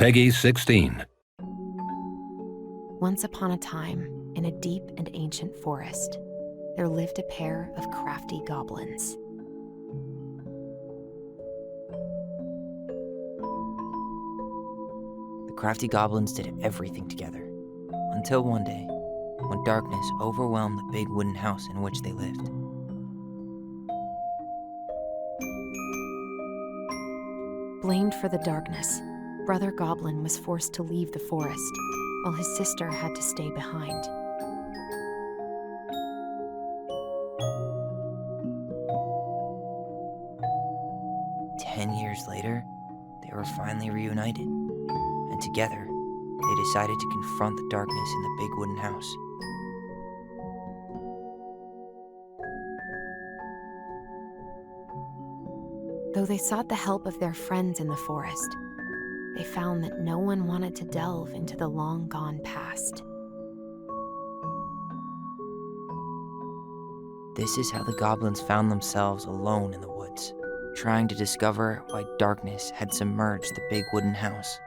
Peggy 16. Once upon a time, in a deep and ancient forest, there lived a pair of crafty goblins. The crafty goblins did everything together, until one day, when darkness overwhelmed the big wooden house in which they lived. Blamed for the darkness, Brother Goblin was forced to leave the forest, while his sister had to stay behind. Years later, they were finally reunited, and together, they decided to confront the darkness in the big wooden house. Though they sought the help of their friends in the forest, they found that no one wanted to delve into the long-gone past. This is how the goblins found themselves alone in the woods, trying to discover why darkness had submerged the big wooden house.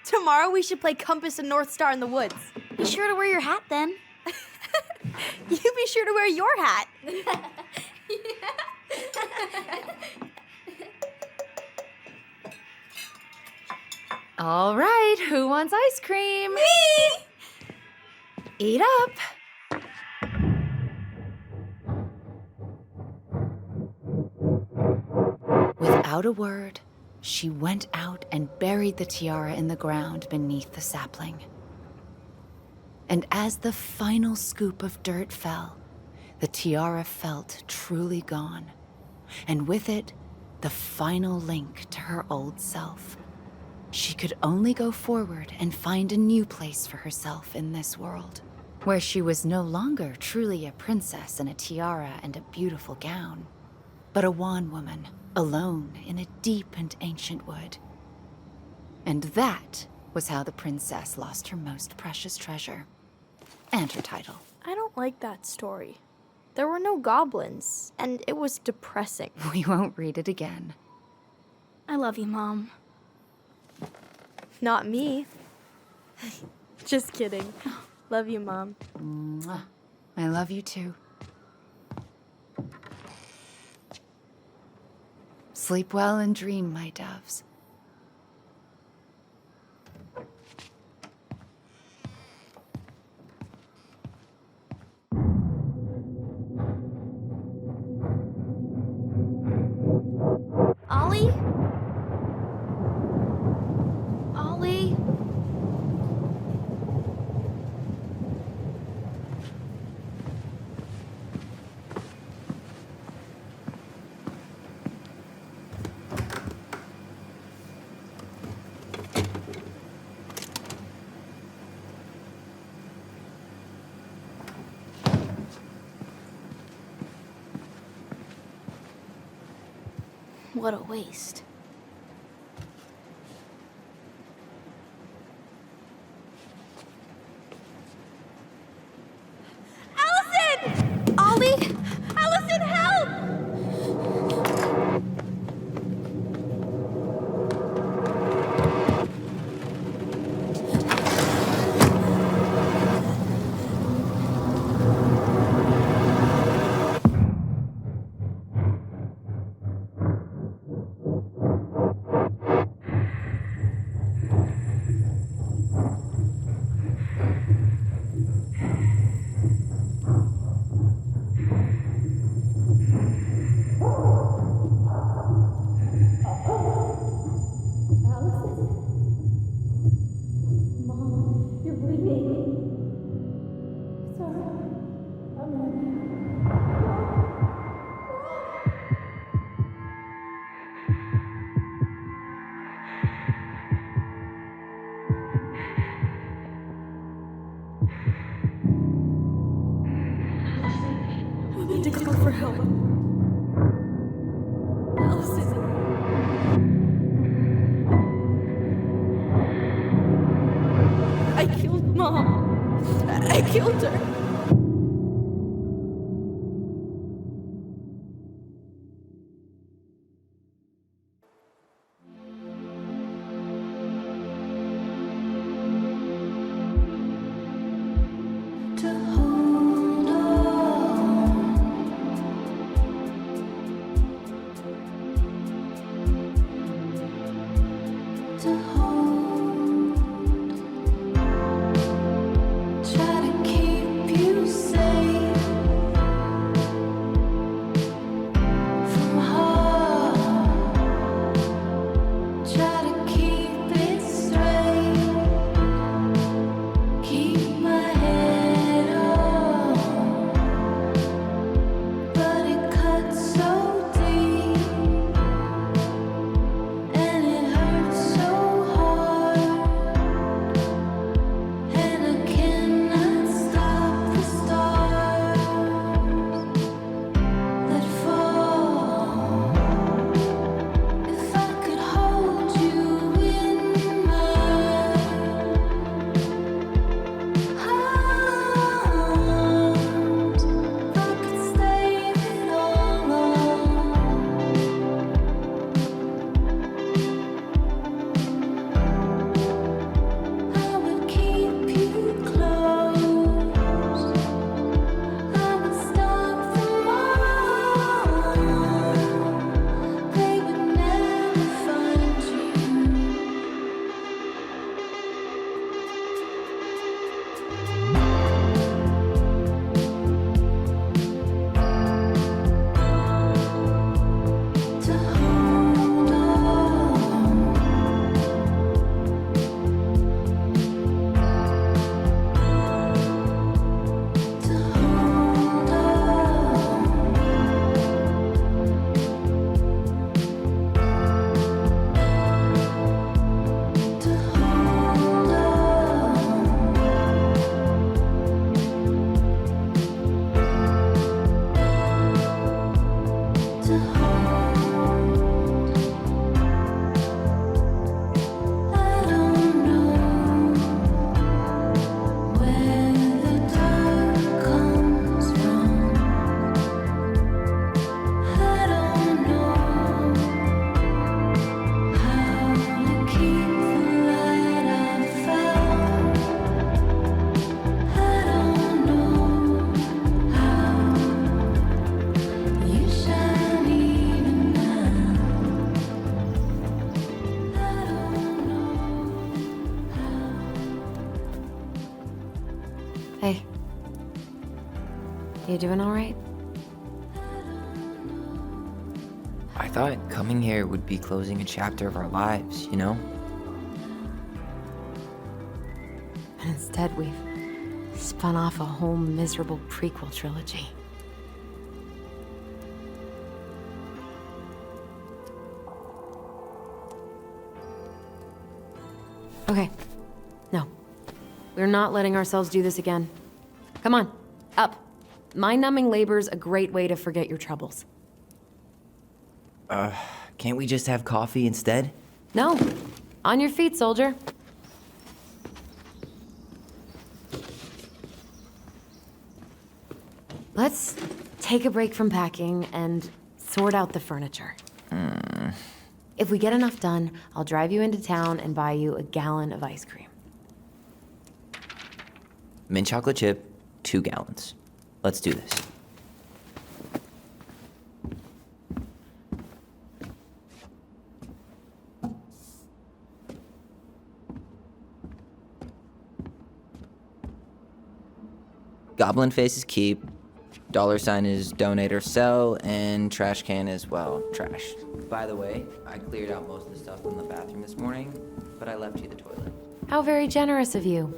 Tomorrow we should play Compass and North Star in the woods. Be sure to wear your hat then. You be sure to wear your hat. All right, who wants ice cream? Me! Eat up. Without a word, she went out and buried the tiara in the ground beneath the sapling. And as the final scoop of dirt fell, the tiara felt truly gone, and with it, the final link to her old self. She could only go forward and find a new place for herself in this world, where she was no longer truly a princess in a tiara and a beautiful gown, but a wan woman, alone in a deep and ancient wood. And that was how the princess lost her most precious treasure, and her title. I don't like that story. There were no goblins, and it was depressing. We won't read it again. I love you, Mom. Not me. Just kidding. Love you, Mom. Mwah. I love you too. Sleep well and dream, my doves. Ollie? Ollie? What a waste. Alyson! Ollie? Alyson, help! need to call for help. Alyson. I killed Mom. I killed her. Hey. You doing all right? I thought coming here would be closing a chapter of our lives, you know? And instead, we've spun off a whole miserable prequel trilogy. Okay. No. We're not letting ourselves do this again. Come on, up. Mind-numbing labor's a great way to forget your troubles. Can't we just have coffee instead? No. On your feet, soldier. Let's take a break from packing and sort out the furniture. If we get enough done, I'll drive you into town and buy you a gallon of ice cream. Mint chocolate chip, 2 gallons. Let's do this. Goblin face is keep, $sign is donate or sell, and trash can is, well, trash. By the way, I cleared out most of the stuff from the bathroom this morning, but I left you the toilet. How very generous of you.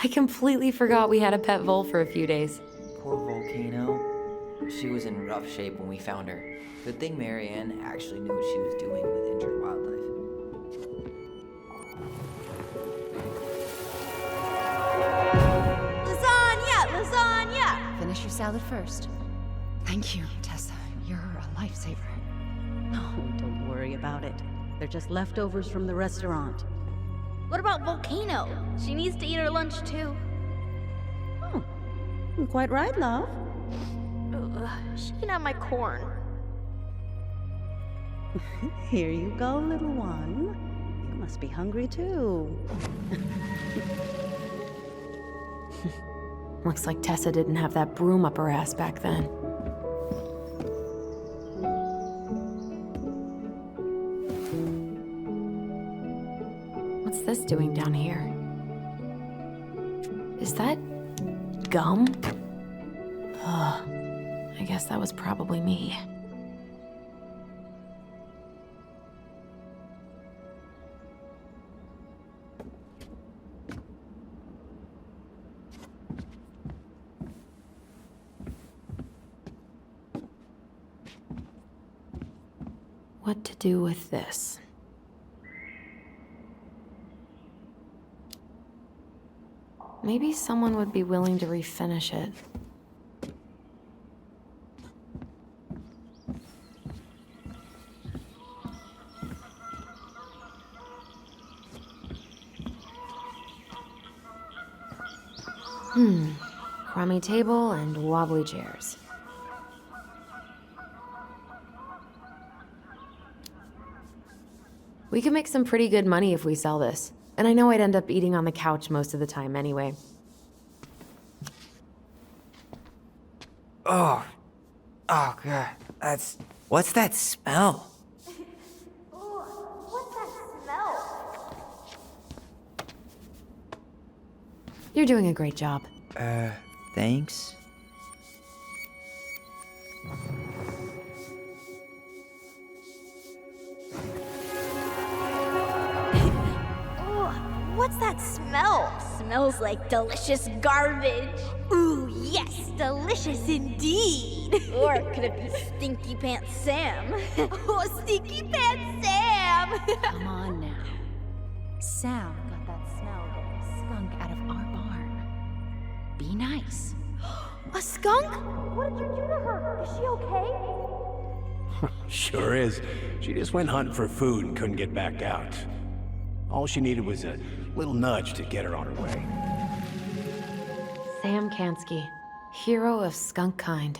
I completely forgot we had a pet vole for a few days. Poor Volcano. She was in rough shape when we found her. Good thing Marianne actually knew what she was doing with injured wildlife. Lasagna! finish your salad first. Thank you, Tessa. You're a lifesaver. Oh, don't worry about it. They're just leftovers from the restaurant. What about Volcano? She needs to eat her lunch too. Oh, quite right, love. Ugh, she can have my corn. Here you go, little one. You must be hungry too. Looks like Tessa didn't have that broom up her ass back then. What's this doing down here? Is that gum? Ugh, I guess that was probably me. What to do with this? Maybe someone would be willing to refinish it. Crummy table and wobbly chairs. We could make some pretty good money if we sell this. And I know I'd end up eating on the couch most of the time anyway. Oh God, what's that smell? What's that smell? You're doing a great job. Thanks. What's that smell? Smells like delicious garbage. Ooh, yes, delicious indeed. Or could it be Stinky Pants Sam? Oh, Stinky Pants Sam! Come on now. Sam got that smell getting a skunk out of our barn. Be nice. A skunk? What did you do to her? Is she okay? Sure is. She just went hunting for food and couldn't get back out. All she needed was a little nudge to get her on her way. Sam Kansky, hero of skunk kind.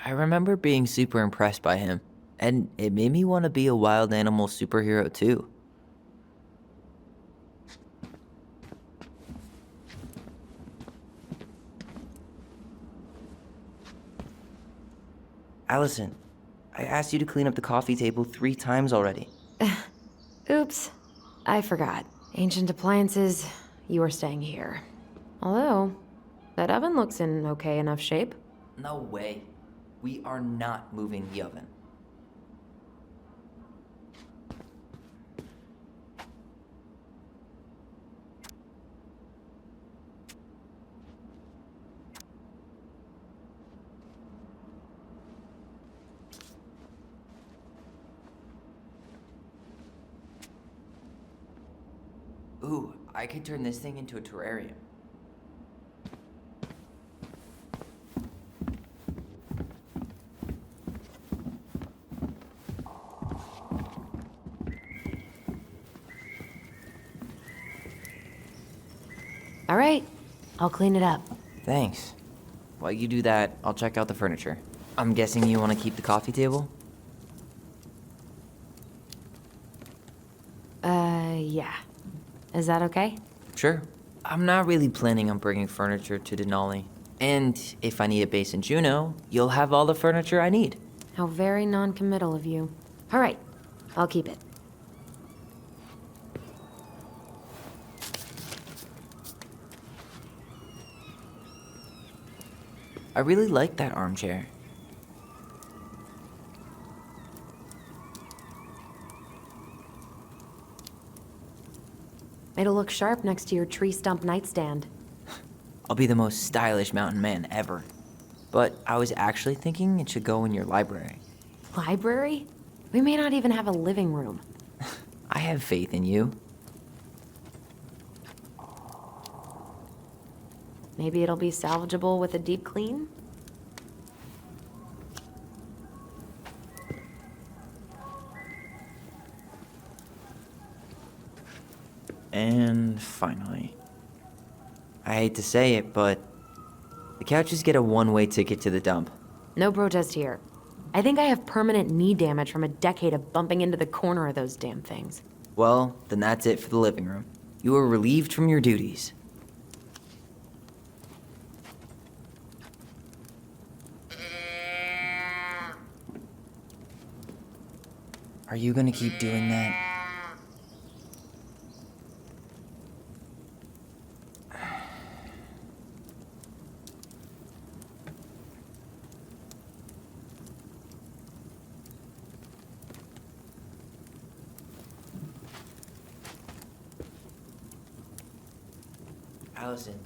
I remember being super impressed by him, and it made me want to be a wild animal superhero too. Allison, I asked you to clean up the coffee table 3 times already. Oops, I forgot. Ancient appliances, you are staying here. Although, that oven looks in okay enough shape. No way. We are not moving the oven. Ooh, I could turn this thing into a terrarium. All right, I'll clean it up. Thanks. While you do that, I'll check out the furniture. I'm guessing you want to keep the coffee table? Yeah. Is that okay? Sure. I'm not really planning on bringing furniture to Denali. And if I need a base in Juneau, you'll have all the furniture I need. How very non-committal of you. All right, I'll keep it. I really like that armchair. It'll look sharp next to your tree stump nightstand. I'll be the most stylish mountain man ever. But I was actually thinking it should go in your library. Library? We may not even have a living room. I have faith in you. Maybe it'll be salvageable with a deep clean? And finally. I hate to say it, but the couches get a one-way ticket to the dump. No protest here. I think I have permanent knee damage from a decade of bumping into the corner of those damn things. Well, then that's it for the living room. You are relieved from your duties. Are you gonna keep doing that? Alyson.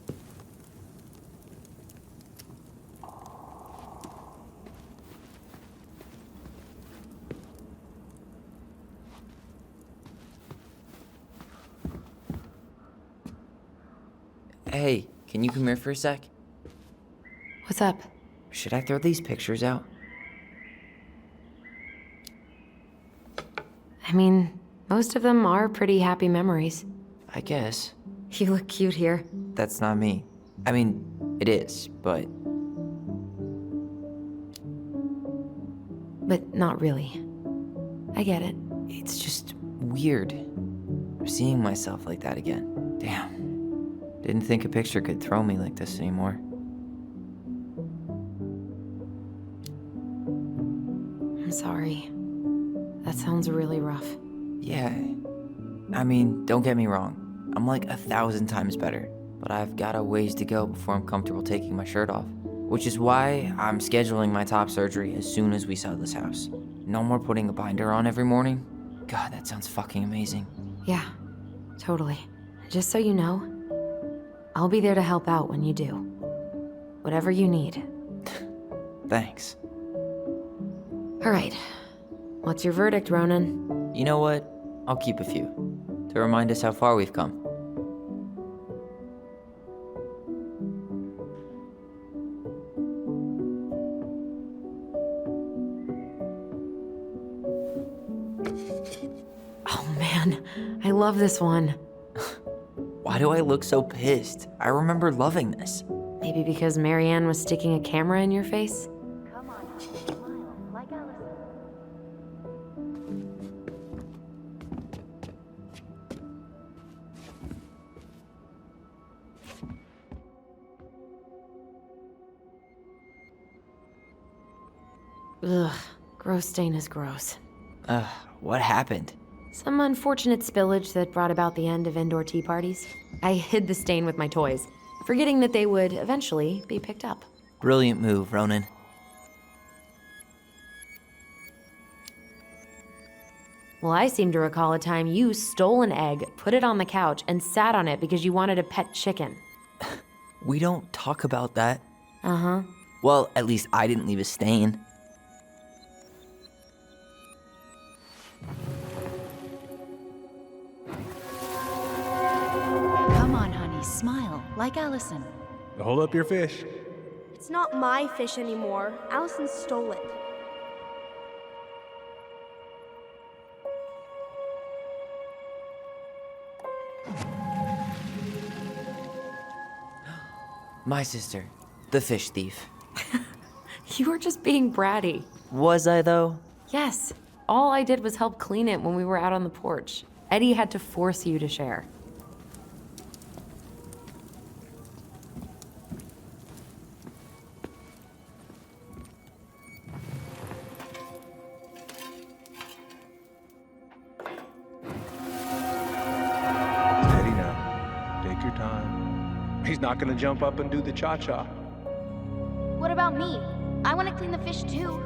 Hey, can you come here for a sec? What's up? Should I throw these pictures out? I mean, most of them are pretty happy memories. I guess. You look cute here. That's not me. I mean, it is, but But not really. I get it. it's just weird. Seeing myself like that again. Damn. Didn't think a picture could throw me like this anymore. I'm sorry. That sounds really rough. Yeah. I mean, don't get me wrong. I'm like 1,000 times better. But I've got a ways to go before I'm comfortable taking my shirt off. Which is why I'm scheduling my top surgery as soon as we sell this house. No more putting a binder on every morning. God, that sounds fucking amazing. Yeah, totally. Just so you know, I'll be there to help out when you do. Whatever you need. Thanks. All right. What's your verdict, Ronan? You know what? I'll keep a few. To remind us how far we've come. Oh man, I love this one. Why do I look so pissed? I remember loving this. Maybe because Marianne was sticking a camera in your face? Come on, smile, like Alyson. Ugh, gross stain is gross. What happened? Some unfortunate spillage that brought about the end of indoor tea parties. I hid the stain with my toys, forgetting that they would eventually be picked up. Brilliant move, Ronan. Well, I seem to recall a time you stole an egg, put it on the couch, and sat on it because you wanted a pet chicken. We don't talk about that. Uh-huh. Well, at least I didn't leave a stain. Come on, honey, smile, like Alyson. Hold up your fish. It's not my fish anymore. Alyson stole it. My sister, the fish thief. You were just being bratty. Was I, though? Yes. All I did was help clean it when we were out on the porch. Eddie had to force you to share. Steady now. Take your time. He's not gonna jump up and do the cha-cha. What about me? I want to clean the fish too.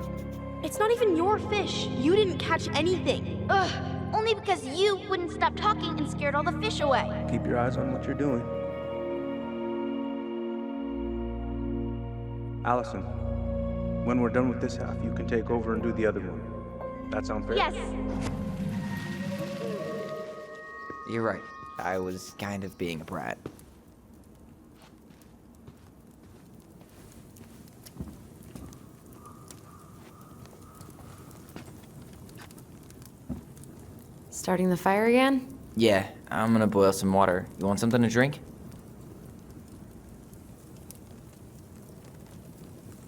It's not even your fish. You didn't catch anything. Ugh, only because you wouldn't stop talking and scared all the fish away. Keep your eyes on what you're doing. Allison, when we're done with this half, you can take over and do the other one. That sound fair? Yes. You're right. I was kind of being a brat. Starting the fire again? Yeah, I'm gonna boil some water. You want something to drink?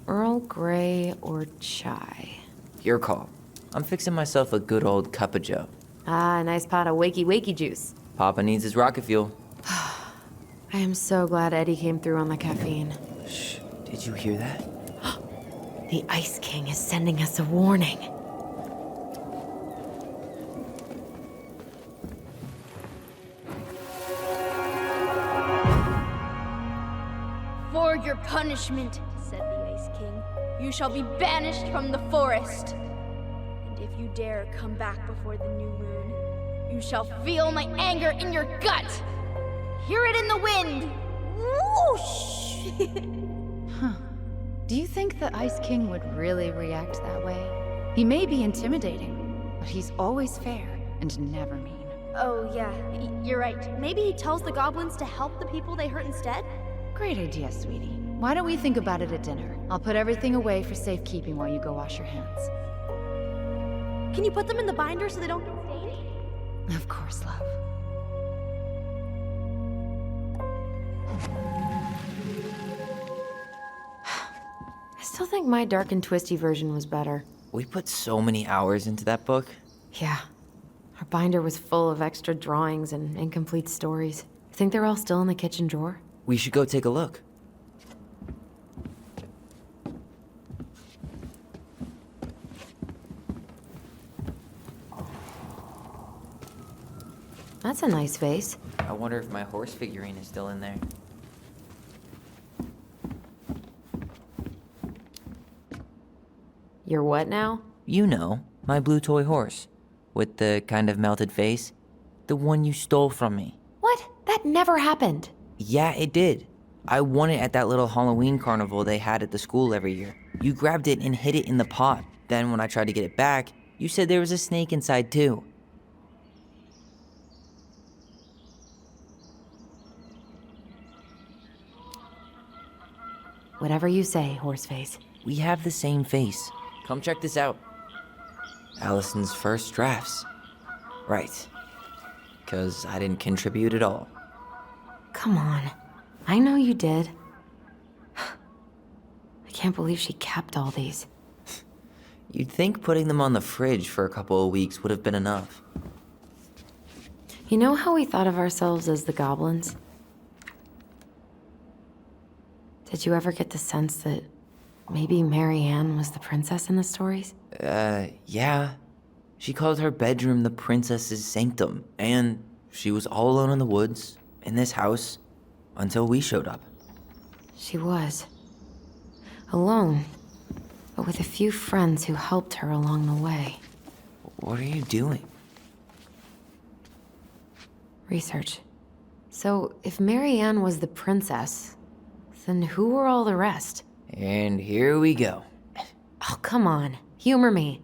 Earl Grey or chai? Your call. I'm fixing myself a good old cup of joe. Ah, a nice pot of wakey juice. Papa needs his rocket fuel. I am so glad Eddie came through on the caffeine. Shh, did you hear that? The Ice King is sending us a warning. For your punishment, said the Ice King, you shall be banished from the forest. And if you dare come back before the new moon, you shall feel my anger in your gut. Hear it in the wind. Whoosh! Do you think the Ice King would really react that way? He may be intimidating, but he's always fair and never mean. Oh, yeah, you're right. Maybe he tells the goblins to help the people they hurt instead? Great idea, sweetie. Why don't we think about it at dinner? I'll put everything away for safekeeping while you go wash your hands. Can you put them in the binder so they don't get stained? Of course, love. I still think my dark and twisty version was better. We put so many hours into that book. Yeah. Our binder was full of extra drawings and incomplete stories. Think they're all still in the kitchen drawer? We should go take a look. That's a nice vase. I wonder if my horse figurine is still in there. You're what now? You know, my blue toy horse. With the kind of melted face. The one you stole from me. What? That never happened. Yeah, it did. I won it at that little Halloween carnival they had at the school every year. You grabbed it and hid it in the pot. Then when I tried to get it back, you said there was a snake inside too. Whatever you say, Horseface. We have the same face. Come check this out. Allison's first drafts. Right. 'Cause I didn't contribute at all. Come on. I know you did. I can't believe she kept all these. You'd think putting them on the fridge for a couple of weeks would have been enough. You know how we thought of ourselves as the goblins? Did you ever get the sense that maybe Mary Ann was the princess in the stories? Yeah. She called her bedroom the princess's sanctum, and she was all alone in the woods, in this house, until we showed up. She was. Alone, but with a few friends who helped her along the way. What are you doing? Research. So, if Mary Ann was the princess, then who were all the rest? And here we go. Oh, come on. Humor me.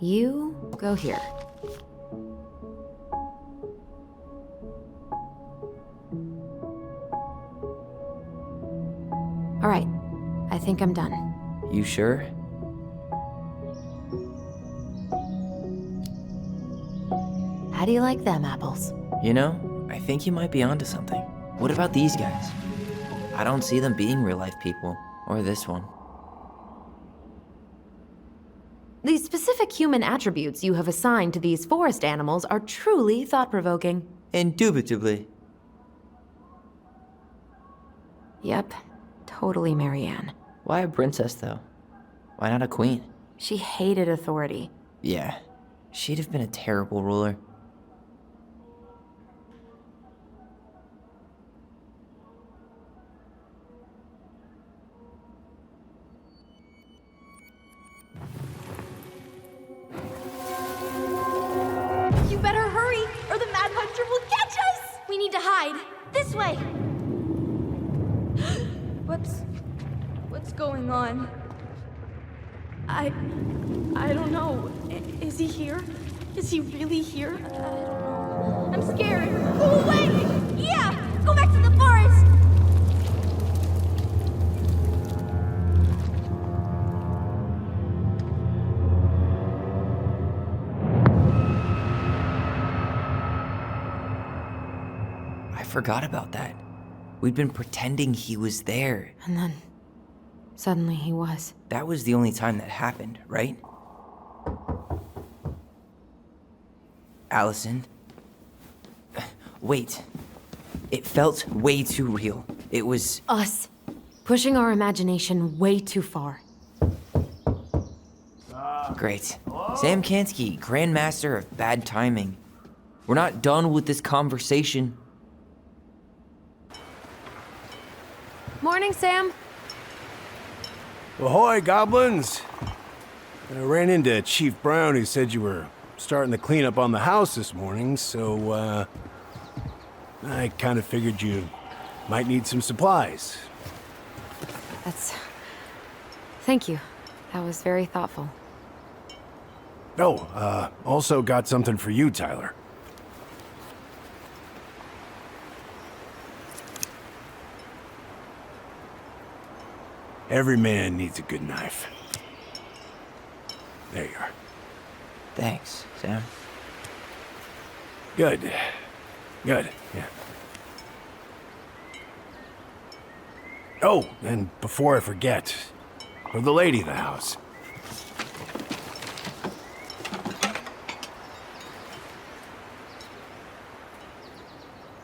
You go here. All right, I think I'm done. You sure? How do you like them apples? You know, I think you might be onto something. What about these guys? I don't see them being real-life people, or this one. The specific human attributes you have assigned to these forest animals are truly thought-provoking. Indubitably. Yep, totally Mary Ann. Why a princess, though? Why not a queen? She hated authority. Yeah, she'd have been a terrible ruler. You better hurry, or the Mad Hunter will catch us! We need to hide. This way! What's going on? I don't know. Is he here? Is he really here? I don't know. I'm scared. Go away! Yeah! Go back to the forest! I forgot about that. We'd been pretending he was there. And then, suddenly he was. That was the only time that happened, right? Alyson? Wait. It felt way too real. It was... Us. Pushing our imagination way too far. Great. Sam Kansky, Grandmaster of Bad Timing. We're not done with this conversation. Morning, Sam. Ahoy, goblins! I ran into Chief Brown, who said you were starting the cleanup on the house this morning, so, I kind of figured you might need some supplies. Thank you. That was very thoughtful. Oh, also got something for you, Tyler. Every man needs a good knife. There you are. Thanks, Sam. Good. Good, yeah. Oh, and before I forget, for the lady of the house.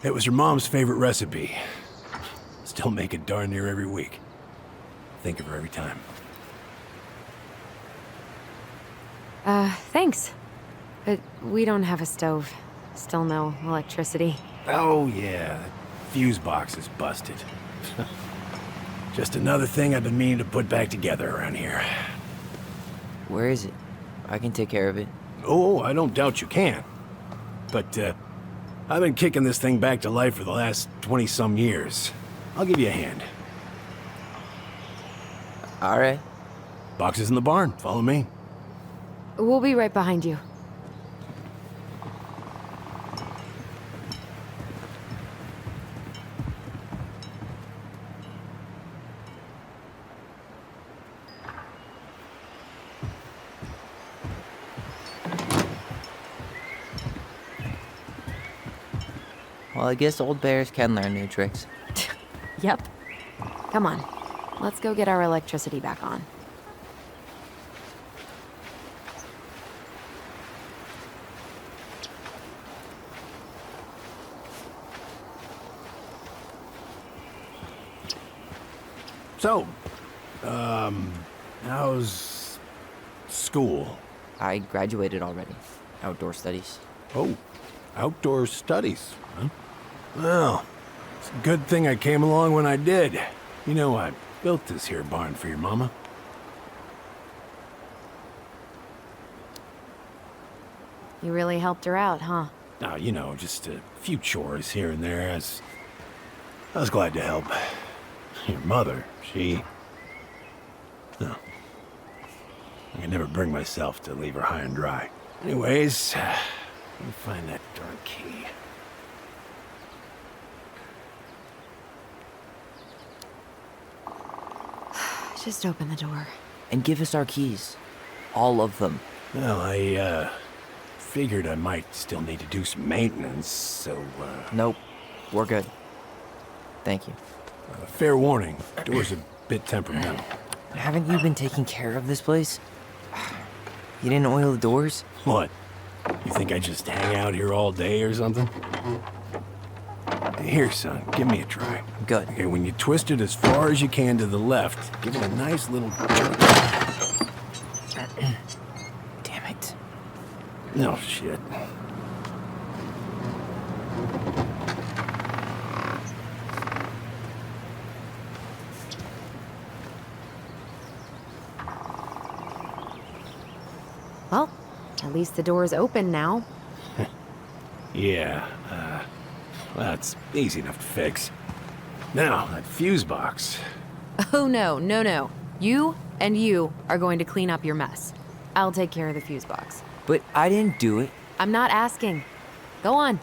It was her mom's favorite recipe. Still make it darn near every week. Think of her every time. Thanks. But we don't have a stove. Still no electricity. Oh, yeah. The fuse box is busted. Just another thing I've been meaning to put back together around here. Where is it? I can take care of it. Oh, I don't doubt you can. But, I've been kicking this thing back to life for the last 20-some years. I'll give you a hand. All right. Box is in the barn. Follow me. We'll be right behind you. Well, I guess old bears can learn new tricks. Yep. Come on. Let's go get our electricity back on. So, how's school? I graduated already. Outdoor studies. Oh, outdoor studies, huh? Well, it's a good thing I came along when I did. You know, I built this here barn for your mama. You really helped her out, huh? Now, you know, just a few chores here and there. I was glad to help. Your mother, she... No. I could never bring myself to leave her high and dry. Anyways, let me find that darn key. Just open the door. And give us our keys. All of them. Well, I, figured I might still need to do some maintenance, so, Nope. We're good. Thank you. fair warning, door's a bit temperamental. Haven't you been taking care of this place? You didn't oil the doors? What? You think I just hang out here all day or something? Here, son, give me a try. Good. Okay, when you twist it as far as you can to the left, give it a nice little jerk. Damn it. No shit. Well, at least the door's open now. Yeah, that's easy enough to fix. Now, that fuse box. Oh, no, no, no. You and you are going to clean up your mess. I'll take care of the fuse box. But I didn't do it. I'm not asking. Go on.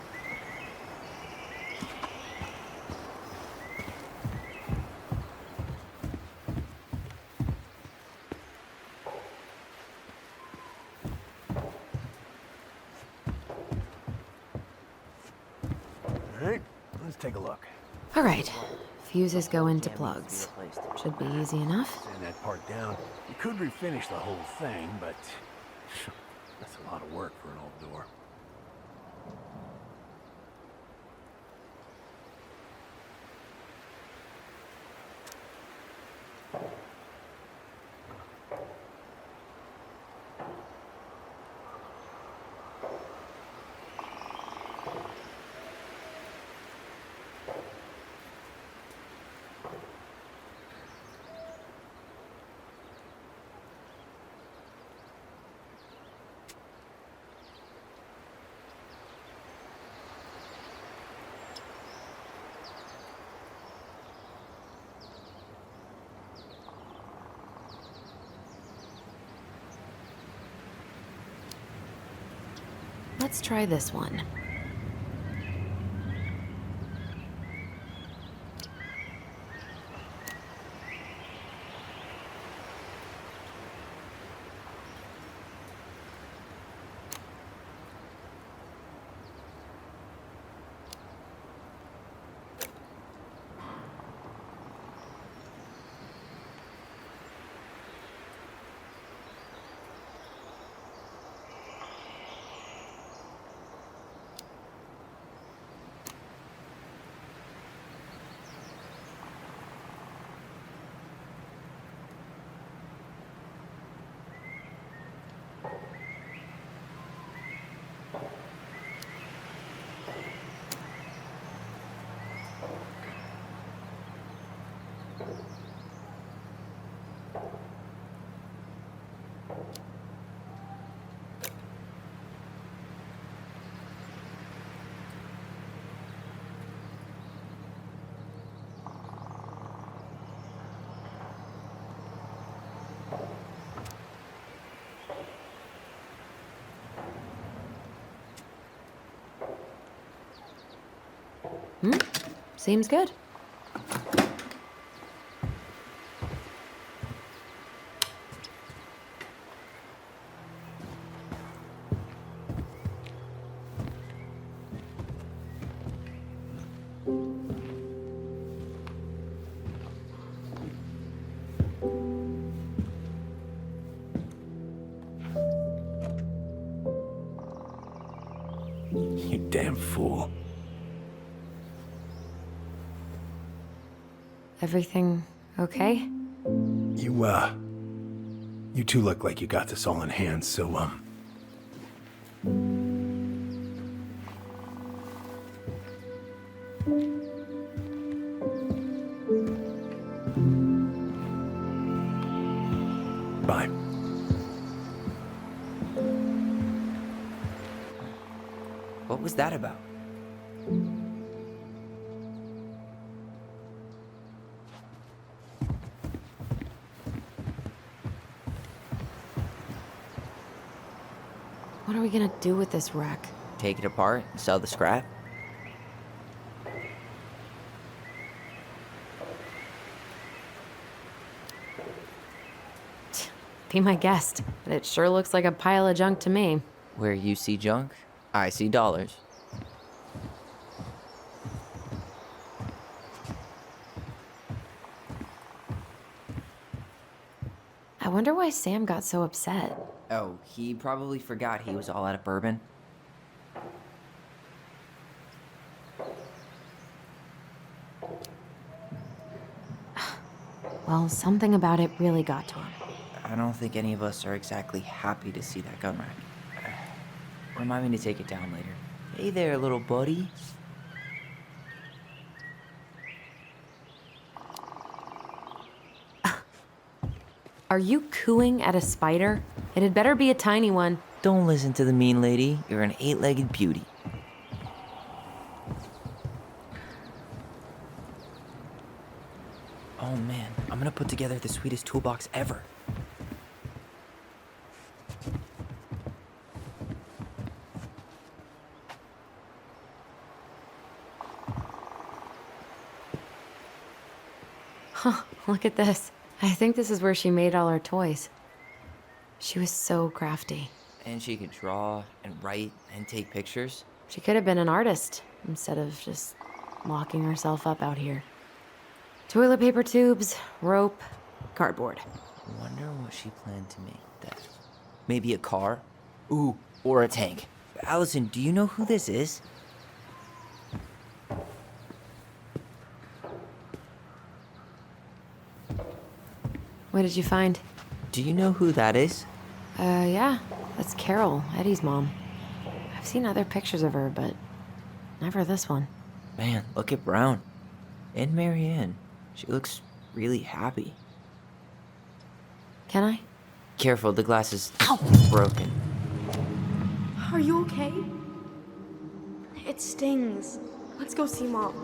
take a look. All right. Fuses go into plugs. Should be easy enough. Sand that part down. You could refinish the whole thing, but that's a lot of work for an old door. Let's try this one. Seems good. You damn fool. Everything okay? You two look like you got this all in hand, so, bye. What was that about? What are we gonna do with this wreck? Take it apart and sell the scrap? Be my guest, but it sure looks like a pile of junk to me. Where you see junk, I see dollars. I wonder why Sam got so upset. Oh, he probably forgot he was all out of bourbon. Well, something about it really got to him. I don't think any of us are exactly happy to see that gun rack. Remind me to take it down later. Hey there, little buddy. Are you cooing at a spider? It had better be a tiny one. Don't listen to the mean lady. You're an eight-legged beauty. Oh man, I'm gonna put together the sweetest toolbox ever. Huh, look at this. I think this is where she made all her toys. She was so crafty. And she could draw and write and take pictures. She could have been an artist instead of just locking herself up out here. Toilet paper tubes, rope, cardboard. Wonder what she planned to make that. Maybe a car? Ooh, or a tank. Alyson, do you know who this is? What did you find? Do you know who that is? Yeah, that's Carol, Eddie's mom. I've seen other pictures of her, but never this one. Man, look at Brown. And Marianne. She looks really happy. Can I? Careful, the glass is broken. Are you okay? It stings. Let's go see Mom.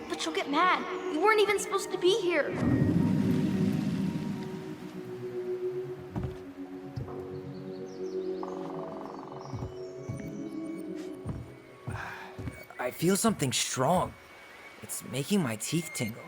But she'll get mad. We weren't even supposed to be here. I feel something strong. It's making my teeth tingle.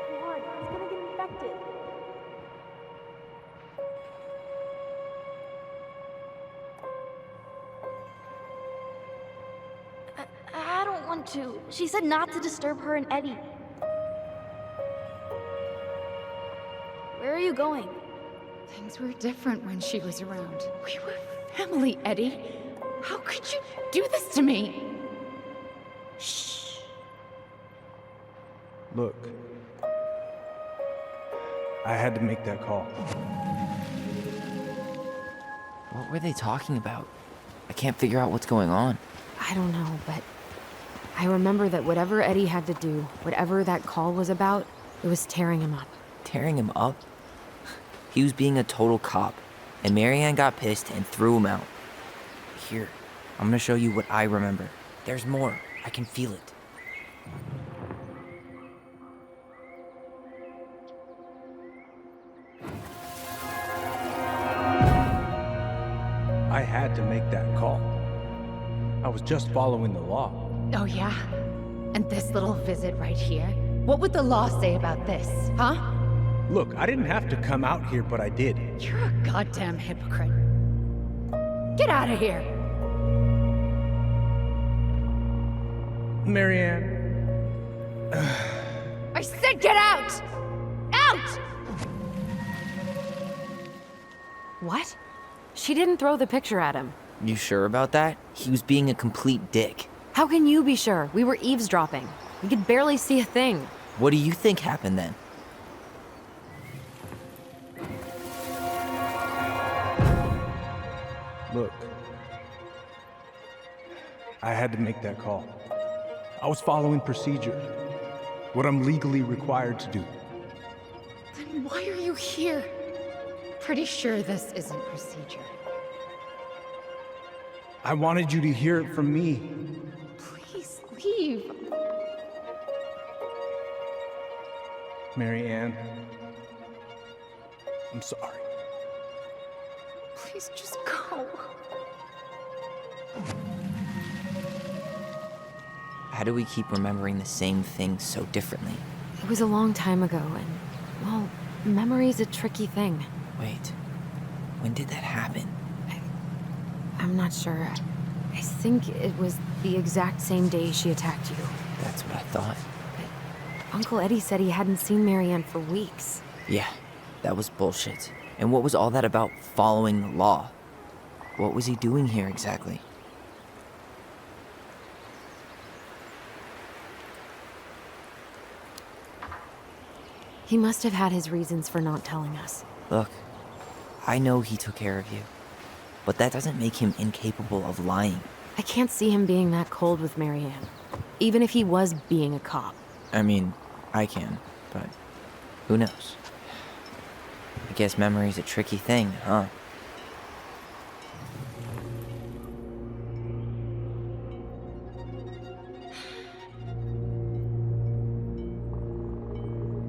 Blood, he's gonna get infected. I don't want to. She said not to disturb her and Eddie. Where are you going? Things were different when she was around. We were family, Eddie. How could you do this to me? Shh. Look, I had to make that call. What were they talking about? I can't figure out what's going on. I don't know, but I remember that whatever Eddie had to do, whatever that call was about, it was tearing him up. Tearing him up? He was being a total cop, and Marianne got pissed and threw him out. Here, I'm gonna show you what I remember. There's more. I can feel it. I had to make that call. I was just following the law. Oh, yeah? And this little visit right here? What would the law say about this, huh? Look, I didn't have to come out here, but I did. You're a goddamn hypocrite. Get out of here! Marianne. I said get out! Out! What? She didn't throw the picture at him. You sure about that? He was being a complete dick. How can you be sure? We were eavesdropping. We could barely see a thing. What do you think happened then? Look, I had to make that call. I was following procedure, what I'm legally required to do. Then why are you here? Pretty sure this isn't procedure. I wanted you to hear it from me. Please leave. Marianne, I'm sorry. Please just go. How do we keep remembering the same thing so differently? It was a long time ago, and, well, memory's a tricky thing. Wait, when did that happen? I'm not sure. I think it was the exact same day she attacked you. That's what I thought. Uncle Eddie said he hadn't seen Marianne for weeks. Yeah, that was bullshit. And what was all that about following the law? What was he doing here exactly? He must have had his reasons for not telling us. Look, I know he took care of you, but that doesn't make him incapable of lying. I can't see him being that cold with Marianne, even if he was being a cop. I mean, I can, but who knows? I guess memory's a tricky thing, huh?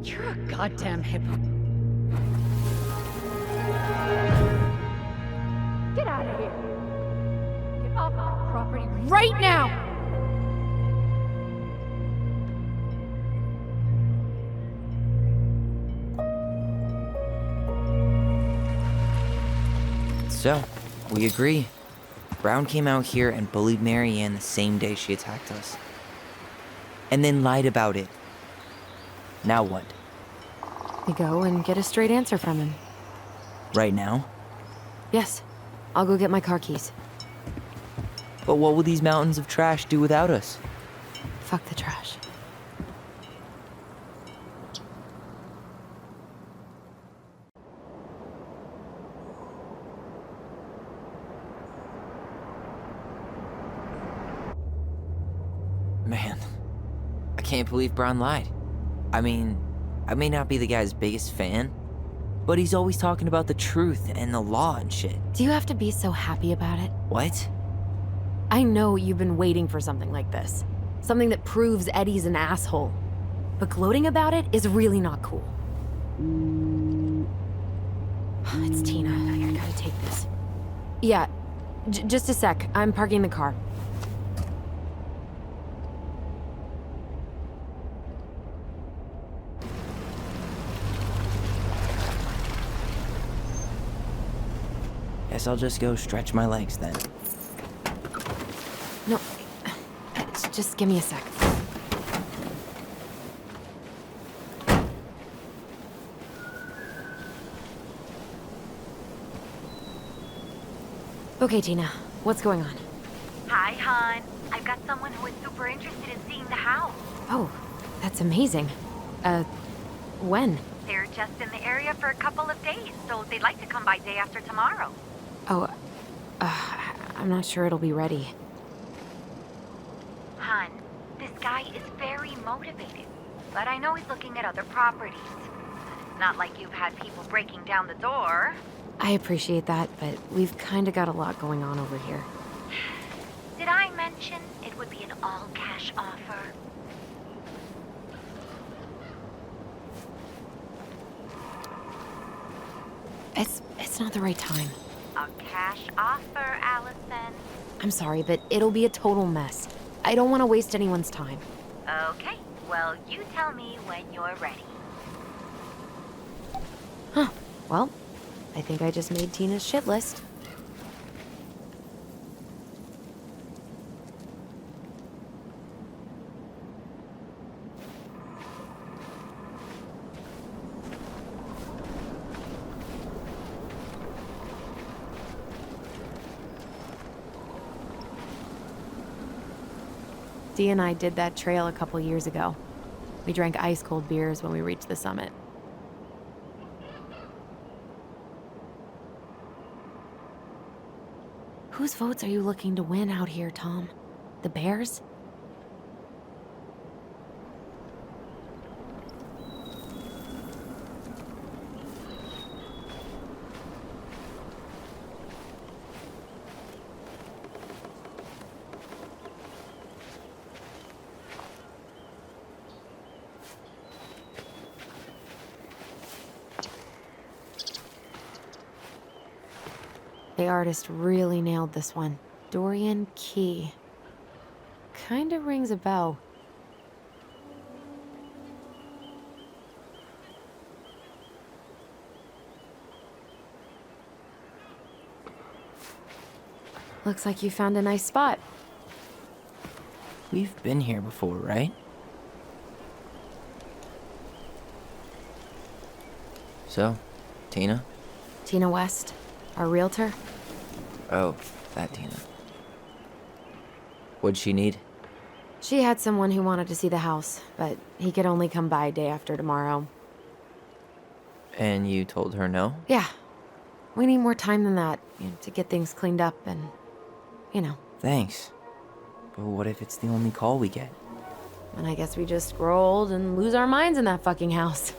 You're a goddamn hypocrite. Get out of here. So, we agree. Brown came out here and bullied Marianne the same day she attacked us. And then lied about it. Now what? We go and get a straight answer from him. Right now? Yes. I'll go get my car keys. But what will these mountains of trash do without us? Fuck the trash. Man, I can't believe Brown lied. I mean, I may not be the guy's biggest fan, but he's always talking about the truth and the law and shit. Do you have to be so happy about it? What? I know you've been waiting for something like this. Something that proves Eddie's an asshole. But gloating about it is really not cool. It's Tina. I gotta take this. Yeah, just a sec. I'm parking the car. Guess I'll just go stretch my legs then. No, just give me a sec. Okay, Tina, what's going on? Hi, hon. I've got someone who is super interested in seeing the house. Oh, that's amazing. When? They're just in the area for a couple of days, so they'd like to come by day after tomorrow. Oh, I'm not sure it'll be ready. Hon, this guy is very motivated, but I know he's looking at other properties. It's not like you've had people breaking down the door. I appreciate that, but we've kind of got a lot going on over here. Did I mention it would be an all-cash offer? It's not the right time. A cash offer, Alyson. I'm sorry, but it'll be a total mess. I don't want to waste anyone's time. Okay, well, you tell me when you're ready. Huh. Well, I think I just made Tina's shit list. Dee and I did that trail a couple years ago. We drank ice-cold beers when we reached the summit. Whose votes are you looking to win out here, Tom? The Bears? The artist really nailed this one. Dorian Key. Kinda rings a bell. Looks like you found a nice spot. We've been here before, right? So, Tina? Tina West, our realtor. Oh, that Tina. What'd she need? She had someone who wanted to see the house, but he could only come by day after tomorrow. And you told her no? Yeah. We need more time than that, to get things cleaned up and, Thanks. But what if it's the only call we get? And I guess we just grow old and lose our minds in that fucking house.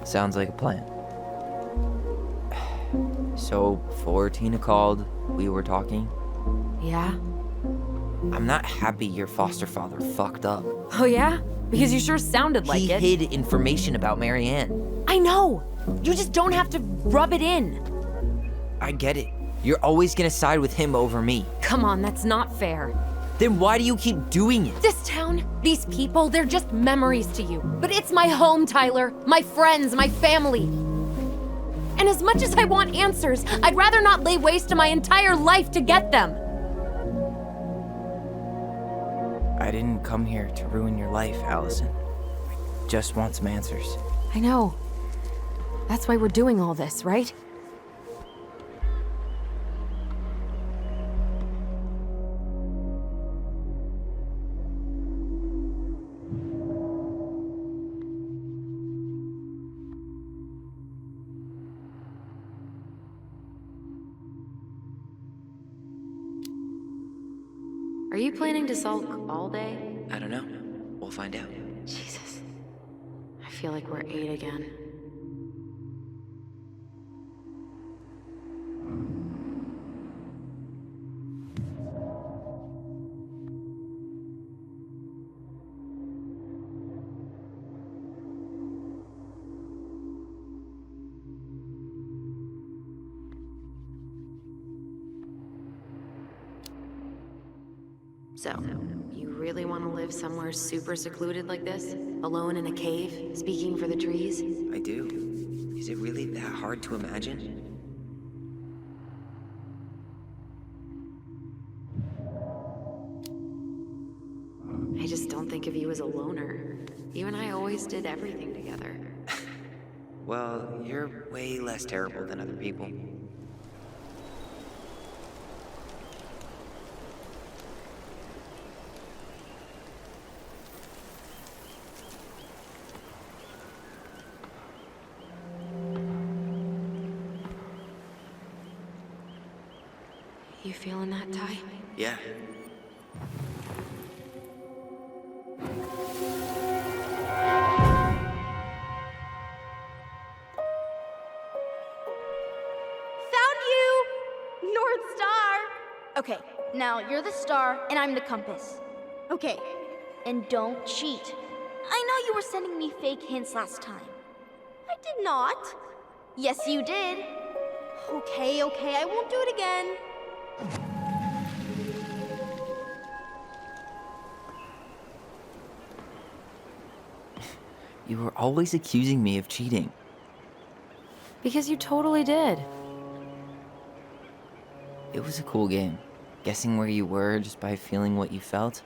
Sounds like a plan. So, before Tina called, we were talking. Yeah? I'm not happy your foster father fucked up. Oh yeah? Because you sure sounded like it. He hid information about Marianne. I know! You just don't have to rub it in. I get it. You're always gonna side with him over me. Come on, that's not fair. Then why do you keep doing it? This town, these people, they're just memories to you. But it's my home, Tyler. My friends, my family. And And as much as I want answers, I'd rather not lay waste to my entire life to get them. I didn't come here to ruin your life, Alyson. I just want some answers. I know. That's why we're doing all this, right? Are you planning to sulk all day? I don't know. We'll find out. Jesus. I feel like we're 8 again. So, you really want to live somewhere super secluded like this? Alone in a cave, speaking for the trees? I do. Is it really that hard to imagine? I just don't think of you as a loner. You and I always did everything together. Well, you're way less terrible than other people. You feeling that, Ty? Yeah. Found you! North Star! Okay, now you're the star and I'm the compass. Okay, and don't cheat. I know you were sending me fake hints last time. I did not. Yes, you did. Okay, I won't do it again. You were always accusing me of cheating. Because you totally did. It was a cool game. Guessing where you were just by feeling what you felt.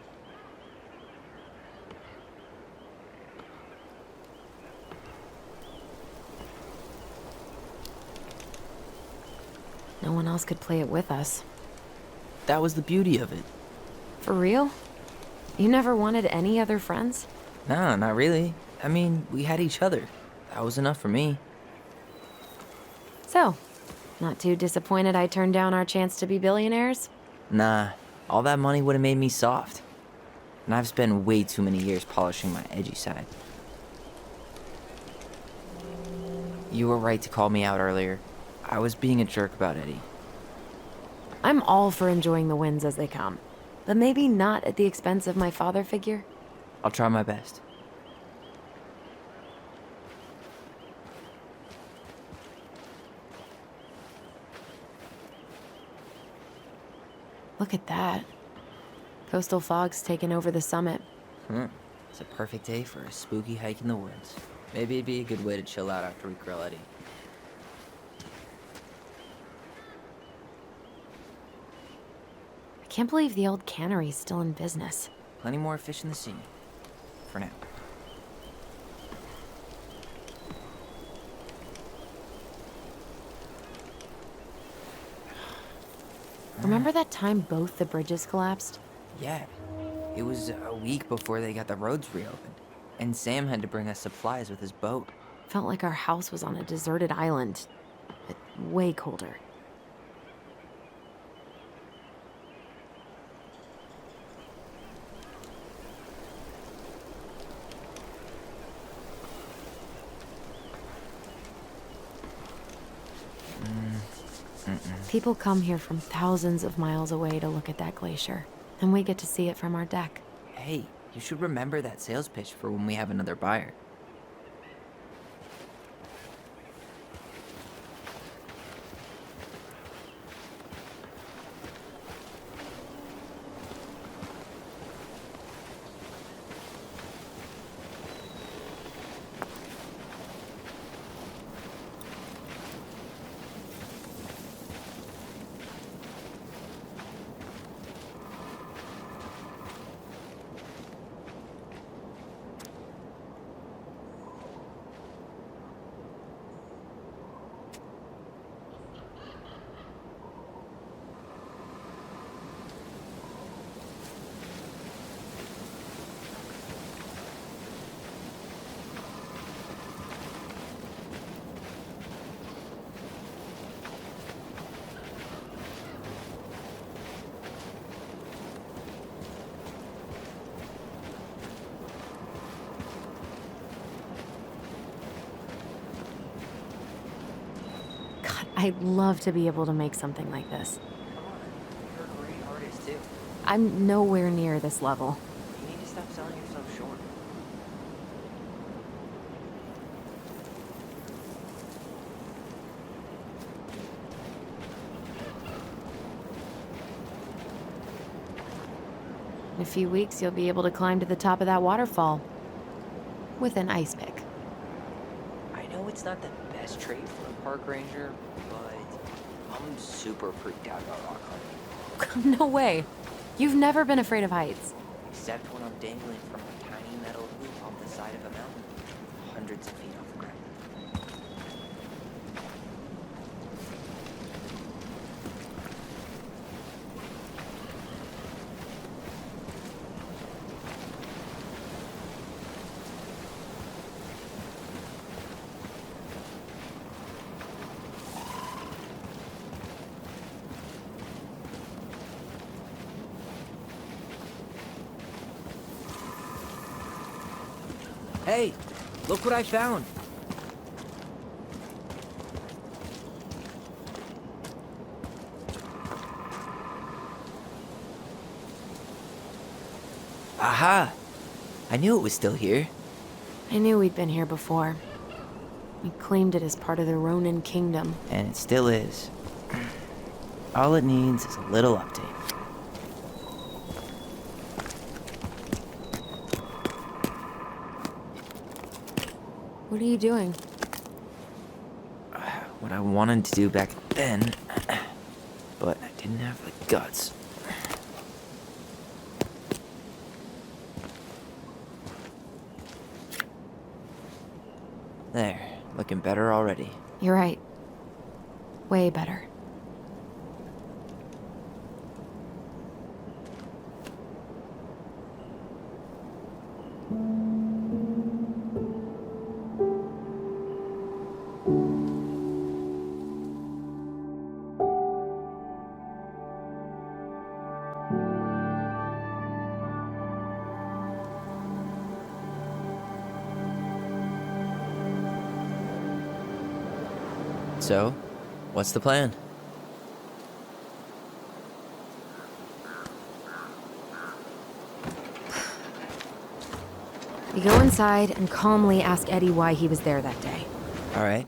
No one else could play it with us. That was the beauty of it. For real? You never wanted any other friends? No, not really. I mean, we had each other. That was enough for me. So, not too disappointed I turned down our chance to be billionaires? Nah, all that money would have made me soft. And I've spent way too many years polishing my edgy side. You were right to call me out earlier. I was being a jerk about Eddie. I'm all for enjoying the wins as they come, but maybe not at the expense of my father figure. I'll try my best. Look at that. Coastal fog's taken over the summit. It's a perfect day for a spooky hike in the woods. Maybe it'd be a good way to chill out after we grill Eddie. I can't believe the old cannery's still in business. Plenty more fish in the sea. For now. Remember that time both the bridges collapsed? Yeah. It was a week before they got the roads reopened. And Sam had to bring us supplies with his boat. Felt like our house was on a deserted island, but way colder. People come here from thousands of miles away to look at that glacier, and we get to see it from our deck. Hey, you should remember that sales pitch for when we have another buyer. I'd love to be able to make something like this. Come on, you're a great artist too. I'm nowhere near this level. You need to stop selling yourself short. In a few weeks, you'll be able to climb to the top of that waterfall. With an ice pick. I know it's not the best trait for a park ranger, but I'm super freaked out about rock climbing. No way. You've never been afraid of heights. Except when I'm dangling from a tiny metal loop on the side of a mountain, hundreds of feet off the ground. Hey, look what I found. Aha! I knew it was still here. I knew we'd been here before. We claimed it as part of the Ronan kingdom. And it still is. All it needs is a little update. What are you doing? What I wanted to do back then, but I didn't have the guts. There, looking better already. You're right. Way better. So, what's the plan? You go inside and calmly ask Eddie why he was there that day. All right.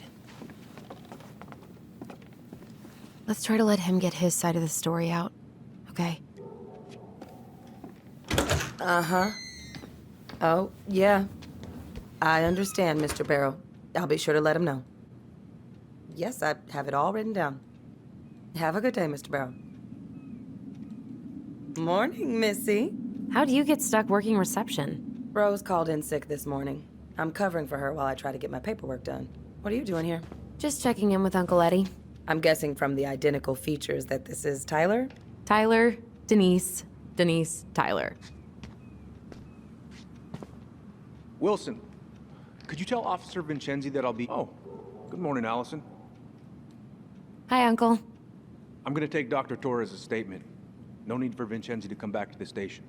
Let's try to let him get his side of the story out, okay? Uh-huh. Oh, yeah. I understand, Mr. Barrow. I'll be sure to let him know. Yes, I have it all written down. Have a good day, Mr. Barrow. Morning, Missy. How'd you get stuck working reception? Rose called in sick this morning. I'm covering for her while I try to get my paperwork done. What are you doing here? Just checking in with Uncle Eddie. I'm guessing from the identical features that this is Tyler? Tyler, Denise, Denise, Tyler. Wilson, could you tell Officer Vincenzi that I'll be... Oh, good morning, Alyson. Hi, Uncle. I'm gonna take Dr. Torres' statement. No need for Vincenzi to come back to the station.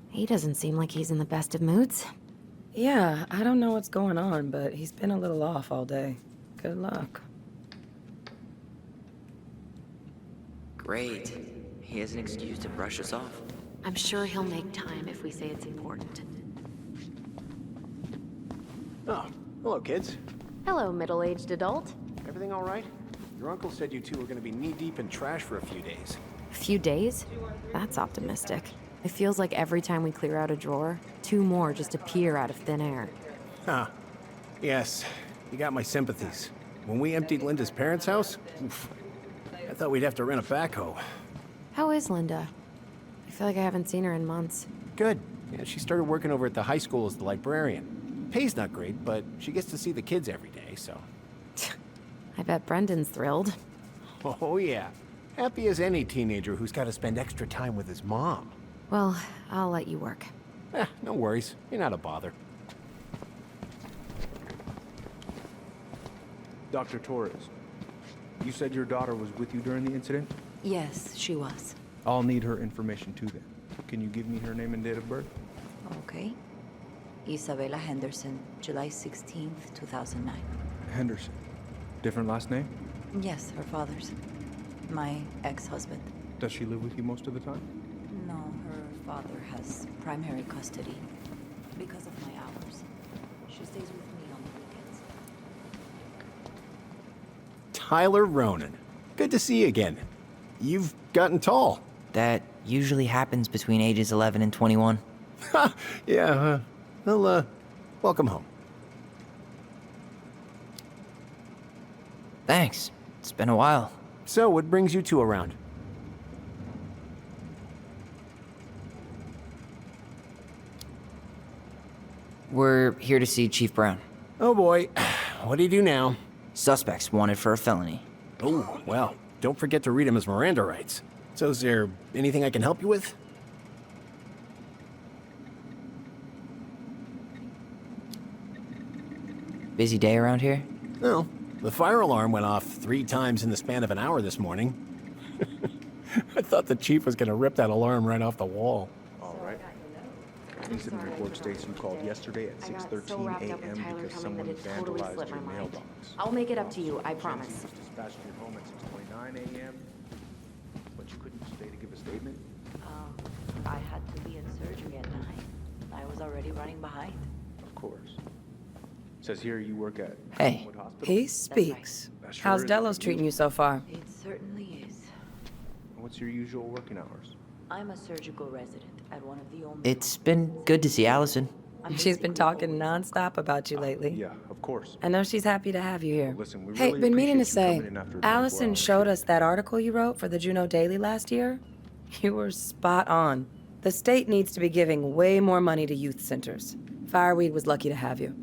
He doesn't seem like he's in the best of moods. Yeah, I don't know what's going on, but he's been a little off all day. Good luck. Great. He has an excuse to brush us off. I'm sure he'll make time if we say it's important. Oh, hello, kids. Hello, middle-aged adult. Everything all right? Your uncle said you two were gonna be knee-deep in trash for a few days. A few days? That's optimistic. It feels like every time we clear out a drawer, 2 more just appear out of thin air. Huh. Yes, you got my sympathies. When we emptied Linda's parents' house, oof, I thought we'd have to rent a backhoe. How is Linda? I feel like I haven't seen her in months. Good. Yeah, she started working over at the high school as the librarian. Pay's not great, but she gets to see the kids every day, so... I bet Brendan's thrilled. Oh, yeah. Happy as any teenager who's got to spend extra time with his mom. Well, I'll let you work. No worries. You're not a bother. Dr. Torres, you said your daughter was with you during the incident? Yes, she was. I'll need her information too then. Can you give me her name and date of birth? Okay. Isabella Henderson, July 16th, 2009. Henderson. Different last name? Yes, her father's. My ex-husband. Does she live with you most of the time? No, her father has primary custody. Because of my hours. She stays with me on the weekends. Tyler Ronan. Good to see you again. You've gotten tall. That usually happens between ages 11 and 21. Ha! Yeah, well, welcome home. Thanks. It's been a while. So, what brings you two around? We're here to see Chief Brown. Oh boy, what do you do now? Suspects wanted for a felony. Oh, well, don't forget to read him his Miranda rights. So is there anything I can help you with? Busy day around here? No. The fire alarm went off 3 times in the span of an hour this morning. I thought the chief was gonna rip that alarm right off the wall. All right. Incident report states you called yesterday at 6:13 a.m. because someone vandalized your mailbox. I'll make it up to you, I promise. Was dispatched to your home at 6:29 a.m. But you couldn't stay to give a statement? I had to be in surgery at 9. I was already running behind. Of course. Says here you work at Hey. Dontnod Hospital. He speaks. That sure How's is Delos good treating you news. so far? It certainly is. What's your usual working hours? I'm a surgical resident at one of the only... It's been good to see Allison. She's been talking nonstop about you lately. Yeah, of course. I know she's happy to have you here. Well, listen, we Hey, really been meaning to appreciate you say, coming in after a 24 Allison hours showed shift. us that article you wrote for the Juneau Daily last year. You were spot on. The state needs to be giving way more money to youth centers. Fireweed was lucky to have you.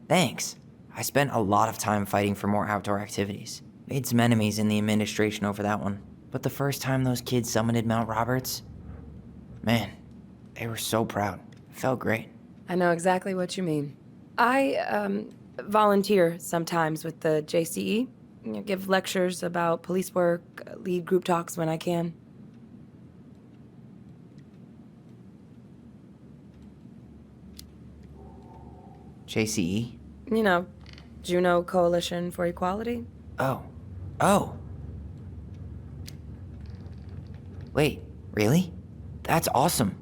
Thanks. I spent a lot of time fighting for more outdoor activities. Made some enemies in the administration over that one. But the first time those kids summited Mount Roberts, man, they were so proud. It felt great. I know exactly what you mean. I volunteer sometimes with the JCE. You know, give lectures about police work, lead group talks when I can. JCE? You know, Juneau Coalition for Equality. Oh. Wait, really? That's awesome.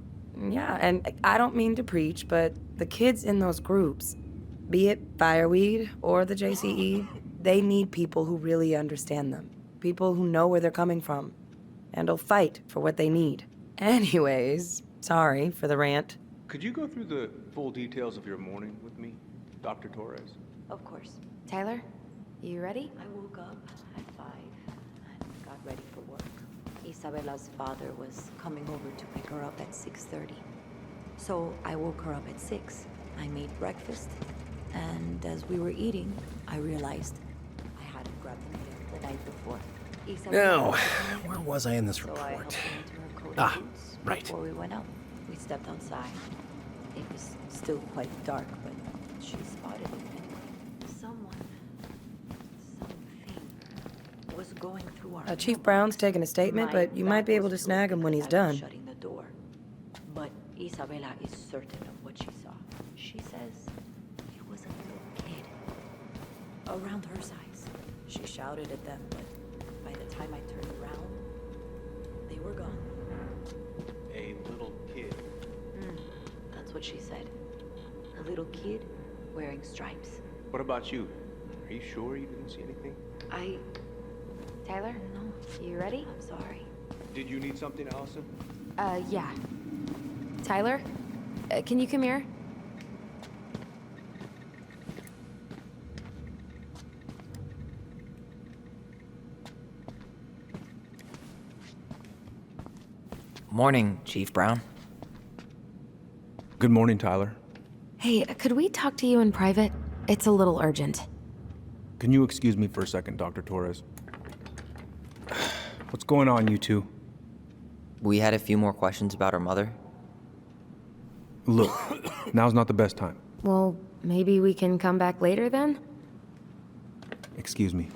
Yeah, and I don't mean to preach, but the kids in those groups, be it Fireweed or the JCE, they need people who really understand them. People who know where they're coming from and will fight for what they need. Anyways, sorry for the rant. Could you go through the full details of your morning with me, Dr. Torres? Of course. Tyler, you ready? I woke up at 5 and got ready for work. Isabella's father was coming over to pick her up at 6:30. So I woke her up at 6. I made breakfast, and as we were eating, I realized I hadn't grabbed the mail the night before. Now, where was I in this So I report? helped her into her coat Ah, and boots right. before we went out. We stepped outside. It was still quite dark, but she spotted it anyway. Something was going through our Chief Brown's taking a statement, but you might be able to snag him when he's done. Shutting the door. But Isabella is certain of what she saw. She says it was a little kid, around her size. She shouted at them, but by the time I turned around, they were gone. A little kid. That's what she said. A little kid wearing stripes. What about you? Are you sure you didn't see anything? Tyler, No, you ready? I'm sorry. Did you need something, Allison? Yeah. Tyler, can you come here? Morning, Chief Brown. Good morning, Tyler. Hey, could we talk to you in private? It's a little urgent. Can you excuse me for a second, Dr. Torres? What's going on, you two? We had a few more questions about her mother. Look, now's not the best time. Well, maybe we can come back later then? Excuse me.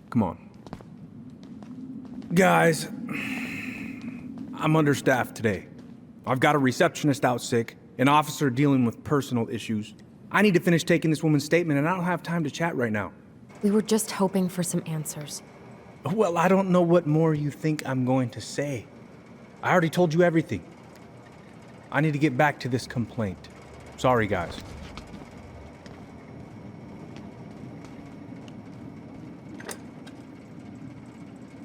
Come on. Guys, I'm understaffed today. I've got a receptionist out sick, an officer dealing with personal issues. I need to finish taking this woman's statement, and I don't have time to chat right now. We were just hoping for some answers. Well, I don't know what more you think I'm going to say. I already told you everything. I need to get back to this complaint. Sorry, guys.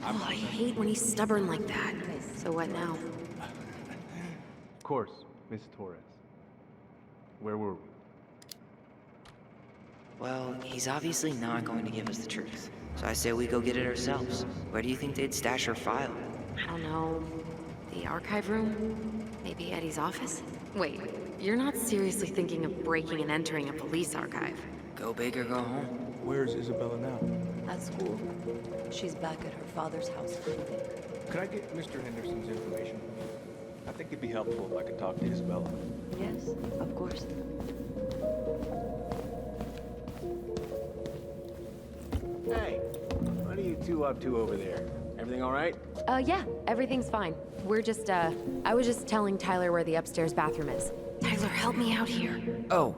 Oh, I hate when he's stubborn like that. So what now? Of course, Miss Torres. Where were we? Well, he's obviously not going to give us the truth. So I say we go get it ourselves. Where do you think they'd stash her file? I don't know. The archive room? Maybe Eddie's office? Wait, you're not seriously thinking of breaking and entering a police archive? Go big or go home. Where's Isabella now? At school. She's back at her father's house for the day. Could I get Mr. Henderson's information? I think it'd be helpful if I could talk to Isabella. Yes, of course. Hey, what are you two up to over there? Everything all right? Yeah, everything's fine. We're just, I was just telling Tyler where the upstairs bathroom is. Tyler, help me out here. Oh,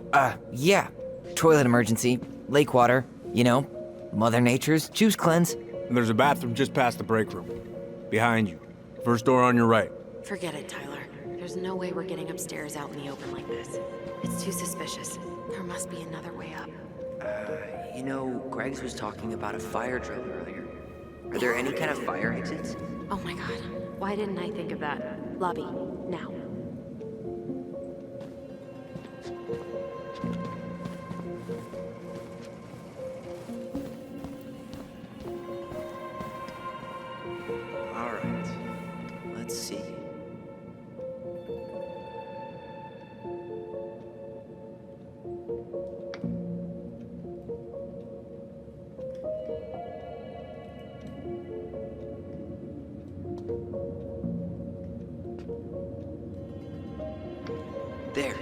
yeah. Toilet emergency. Lake water. You know, Mother Nature's juice cleanse. There's a bathroom just past the break room. Behind you. First door on your right. Forget it, Tyler. There's no way we're getting upstairs out in the open like this. It's too suspicious. There must be another way up. You know, Greg's was talking about a fire drill earlier. Are there any kind of fire exits? Oh my god. Why didn't I think of that? Lobby, now. All right. Let's see. There.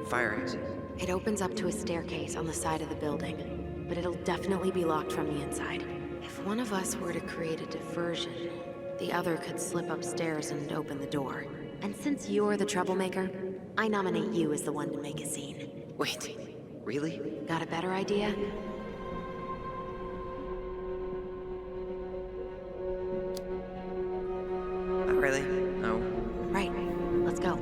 Fire exit. It opens up to a staircase on the side of the building, but it'll definitely be locked from the inside. If one of us were to create a diversion, the other could slip upstairs and open the door. And since you're the troublemaker, I nominate you as the one to make a scene. Wait, really? Got a better idea? Not really. No. Right. Let's go.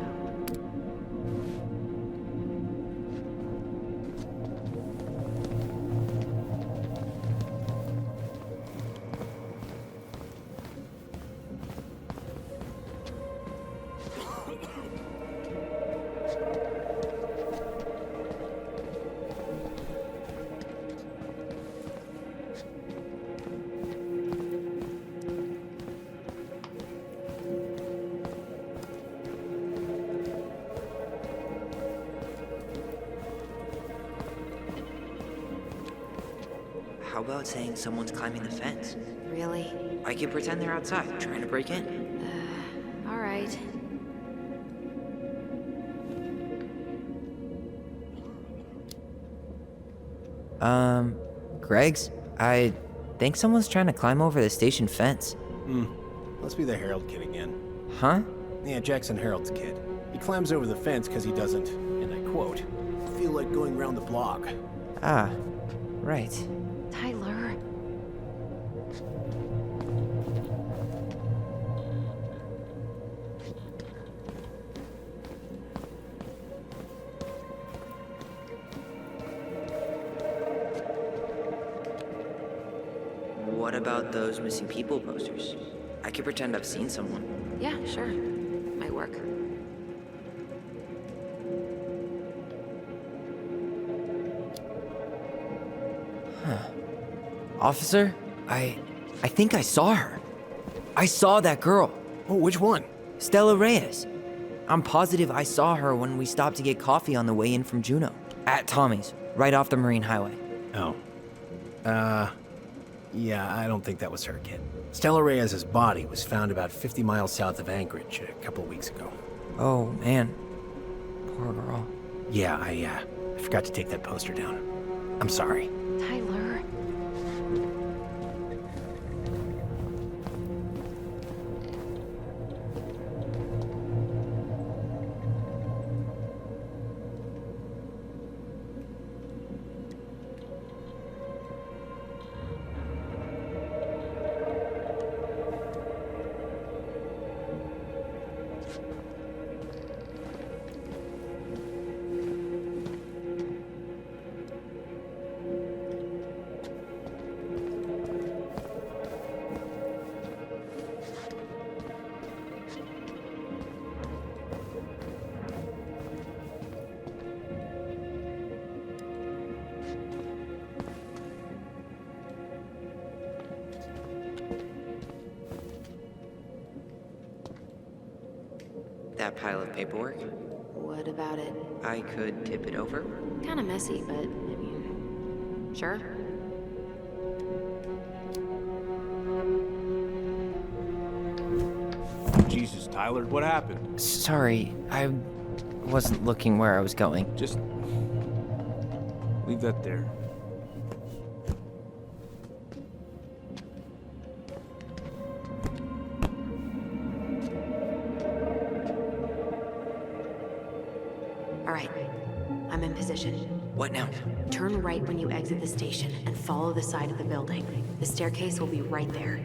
How about saying someone's climbing the fence? Really? I could pretend they're outside, trying to break in. All right. Greg's? I think someone's trying to climb over the station fence. Must be the Harold kid again. Huh? Yeah, Jackson Harold's kid. He climbs over the fence because he doesn't, and I quote, feel like going round the block. Ah, right. Tyler. What about those missing people posters? I could pretend I've seen someone. Yeah, sure. Might work. Officer, I think I saw her. I saw that girl. Oh, which one? Stella Reyes. I'm positive I saw her when we stopped to get coffee on the way in from Juneau. At Tommy's, right off the Marine Highway. Oh. Yeah, I don't think that was her, kid. Stella Reyes' body was found about 50 miles south of Anchorage a couple of weeks ago. Oh, man. Poor girl. Yeah, I forgot to take that poster down. I'm sorry. Tyler. that pile of paperwork? What about it? I could tip it over. Kinda messy, but, I mean, sure. Jesus, Tyler, what happened? Sorry, I wasn't looking where I was going. Just leave that there. All right, I'm in position. What now? Turn right when you exit the station and follow the side of the building. The staircase will be right there.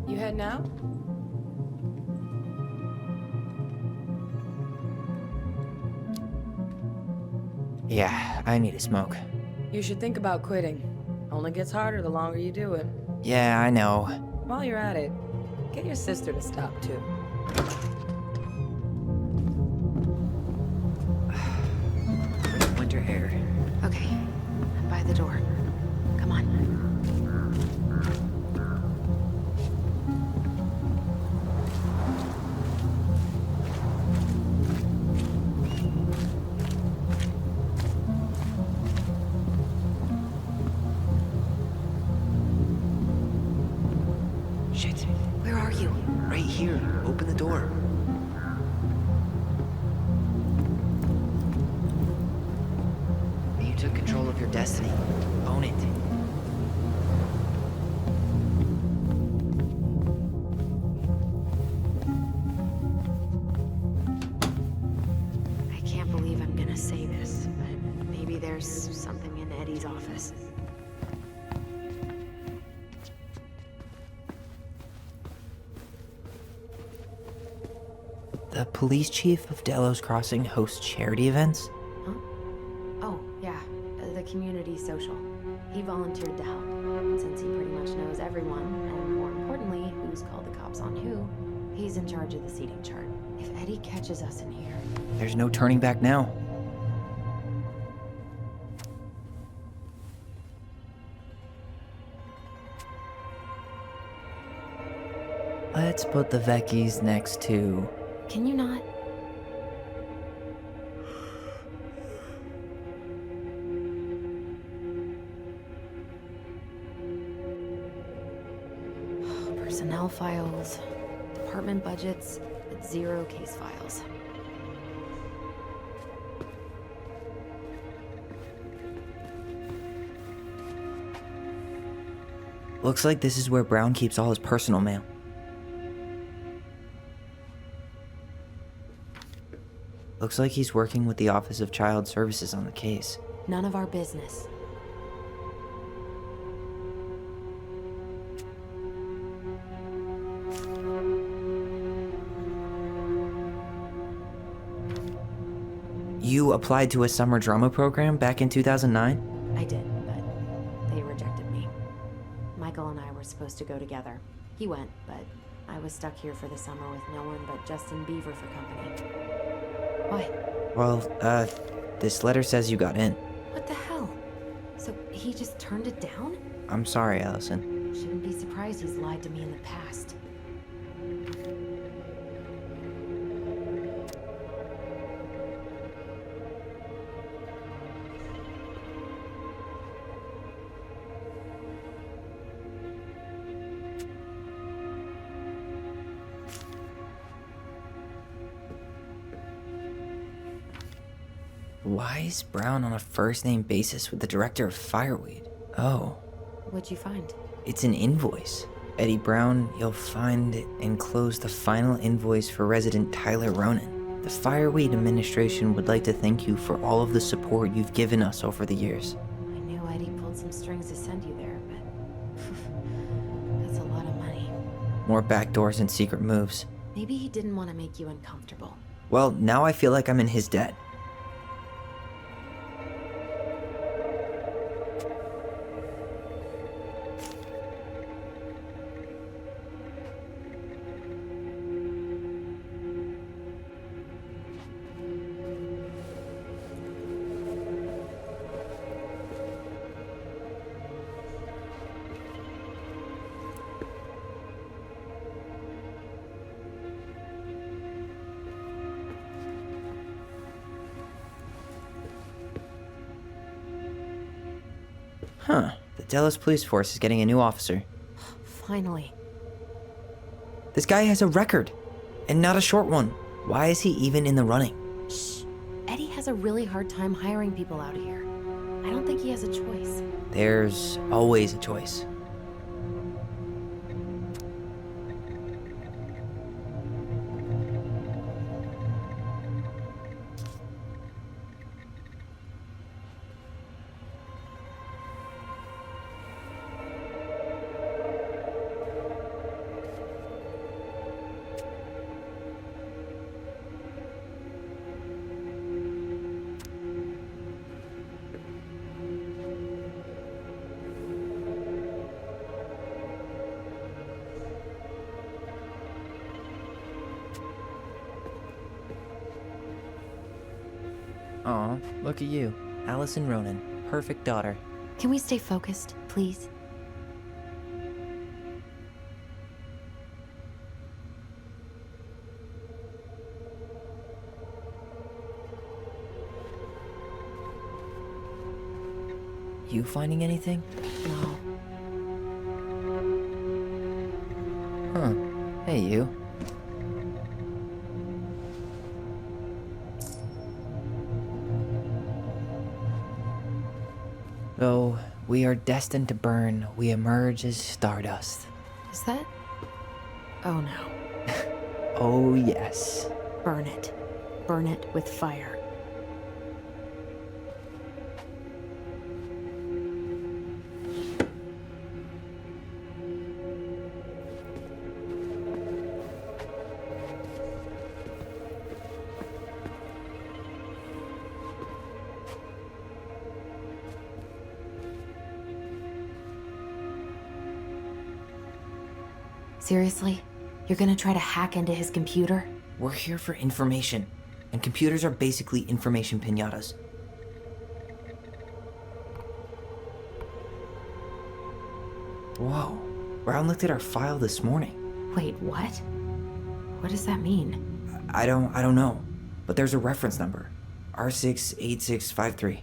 You heading out? Yeah, I need a smoke. You should think about quitting. Only gets harder the longer you do it. Yeah, I know. While you're at it, get your sister to stop too. Winter air. Okay, I'm by the door. Come on. Shit. Where are you? Right here. Open the door. You took control of your destiny. Own it. I can't believe I'm gonna say this, but maybe there's something in Eddie's office. The police chief of Delos Crossing hosts charity events? Huh? Oh, yeah, the community social. He volunteered to help, since he pretty much knows everyone, and more importantly, who's called the cops on who, he's in charge of the seating chart. If Eddie catches us in here... There's no turning back now. Let's put the Vecchies next to... Can you not? Personnel files, department budgets, but 0 case files. Looks like this is where Brown keeps all his personal mail. Looks like he's working with the Office of Child Services on the case. None of our business. You applied to a summer drama program back in 2009? I did, but they rejected me. Michael and I were supposed to go together. He went, but I was stuck here for the summer with no one but Justin Beaver for company. What? Well, this letter says you got in. What the hell? So he just turned it down? I'm sorry, Alyson. Shouldn't be surprised he's lied to me in the past. Why is Brown on a first-name basis with the director of Fireweed? Oh, What'd you find? it's an invoice. Eddie Brown, you'll find enclosed the final invoice for resident Tyler Ronan. The Fireweed administration would like to thank you for all of the support you've given us over the years. I knew Eddie pulled some strings to send you there, but that's a lot of money. More backdoors and secret moves. Maybe he didn't want to make you uncomfortable. Well, now I feel like I'm in his debt. Huh. The Delos police force is getting a new officer. Finally. This guy has a record, and not a short one. Why is he even in the running? Shh. Eddie has a really hard time hiring people out here. I don't think he has a choice. There's always a choice. Aw, look at you. Alyson Ronan. Perfect daughter. Can we stay focused, please? You finding anything? No. Huh. Hey, you. Though we are destined to burn, we emerge as stardust. Is that? Oh no. Oh, yes. Burn it. Burn it with fire. Seriously? You're gonna try to hack into his computer? We're here for information, and computers are basically information piñatas. Whoa. Brown looked at our file this morning. Wait, what? What does that mean? I don't know, but there's a reference number. R68653.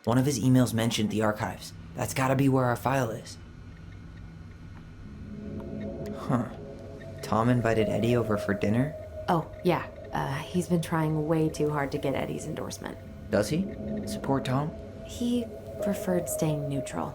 One of his emails mentioned the archives. That's gotta be where our file is. Huh. Tom invited Eddie over for dinner? Oh, yeah. He's been trying way too hard to get Eddie's endorsement. Does he? Support Tom? He preferred staying neutral.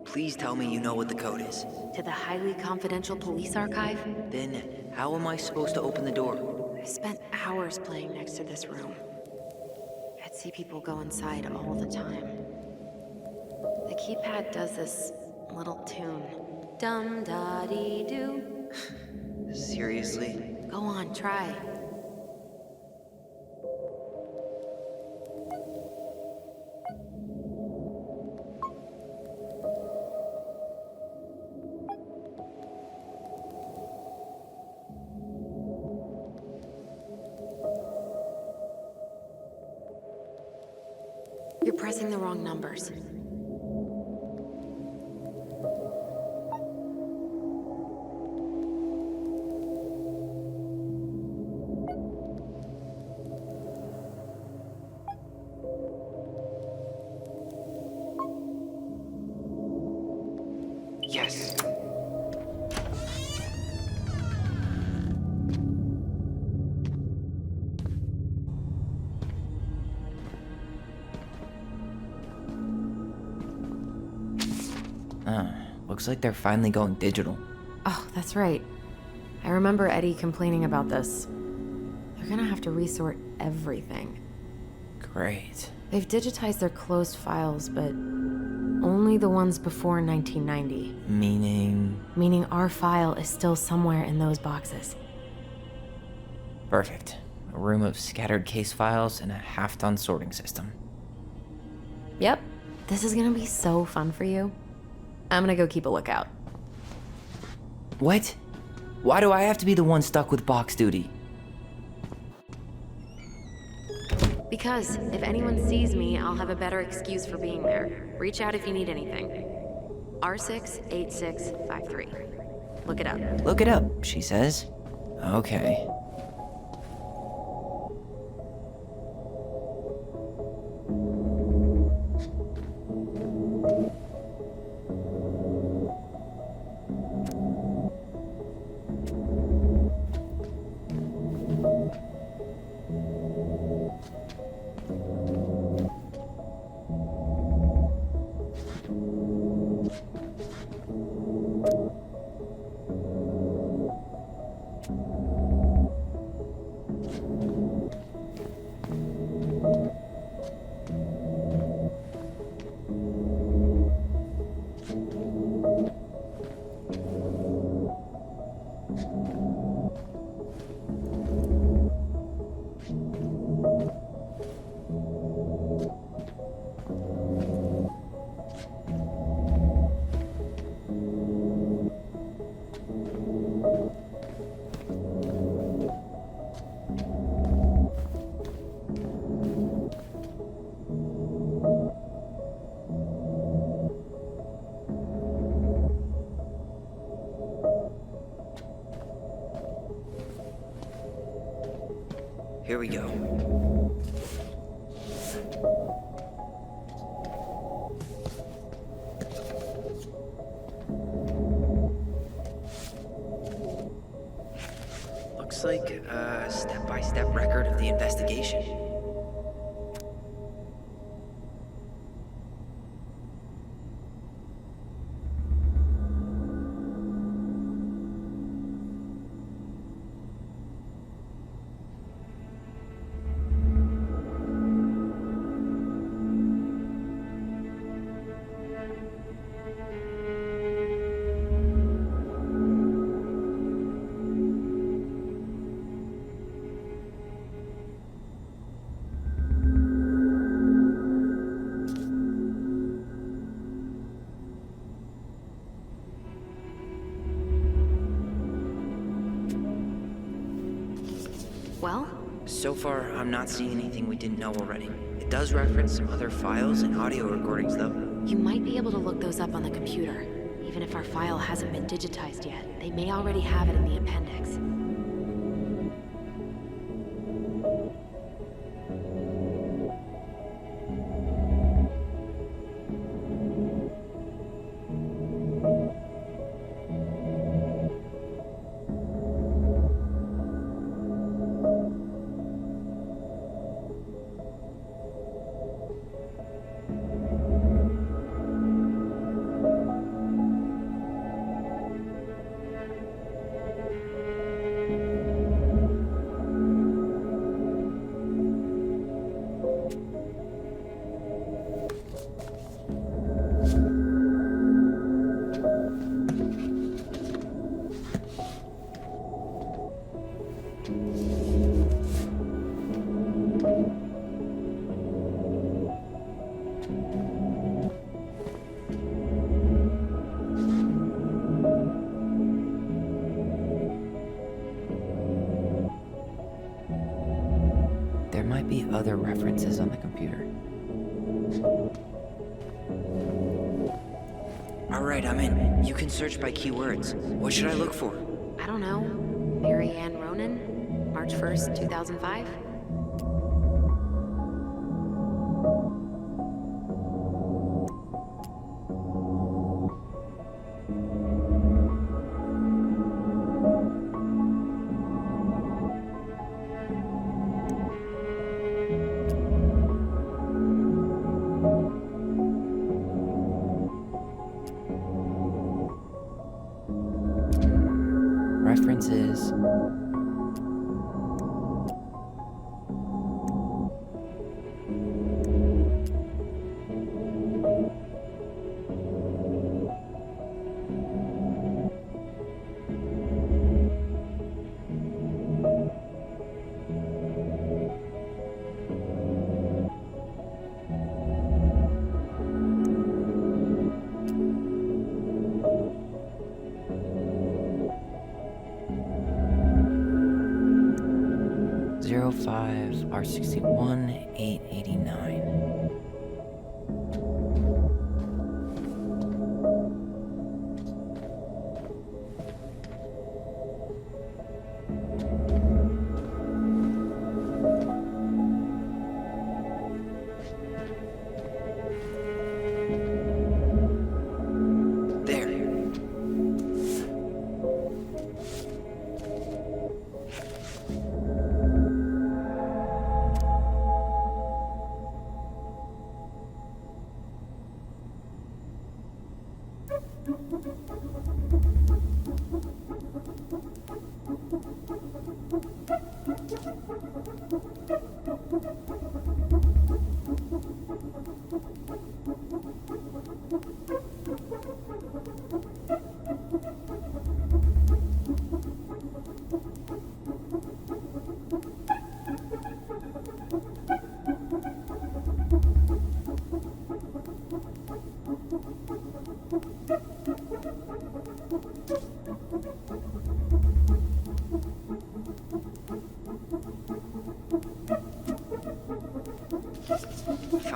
Please tell me you know what the code is. To the highly confidential police archive? Then, how am I supposed to open the door? I spent hours playing next to this room. I'd see people go inside all the time. The keypad does this little tune. Dum-da-dee-doo. Seriously? Go on, try. pressing the wrong numbers. Yes. Looks like they're finally going digital. Oh, that's right. I remember Eddie complaining about this. They're gonna have to resort everything. Great. They've digitized their closed files, but only the ones before 1990. Meaning our file is still somewhere in those boxes. Perfect. A room of scattered case files and a half-done sorting system. Yep. This is gonna be so fun for you. I'm gonna go keep a lookout. What? Why do I have to be the one stuck with box duty? Because if anyone sees me, I'll have a better excuse for being there. Reach out if you need anything. R68653. Look it up. Look it up, she says. Okay. Here we go. Looks like a step-by-step record of the investigation. Well? So far, I'm not seeing anything we didn't know already. It does reference some other files and audio recordings, though. You might be able to look those up on the computer. Even if our file hasn't been digitized yet, they may already have it in the appendix. There might be other references on the computer. Alright, I'm in. You can search by keywords. What should I look for? I don't know. Mary Ann Ronan? March 1st, 2005? References. R61 889.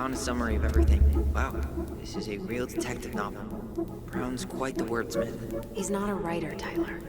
Found a summary of everything. Wow, this is a real detective novel. Brown's quite the wordsmith. He's not a writer, Tyler.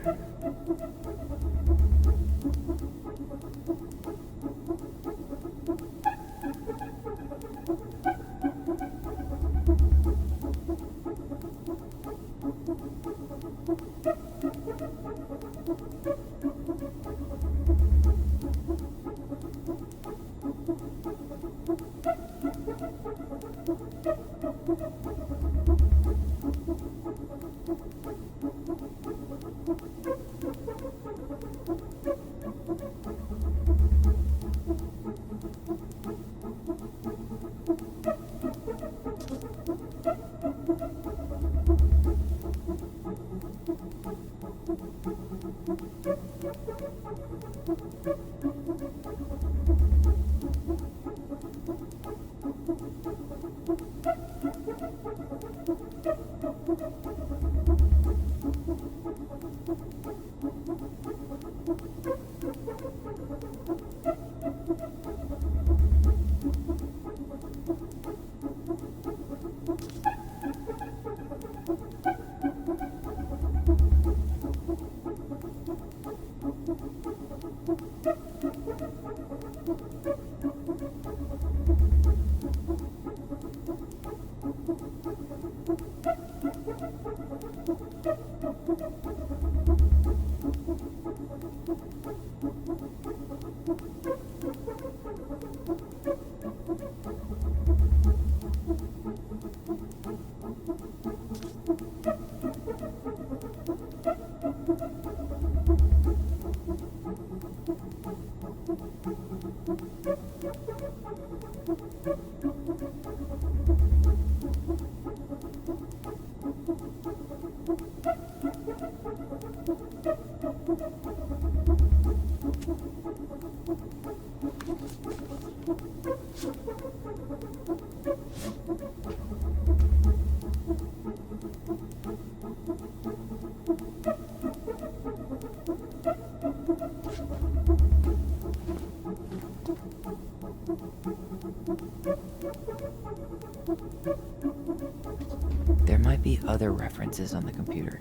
other references on the computer.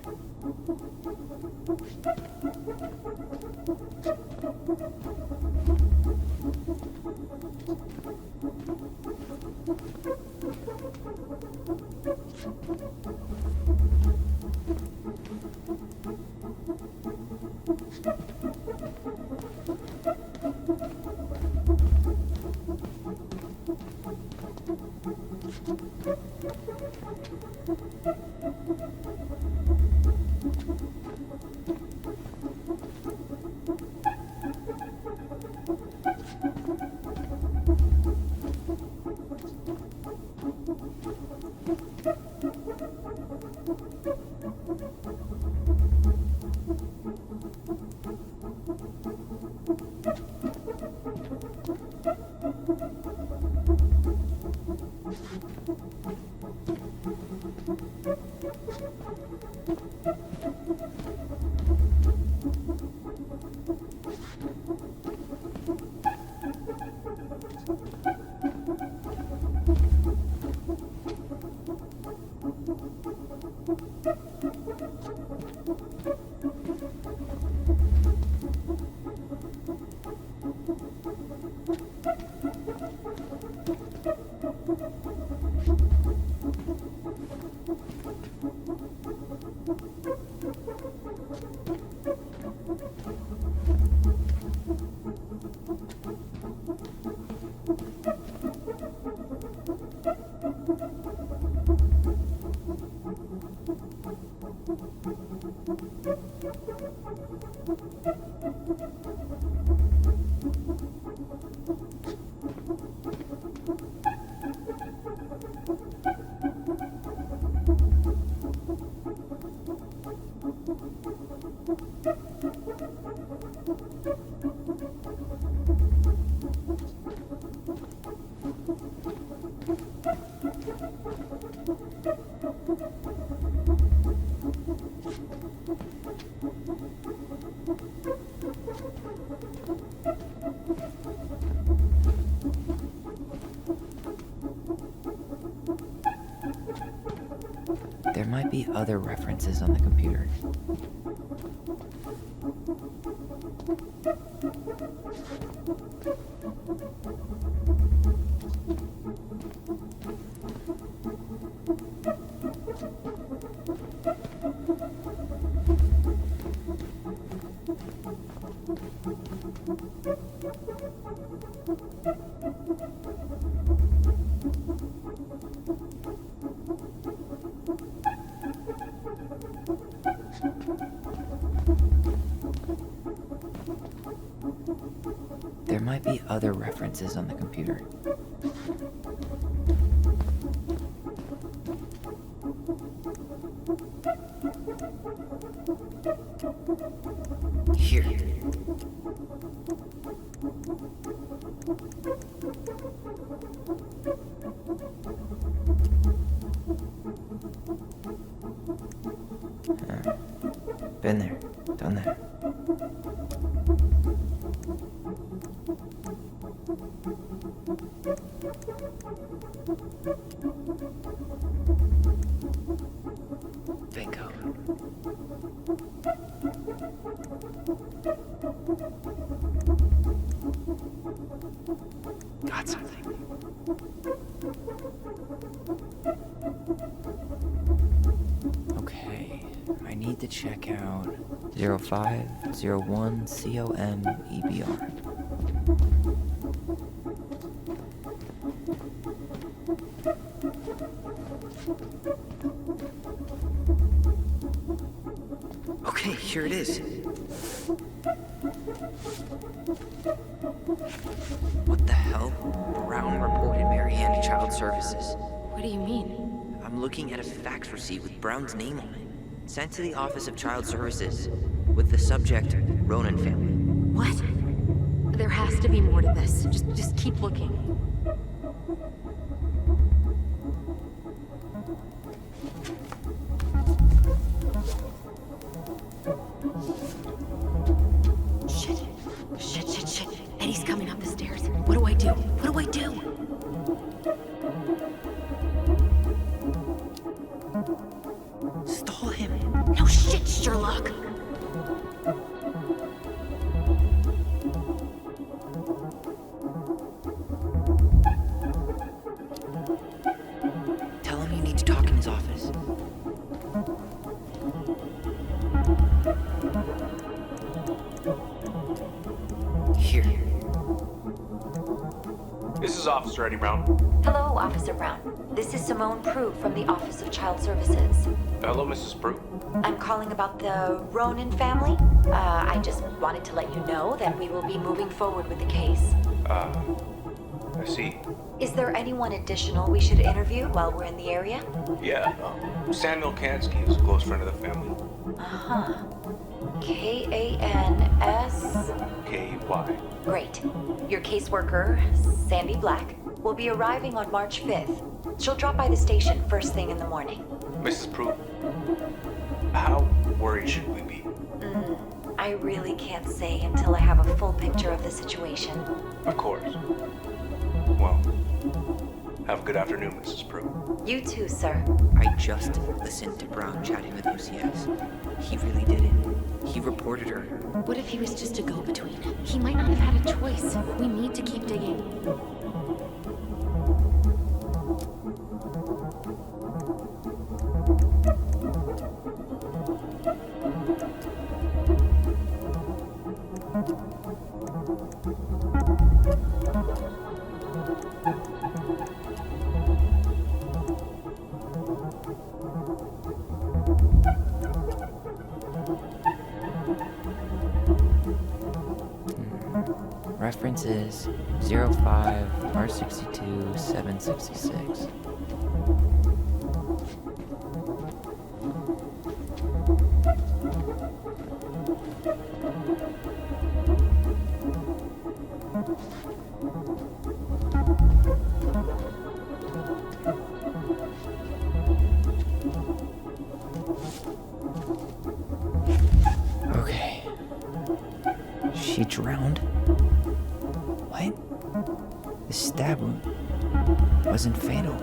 There might be other references on the computer. There might be other references on the computer. Here. Been there, done that. Bingo. Got something. Okay, I need to check out 0501 COM EBR. Okay, here it is. What the hell? Brown reported Marianne to Child Services. What do you mean? I'm looking at a fax receipt with Brown's name on it. Sent to the Office of Child Services. With the subject, Ronan family. What? There has to be more to this. Just keep looking. Shit. Eddie's coming up the stairs. What do I do? Best your luck. Tell him you need to talk in his office. Here. This is Officer Eddie Brown. Hello, Officer Brown. This is Simone Prue from the Office of Child Services. Hello, Mrs. Prue. I'm calling about the Ronan family. I just wanted to let you know that we will be moving forward with the case. I see. Is there anyone additional we should interview while we're in the area? Yeah, Samuel Kansky is a close friend of the family. Uh-huh. K-A-N-S... K-Y. Great. Your caseworker, Sandy Black, will be arriving on March 5th. She'll drop by the station first thing in the morning. Mrs. Prue, how worried should we be? I really can't say until I have a full picture of the situation. Of course. Well, have a good afternoon, Mrs. Prue. You too, sir. I just listened to Brown chatting with UCS. He really did it. He reported her. What if he was just a go-between? He might not have had a choice. We need to keep digging. References 05 R62 766. Okay. She drowned? What? The stab wound wasn't fatal.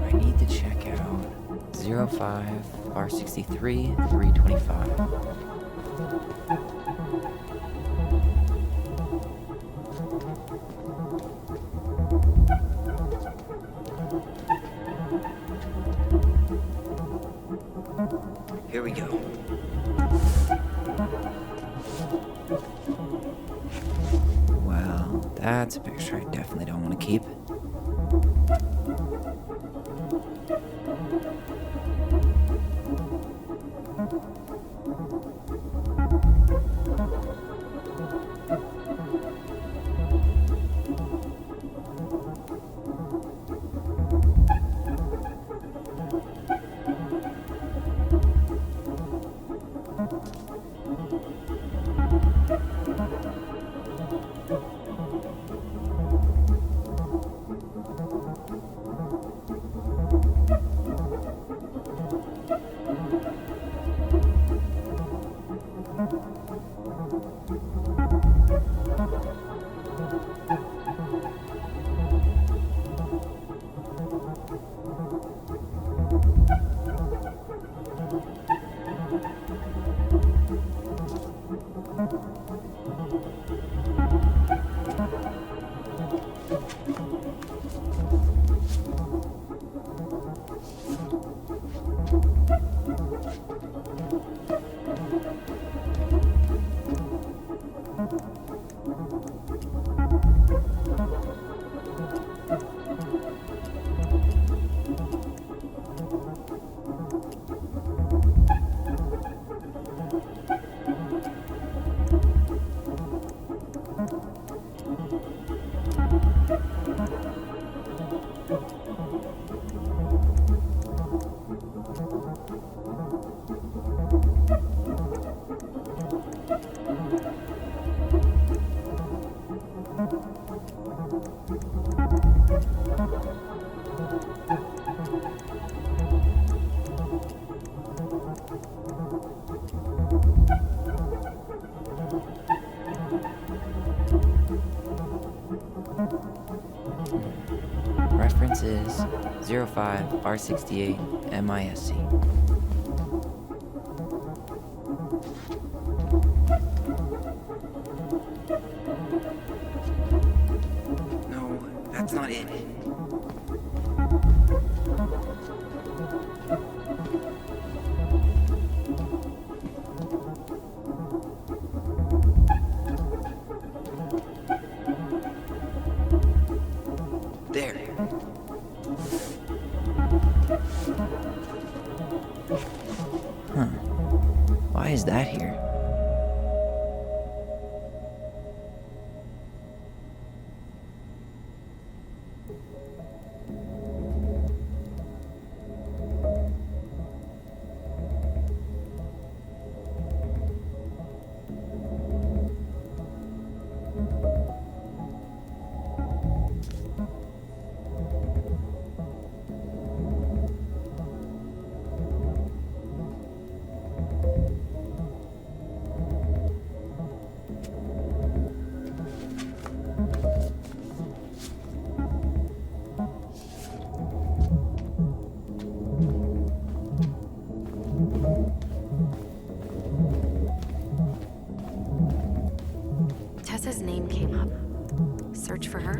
I need to check out 05 R63 325. Here we go. Well, that's a picture I definitely don't want to keep. is 05R68MISC. No, that's not it. There. Huh. Why is that here? Tessa's name came up. Search for her?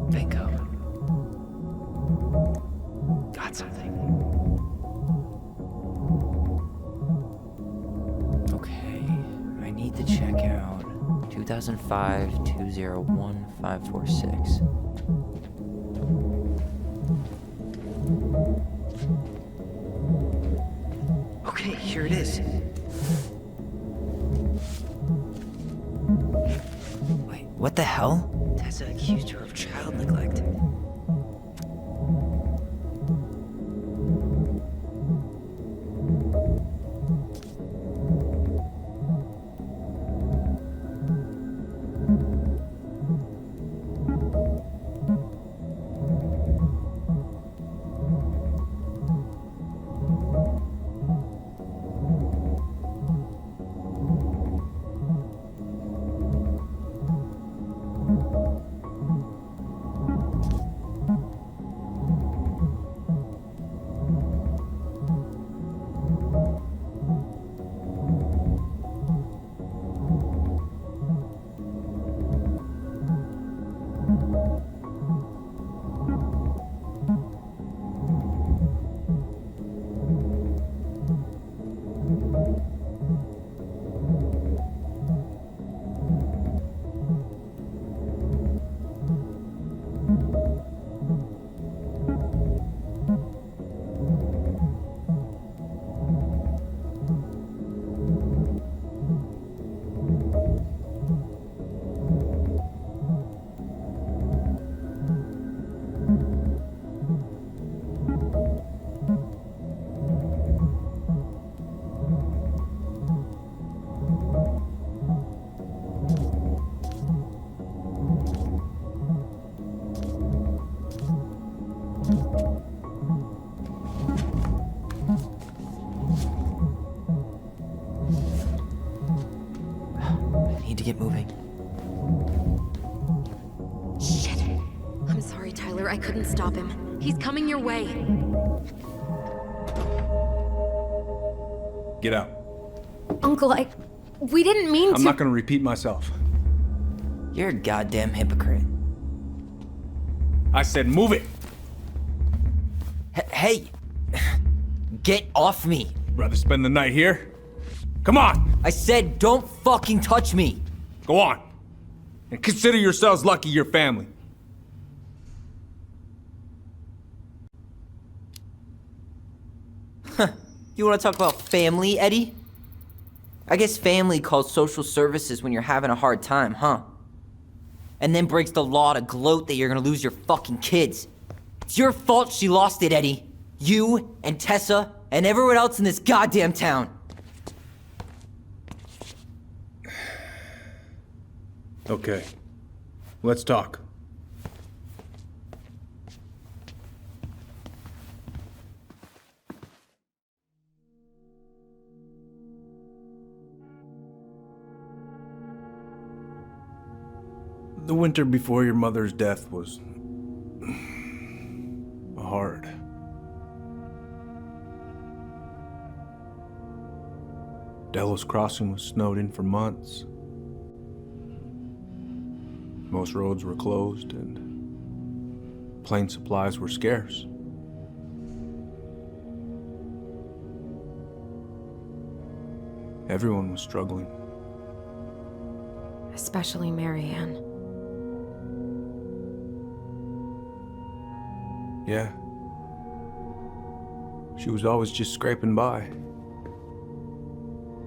Bingo. Got something. Okay, I need to check out 2005-201-546. Okay, here it is. Wait, what the hell? Tessa accused her of child neglect. Get moving. Shit. I'm sorry, Tyler. I couldn't stop him. He's coming your way. Get out. Uncle, we didn't mean to. I'm not gonna repeat myself. You're a goddamn hypocrite. I said move it. Hey! Get off me! Rather spend the night here? Come on! I said don't fucking touch me! Go on. And consider yourselves lucky you're family. Huh. You wanna talk about family, Eddie? I guess family calls social services when you're having a hard time, huh? And then breaks the law to gloat that you're gonna lose your fucking kids. It's your fault she lost it, Eddie. You and Tessa and everyone else in this goddamn town. Okay, let's talk. The winter before your mother's death was hard. Delos Crossing was snowed in for months. Most roads were closed and plane supplies were scarce. Everyone was struggling. Especially Marianne. Yeah. She was always just scraping by.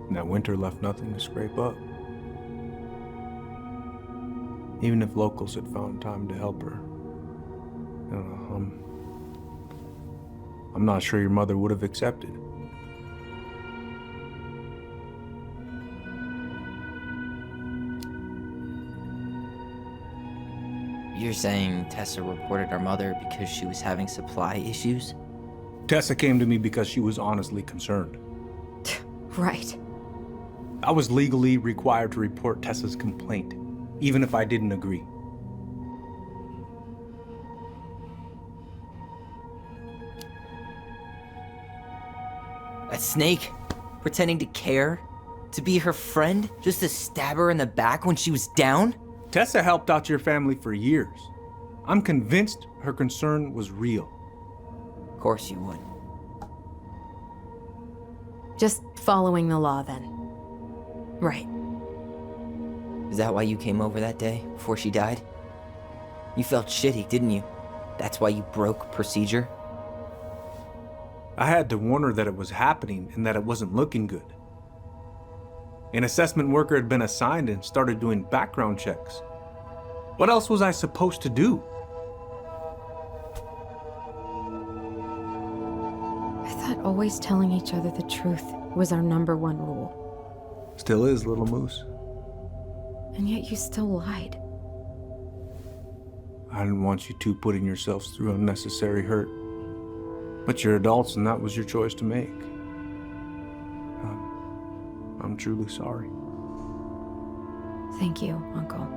And that winter left nothing to scrape up. Even if locals had found time to help her. I don't know, I'm not sure your mother would have accepted. You're saying Tessa reported our mother because she was having supply issues? Tessa came to me because she was honestly concerned. Right. I was legally required to report Tessa's complaint, even if I didn't agree. A snake? Pretending to care? To be her friend? Just to stab her in the back when she was down? Tessa helped out your family for years. I'm convinced her concern was real. Of course you would. Just following the law then. Right. Is that why you came over that day, before she died? You felt shitty, didn't you? That's why you broke procedure? I had to warn her that it was happening and that it wasn't looking good. An assessment worker had been assigned and started doing background checks. What else was I supposed to do? I thought always telling each other the truth was our #1 rule. Still is, little moose. And yet you still lied. I didn't want you two putting yourselves through unnecessary hurt. But you're adults and that was your choice to make. I'm truly sorry. Thank you, Uncle.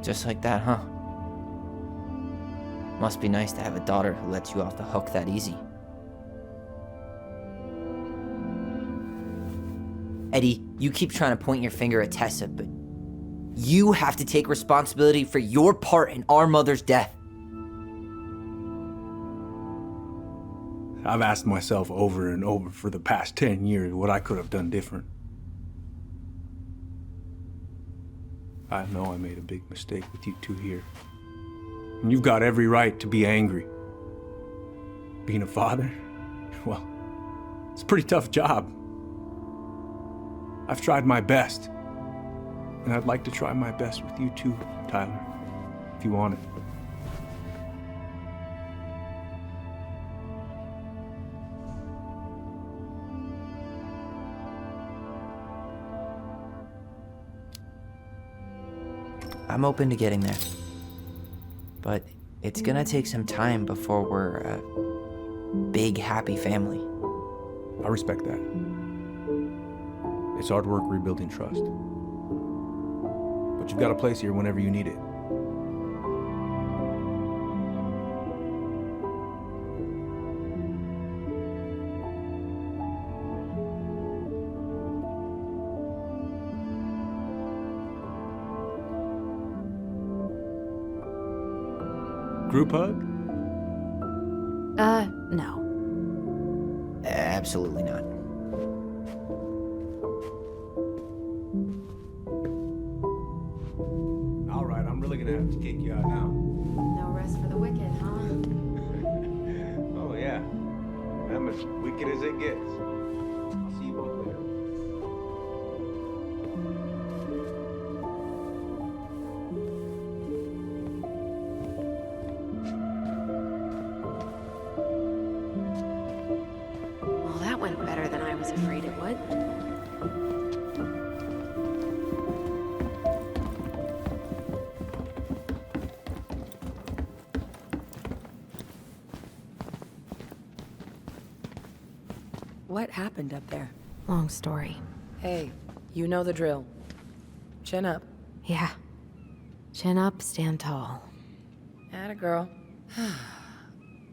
Just like that, huh? Must be nice to have a daughter who lets you off the hook that easy. Eddie, you keep trying to point your finger at Tessa, but you have to take responsibility for your part in our mother's death. I've asked myself over and over for the past 10 years what I could have done different. I know I made a big mistake with you two here. And you've got every right to be angry. Being a father, well, it's a pretty tough job. I've tried my best. And I'd like to try my best with you too, Tyler, if you want it. I'm open to getting there. But it's gonna take some time before we're a big, happy family. I respect that. It's hard work rebuilding trust. But you've got a place here whenever you need it. Group hug? No. Absolutely not. All right, I'm really gonna have to kick you out now. No rest for the wicked, huh? Oh, yeah. I'm as wicked as it gets. I'll see you both later. Well, that went better than I was afraid it would. What happened up there? Long story. Hey, you know the drill. Chin up. Yeah. Chin up, stand tall. Atta girl.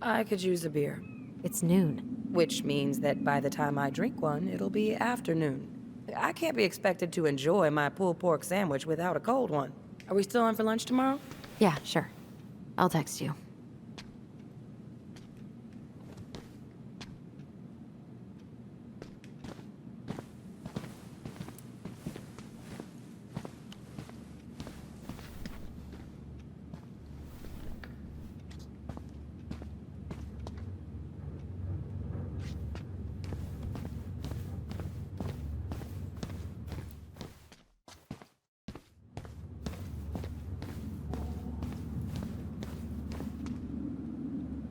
I could use a beer. It's noon. Which means that by the time I drink one, it'll be afternoon. I can't be expected to enjoy my pulled pork sandwich without a cold one. Are we still on for lunch tomorrow? Yeah, sure. I'll text you.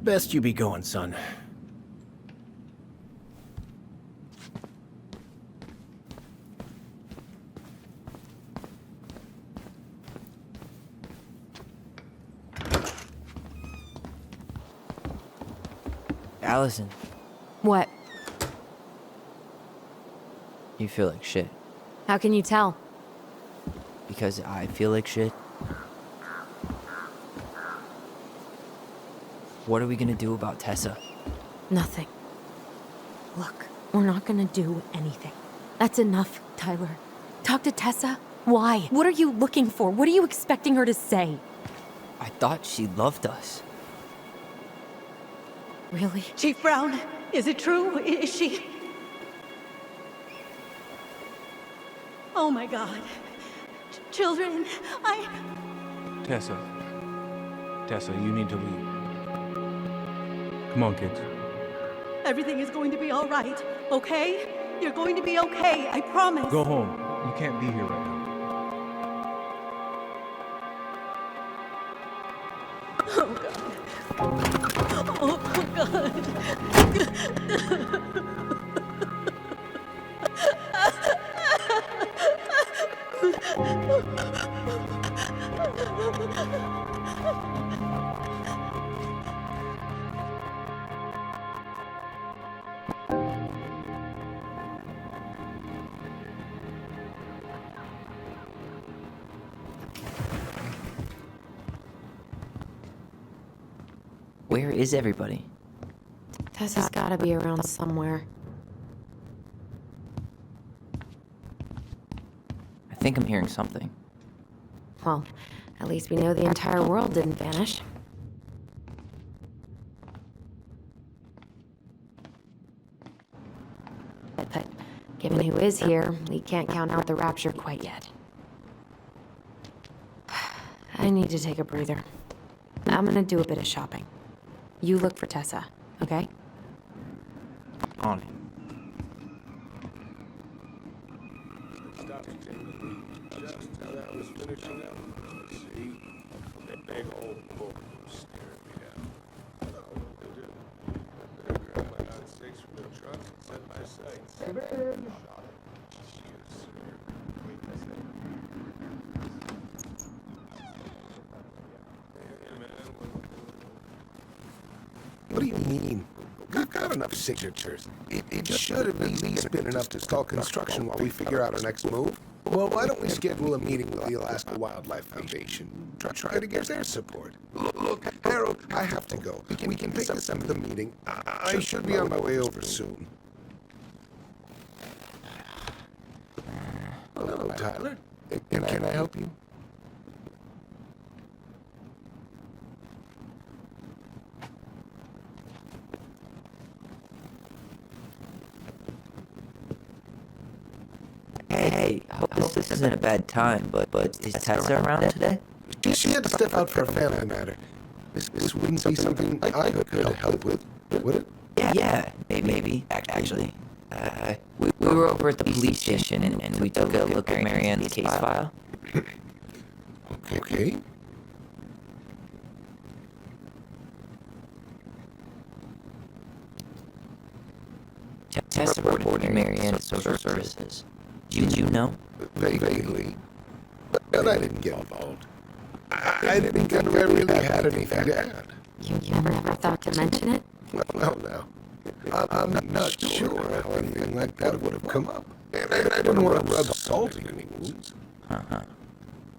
Best you be going, son. Alyson, What? you feel like shit. How can you tell? Because I feel like shit. What are we gonna do about Tessa? Nothing. Look, we're not gonna do anything. That's enough, Tyler. Talk to Tessa? Why? What are you looking for? What are you expecting her to say? I thought she loved us. Really? Chief Brown, is it true? Is she... Oh my God. Children, Tessa. Tessa, you need to leave. Come on, kids. Everything is going to be all right, okay? You're going to be okay, I promise. Go home. You can't be here right now. Oh God. Oh God. Where is everybody? Tessa's gotta be around somewhere. I think I'm hearing something. Well, at least we know the entire world didn't vanish. But given who is here, we can't count out the rapture quite yet. I need to take a breather. I'm gonna do a bit of shopping. You look for Tessa, okay? On it. What do you mean? We've got enough signatures. It should at least been enough to stall construction while we figure out our next move. Well, why don't we schedule a meeting with the Alaska Wildlife Foundation? Try to get their support. Look, Harold, I have to go. We can pick this up at the meeting. I should be on my way over soon. Hello, Tyler. Can I help you? Hey, hope this isn't a bad time, but is Tessa around today? She had to step out for a family matter. This wouldn't be something I could help with, would it? Yeah, maybe, actually. We were over at the police station and we took a look at Marianne's case file. Okay. Tess reported Marianne to social services. Did you know? Vaguely. But I didn't get involved. I didn't think I really had anything to add. You never thought to mention it? Well, no. I'm not sure how anything like that would have come up. And I didn't want to rub salt in any wounds. Uh-huh.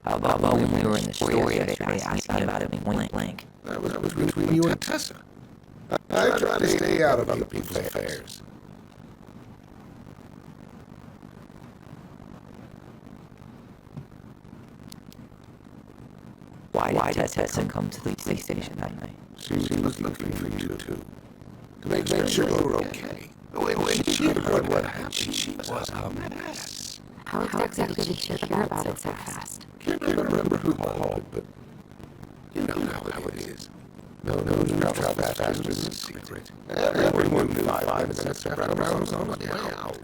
How about when we were in the store yesterday asking about it point blank? That was between you and Tessa. I try to stay out of other people's affairs. Why did Tessa come to the police station that night? She was looking for you, too. To make sure you were okay. When she heard what happened, she was a mess. How exactly did she hear about it so fast? Can't remember who called, but you know how it is. No news travel fast is a secret. Everyone knew 5 minutes after I was on my way out.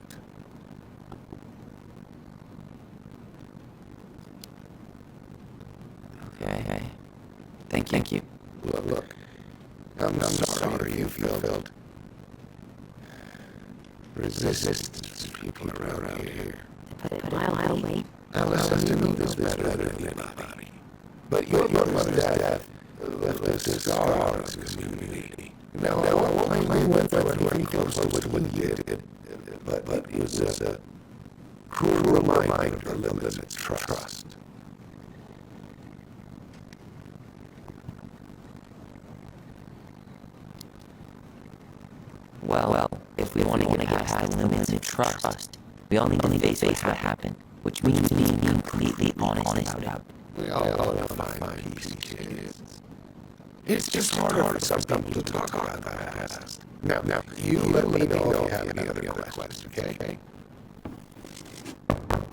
Okay. Thank you. Look. I'm sorry you felt resistance people around here. Put it mildly. Alyson knew this better than anybody. But your mother's death left a scar on this community. Now, I won't went through anything close to what you did, but it was a cruel reminder of the limits of trust. Well, if we want to get past the limits of trust, we all need to face what happened, which means being completely honest about it. We all want to find peace, kids. It's just harder for some people to talk about the past. Now, you let me know if you have any other questions, okay?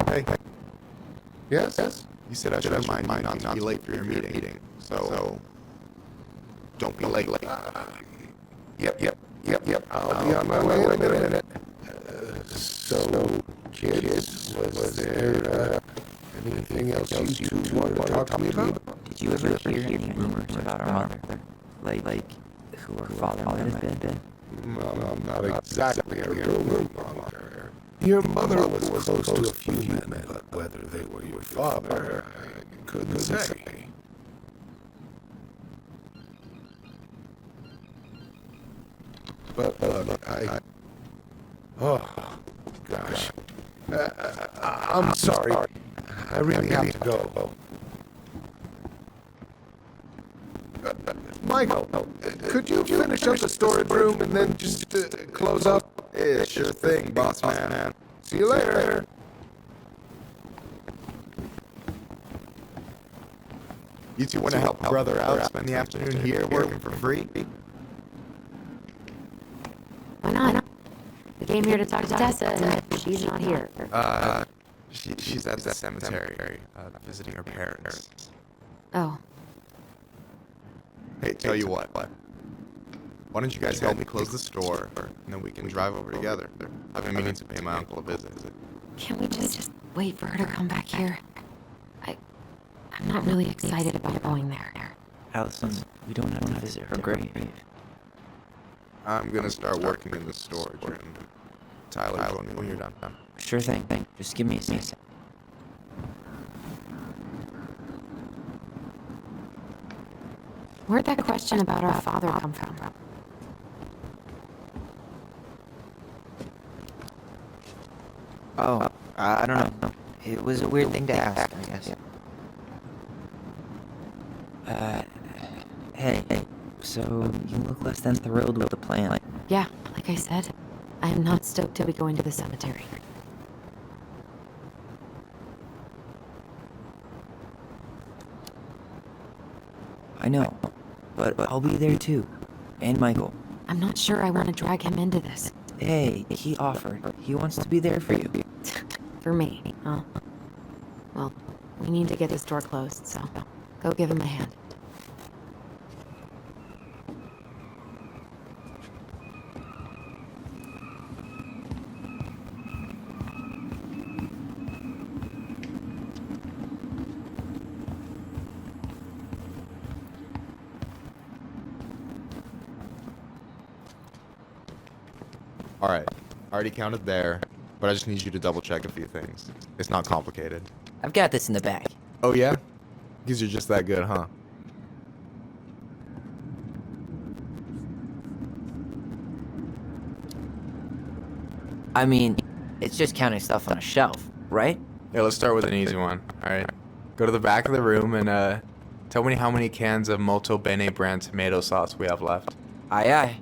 Hey. Yes? You said I should remind you not to be late for your meeting. So, don't be late. Yep. I'll be on my way in a minute. So, kids, was there anything else you two wanted to talk to me about? Did you ever hear any rumors about our mother? Like who her father might have been? Well, not exactly a real rumor. Your mother was close to a few men, but whether they were your father, I couldn't say. But oh, gosh. I'm sorry. I really have to go. Michael, could you finish up the storage room and then just close up? Yeah, sure thing, boss man. See you later. You two want to help brother out, spend the afternoon here working for free? Why not? We came here to talk to Tessa, and she's not here. She's at the cemetery, visiting her parents. Oh. Hey, tell you what. Why don't you guys help me close the store, and then we can drive over together? I've been meaning to pay my uncle a visit. Can't we just wait for her to come back here? I'm not really excited about going there. Alyson, we don't have to visit her grave. I'm gonna start working in the storage room. Tyler, join me when you're done. Sure thing. Just give me a second. Where'd that question about our father come from? Oh, I don't know. It was a weird thing to ask, I guess. Hey, so you look less than thrilled with the plan. Yeah, like I said, I am not stoked to be going to the cemetery. I know, but I'll be there too. And Michael. I'm not sure I want to drag him into this. Hey, he offered. He wants to be there for you. For me, huh? Well, we need to get this door closed, so go give him a hand. Alright, I already counted there, but I just need you to double check a few things. It's not complicated. I've got this in the bag. Oh yeah? Because you're just that good, huh? I mean, it's just counting stuff on a shelf, right? Yeah, let's start with an easy one. Alright. Go to the back of the room and tell me how many cans of Molto Bene brand tomato sauce we have left. Aye aye.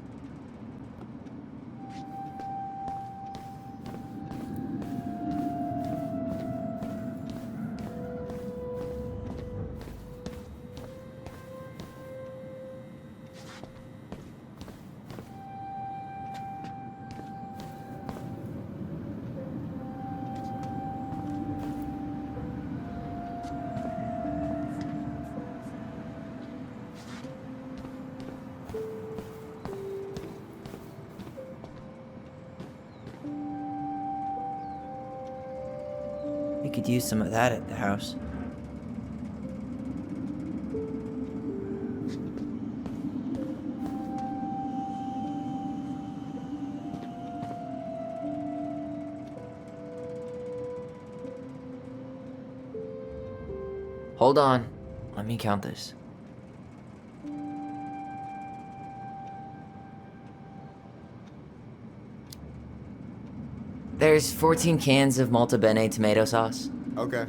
We could use some of that at the house. Hold on. Let me count this. There's 14 cans of Molto Bene tomato sauce. Okay.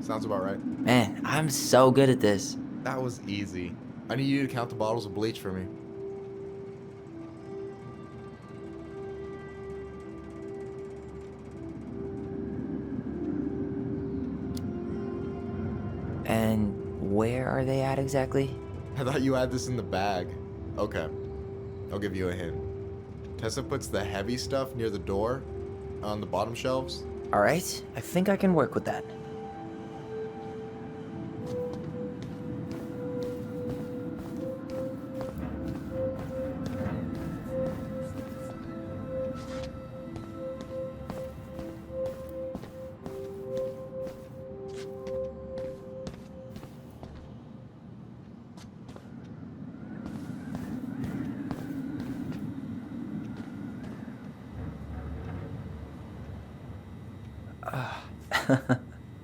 Sounds about right. Man, I'm so good at this. That was easy. I need you to count the bottles of bleach for me. And where are they at exactly? I thought you had this in the bag. Okay. I'll give you a hint. Tessa puts the heavy stuff near the door on the bottom shelves. Alright, I think I can work with that.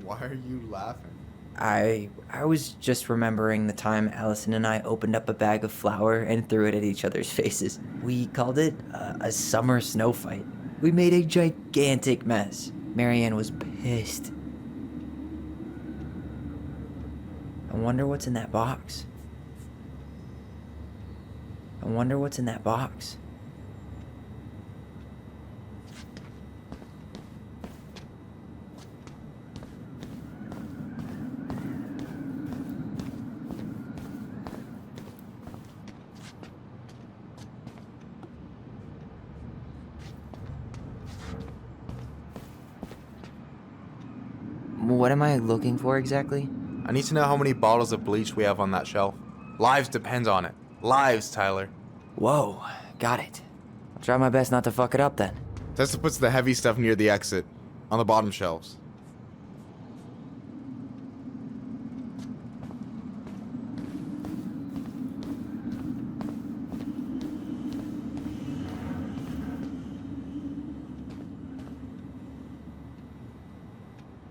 Why are you laughing? I was just remembering the time Alyson and I opened up a bag of flour and threw it at each other's faces. We called it a summer snow fight. We made a gigantic mess. Marianne was pissed. I wonder what's in that box. I wonder what's in that box. What am I looking for exactly? I need to know how many bottles of bleach we have on that shelf. Lives depends on it. Lives, Tyler. Whoa, got it. I'll try my best not to fuck it up then. Tessa puts the heavy stuff near the exit, on the bottom shelves.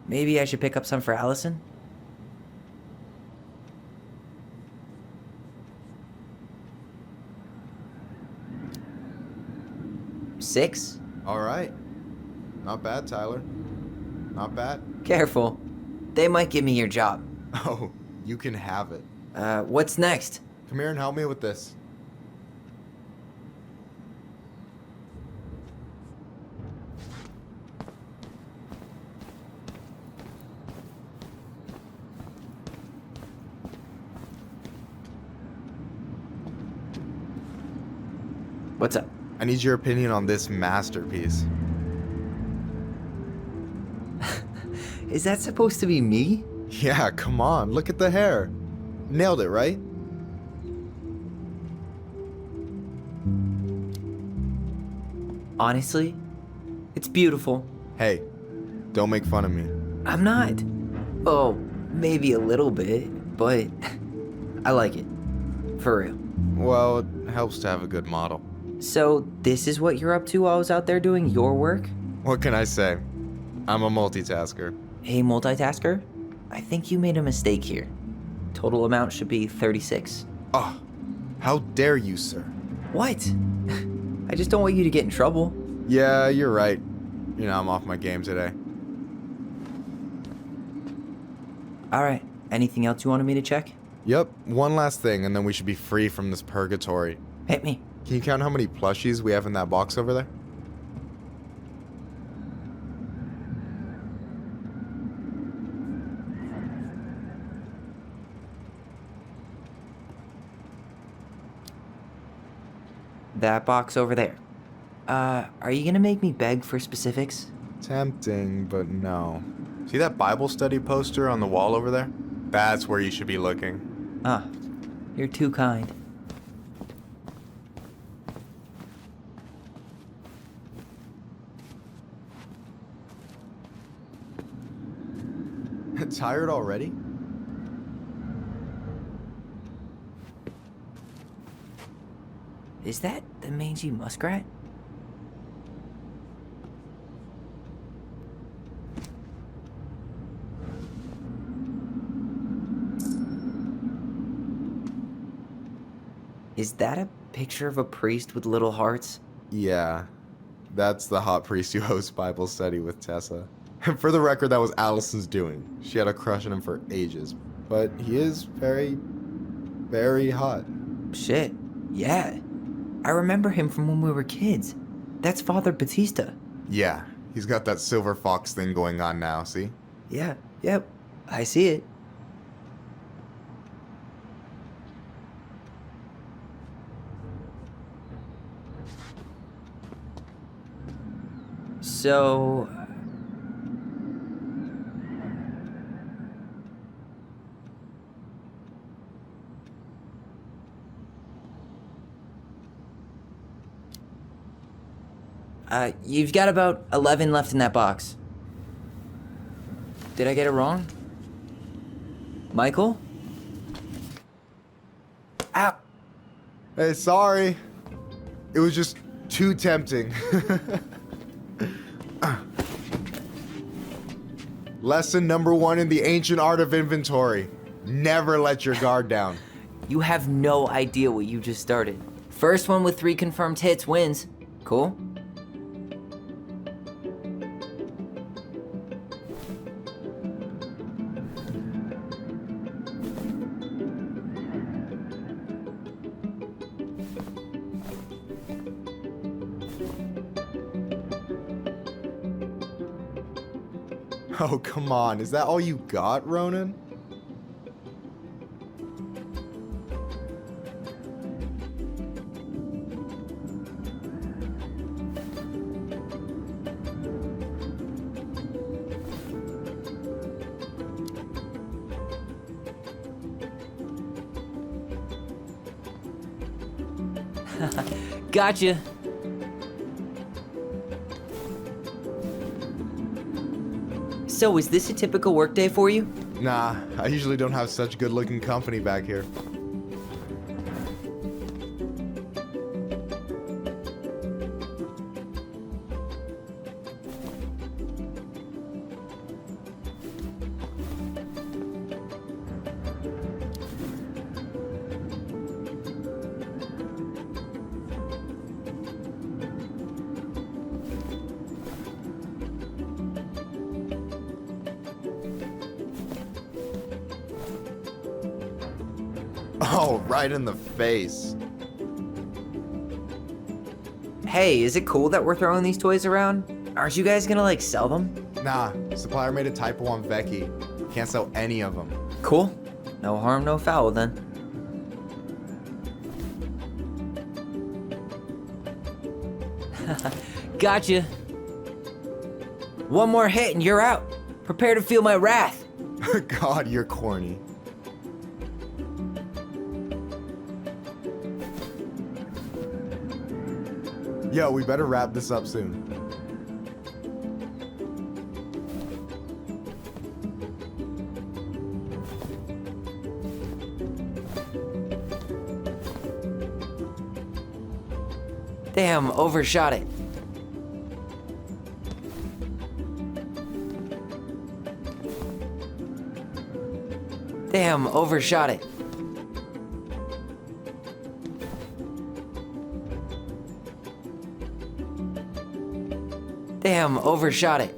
Maybe I should pick up some for Alyson? Six? All right. Not bad, Tyler. Not bad. Careful. They might give me your job. Oh, you can have it. What's next? Come here and help me with this. What's up? I need your opinion on this masterpiece. Is that supposed to be me? Yeah, come on. Look at the hair. Nailed it, right? Honestly, it's beautiful. Hey, don't make fun of me. I'm not. Oh, maybe a little bit, but I like it. For real. Well, it helps to have a good model. So, this is what you're up to while I was out there doing your work? What can I say? I'm a multitasker. Hey, multitasker, I think you made a mistake here. Total amount should be 36. Oh, how dare you, sir? What? I just don't want you to get in trouble. Yeah, you're right. You know, I'm off my game today. Alright, anything else you wanted me to check? Yep, one last thing, and then we should be free from this purgatory. Hit me. Can you count how many plushies we have in that box over there? That box over there. Are you gonna make me beg for specifics? Tempting, but no. See that Bible study poster on the wall over there? That's where you should be looking. Ah, you're too kind. Tired already? Is that the mangy muskrat? Is that a picture of a priest with little hearts? Yeah, that's the hot priest who hosts Bible study with Tessa. For the record, that was Allison's doing. She had a crush on him for ages, but he is very, very hot. Shit, yeah. I remember him from when we were kids. That's Father Batista. Yeah, he's got that silver fox thing going on now, see? Yeah, yep, I see it. So... you've got about 11 left in that box. Did I get it wrong? Michael? Ow! Hey, sorry. It was just too tempting. Lesson number 1 in the ancient art of inventory. Never let your guard down. You have no idea what you just started. First one with 3 confirmed hits wins. Cool? Oh, come on. Is that all you got, Ronan? Gotcha. So, is this a typical workday for you? Nah, I usually don't have such good-looking company back here. Oh, right in the face. Hey, is it cool that we're throwing these toys around? Aren't you guys gonna, like, sell them? Nah, supplier made a typo on Becky. Can't sell any of them. Cool. No harm, no foul, then. Gotcha. One more hit and you're out. Prepare to feel my wrath. God, you're corny. Yo, we better wrap this up soon. Damn, overshot it. Damn, overshot it. Damn, overshot it.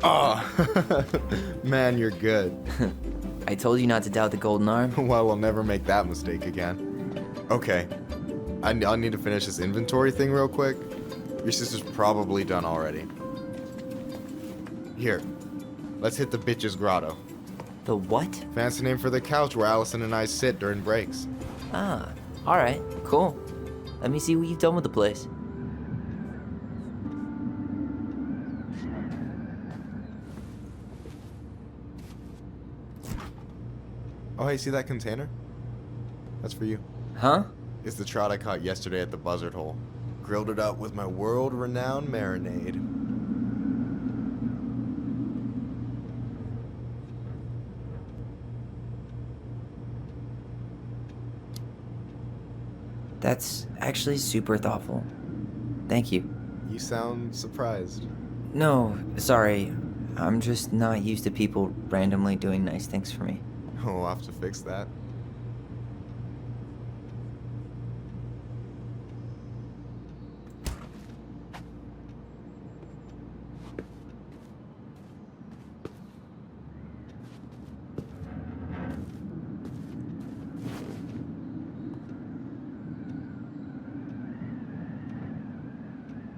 Oh, man, you're good. I told you not to doubt the golden arm. Well, we'll never make that mistake again. Okay, I'll need to finish this inventory thing real quick. Your sister's probably done already. Here, let's hit the bitch's grotto. The what? Fancy name for the couch where Alyson and I sit during breaks. Ah, alright, cool. Let me see what you've done with the place. Oh, hey, see that container? That's for you. Huh? It's the trout I caught yesterday at the buzzard hole. Grilled it up with my world-renowned marinade. That's actually super thoughtful. Thank you. You sound surprised. No, sorry. I'm just not used to people randomly doing nice things for me. Oh, we'll have to fix that.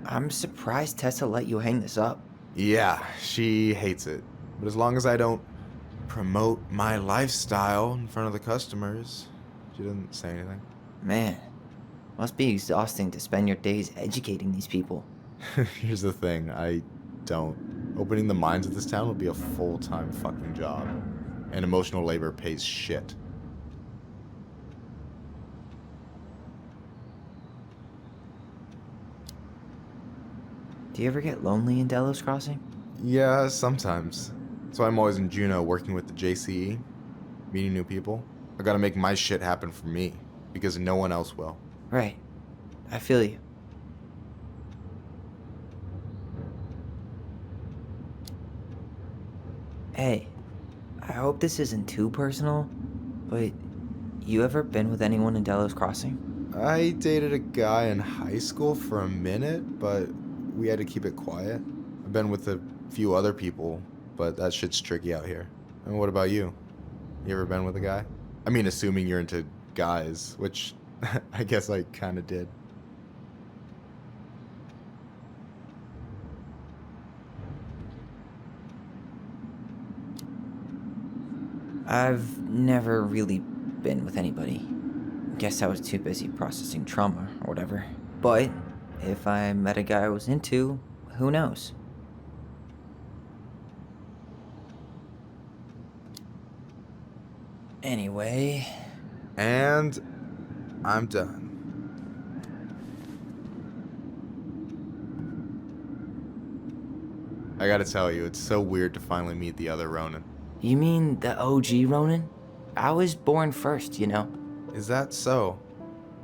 I'm surprised Tessa let you hang this up. Yeah, she hates it. But as long as I don't promote my lifestyle in front of the customers, she doesn't say anything. Man, must be exhausting to spend your days educating these people. Here's the thing, I don't. Opening the mines of this town would be a full-time fucking job. And emotional labor pays shit. Do you ever get lonely in Delos Crossing? Yeah, sometimes. So I'm always in Juneau working with the JCE, meeting new people. I gotta make my shit happen for me, because no one else will. Right. I feel you. Hey, I hope this isn't too personal, but you ever been with anyone in Delos Crossing? I dated a guy in high school for a minute, but we had to keep it quiet. I've been with a few other people, but that shit's tricky out here. And what about you? You ever been with a guy? I mean, assuming you're into guys, which I guess I kind of did. I've never really been with anybody. Guess I was too busy processing trauma or whatever. But if I met a guy I was into, who knows? Anyway. And I'm done. I gotta tell you, it's so weird to finally meet the other Ronan. You mean the OG Ronan? I was born first, you know. Is that so?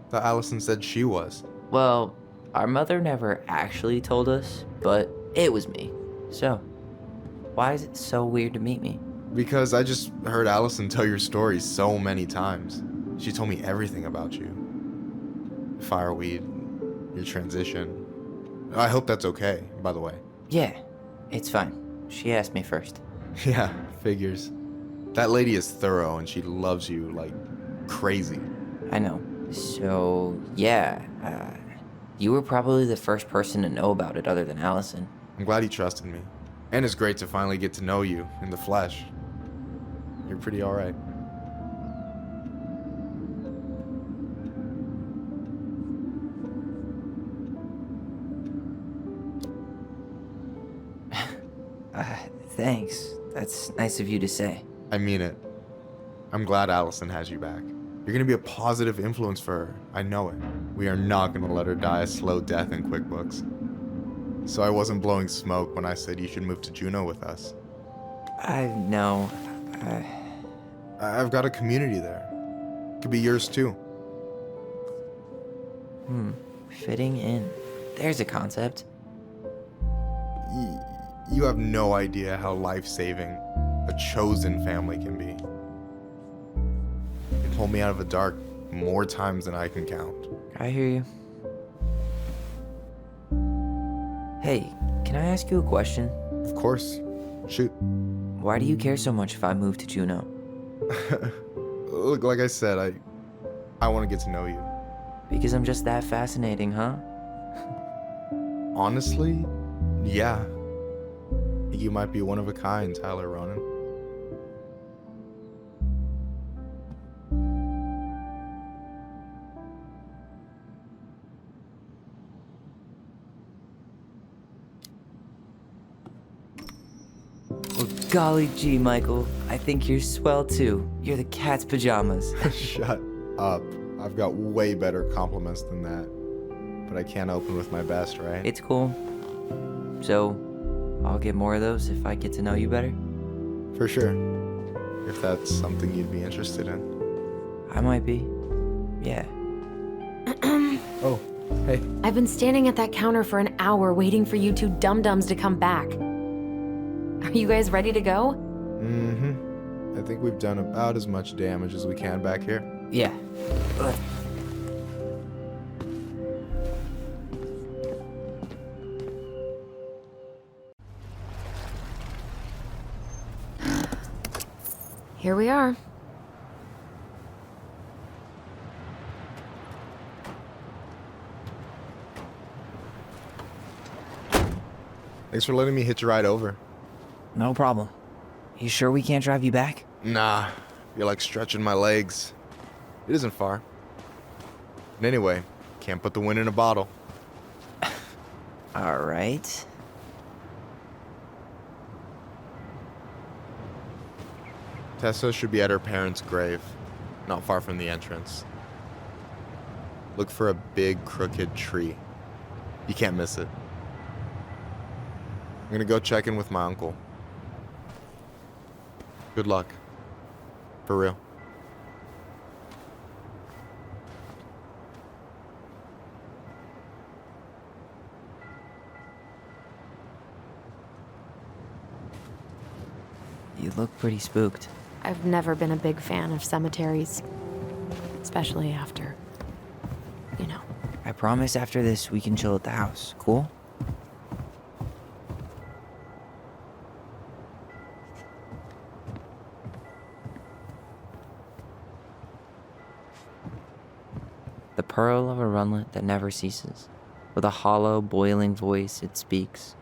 Thought Alyson said she was. Well, our mother never actually told us, but it was me. So, why is it so weird to meet me? Because I just heard Alyson tell your story so many times. She told me everything about you. Fireweed, your transition. I hope that's okay, by the way. Yeah, it's fine. She asked me first. Yeah, figures. That lady is thorough and she loves you like crazy. I know. So, yeah, you were probably the first person to know about it other than Alyson. I'm glad he trusted me. And it's great to finally get to know you in the flesh. You're pretty alright. Thanks. That's nice of you to say. I mean it. I'm glad Alyson has you back. You're gonna be a positive influence for her. I know it. We are not gonna let her die a slow death in QuickBooks. So I wasn't blowing smoke when I said you should move to Juneau with us. No. I've got a community there. Could be yours too. Fitting in. There's a concept. You have no idea how life-saving a chosen family can be. It pulled me out of the dark more times than I can count. I hear you. Hey, can I ask you a question? Of course. Shoot. Why do you care so much if I move to Juneau? Look, like I said, I want to get to know you. Because I'm just that fascinating, huh? Honestly, yeah. You might be one of a kind, Tyler Ronan. Well, golly gee, Michael. I think you're swell too. You're the cat's pajamas. Shut up. I've got way better compliments than that. But I can't open with my best, right? It's cool. So, I'll get more of those if I get to know you better? For sure. If that's something you'd be interested in. I might be. Yeah. Oh, hey. I've been standing at that counter for an hour waiting for you two dum-dums to come back. Are you guys ready to go? I think we've done about as much damage as we can back here. Yeah. Here we are. Thanks for letting me hitch a ride over. No problem. You sure we can't drive you back? Nah, you're like stretching my legs. It isn't far. And anyway, can't put the wind in a bottle. All right. Tessa should be at her parents' grave, not far from the entrance. Look for a big crooked tree. You can't miss it. I'm gonna go check in with my uncle. Good luck. For real. You look pretty spooked. I've never been a big fan of cemeteries. Especially after, you know. I promise after this we can chill at the house. Cool? The pearl of a runlet that never ceases. With a hollow, boiling voice it speaks,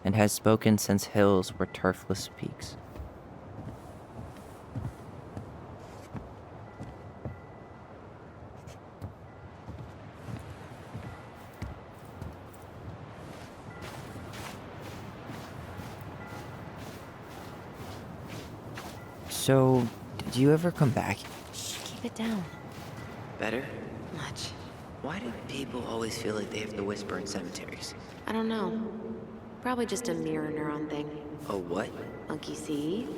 and has spoken since hills were turfless peaks. So, did you ever come back? Shh, keep it down. Better? Much. Why do people always feel like they have to whisper in cemeteries? I don't know. Probably just a mirror neuron thing. A what? Monkey see,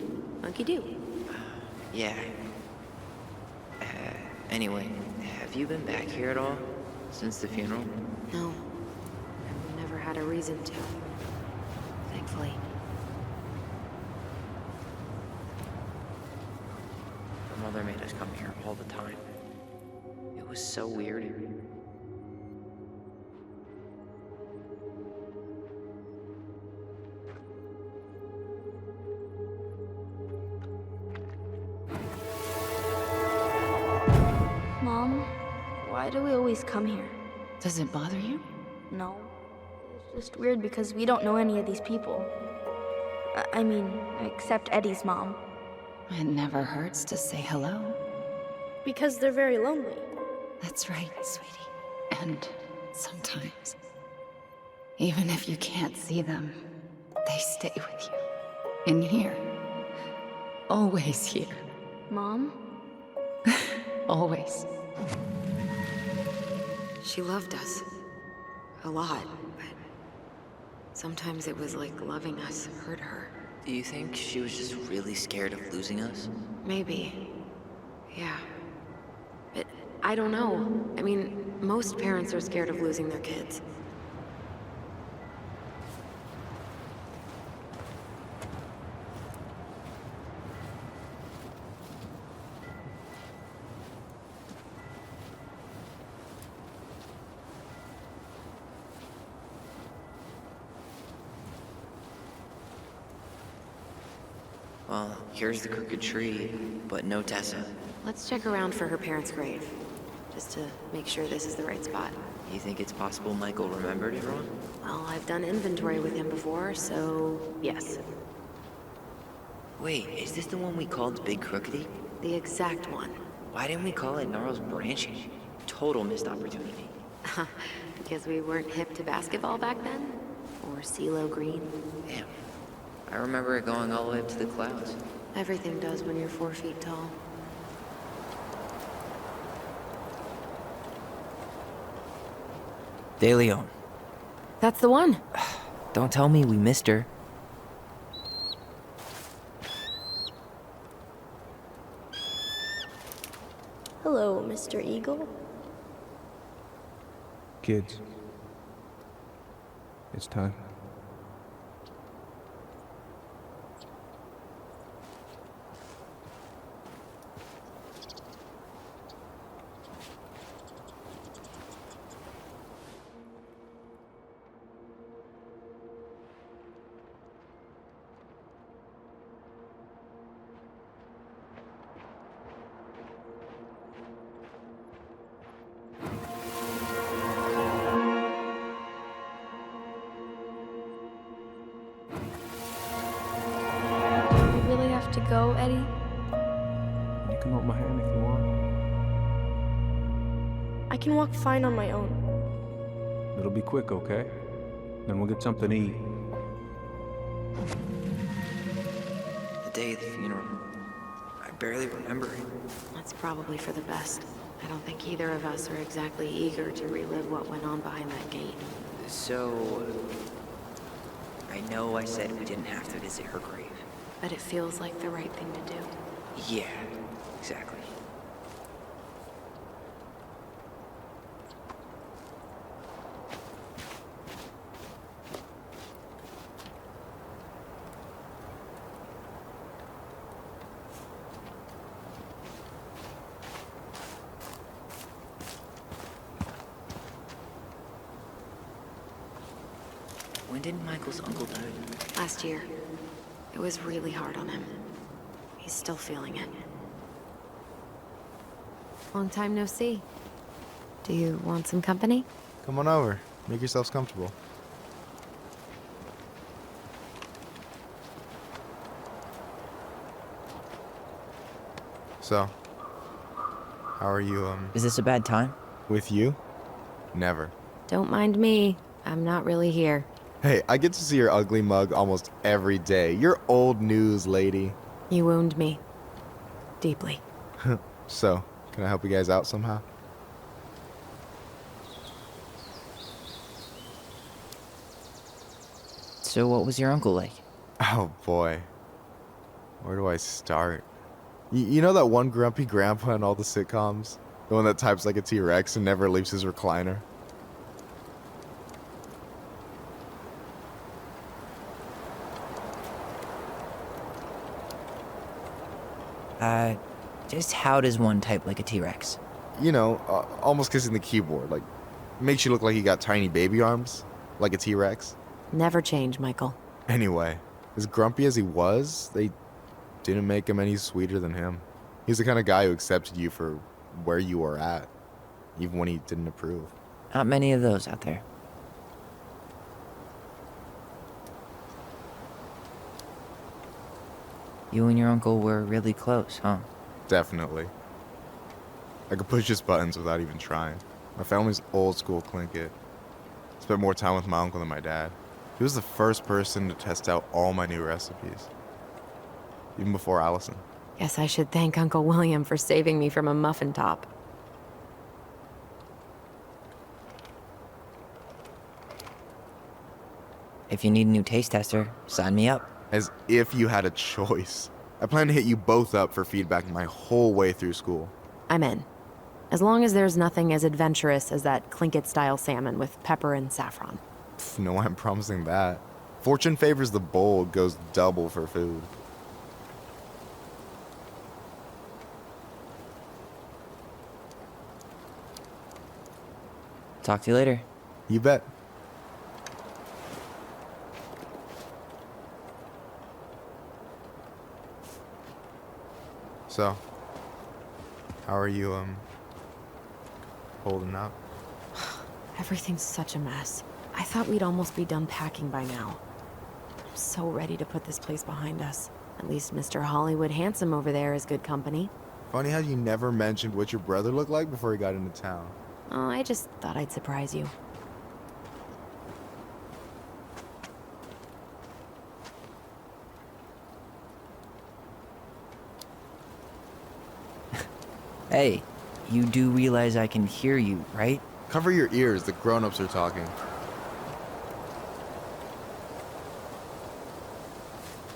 monkey do. Yeah. Anyway, have you been back here at all? Since the funeral? No. I've never had a reason to. Thankfully. My mother made us come here all the time. It was so weird. Mom, why do we always come here? Does it bother you? No. It's just weird because we don't know any of these people. I mean, except Eddie's mom. It never hurts to say hello. Because they're very lonely. That's right, sweetie. And sometimes, even if you can't see them, they stay with you. In here. Always here. Mom? always. She loved us. A lot, but sometimes it was like loving us hurt her. Do you think she was just really scared of losing us? Maybe. Yeah. But I don't know. I mean, most parents are scared of losing their kids. Well, here's the crooked tree, but no Tessa. Let's check around for her parents' grave, just to make sure this is the right spot. You think it's possible Michael remembered it wrong? Well, I've done inventory with him before, so yes. Wait, is this the one we called Big Crookedy? The exact one. Why didn't we call it Gnarls Branching? Total missed opportunity. Because we weren't hip to basketball back then? Or CeeLo Green? Damn. I remember it going all the way up to the clouds. Everything does when you're 4 feet tall. De Leon. That's the one. Don't tell me we missed her. Hello, Mr. Eagle. Kids. It's time. You really have to go, Eddie? You can hold my hand if you want. I can walk fine on my own. It'll be quick, okay? Then we'll get something to eat. The day of the funeral. I barely remember it. That's probably for the best. I don't think either of us are exactly eager to relive what went on behind that gate. So... I know I said we didn't have to visit her grave. But it feels like the right thing to do. Yeah, exactly. When did Michael's uncle die? Last year. It was really hard on him. He's still feeling it. Long time no see. Do you want some company? Come on over. Make yourselves comfortable. So, how are you, Is this a bad time? with you? Never. Don't mind me. I'm not really here. Hey, I get to see your ugly mug almost every day. You're old news, lady. You wound me. Deeply. So, can I help you guys out somehow? So what was your uncle like? Oh boy. Where do I start? You know that one grumpy grandpa in all the sitcoms? The one that types like a T-Rex and never leaves his recliner? Just how does one type like a T-Rex? You know, almost kissing the keyboard. Like, makes you look like you got tiny baby arms. Like a T-Rex. Never change, Michael. Anyway, as grumpy as he was, they didn't make him any sweeter than him. He's the kind of guy who accepted you for where you were at, even when he didn't approve. Not many of those out there. You and your uncle were really close, huh? Definitely. I could push his buttons without even trying. My family's old school Clinkit. Spent more time with my uncle than my dad. He was the first person to test out all my new recipes. Even before Alyson. Guess I should thank Uncle William for saving me from a muffin top. If you need a new taste tester, sign me up. As if you had a choice. I plan to hit you both up for feedback my whole way through school. I'm in. As long as there's nothing as adventurous as that Tlingit-style salmon with pepper and saffron. Pff, no, I'm promising that. Fortune favors the bold, goes double for food. Talk to you later. You bet. So, how are you, holding up? Everything's such a mess. I thought we'd almost be done packing by now. I'm so ready to put this place behind us. At least Mr. Hollywood Handsome over there is good company. Funny how you never mentioned what your brother looked like before he got into town. Oh, I just thought I'd surprise you. Hey, you do realize I can hear you, right? Cover your ears, the grown-ups are talking.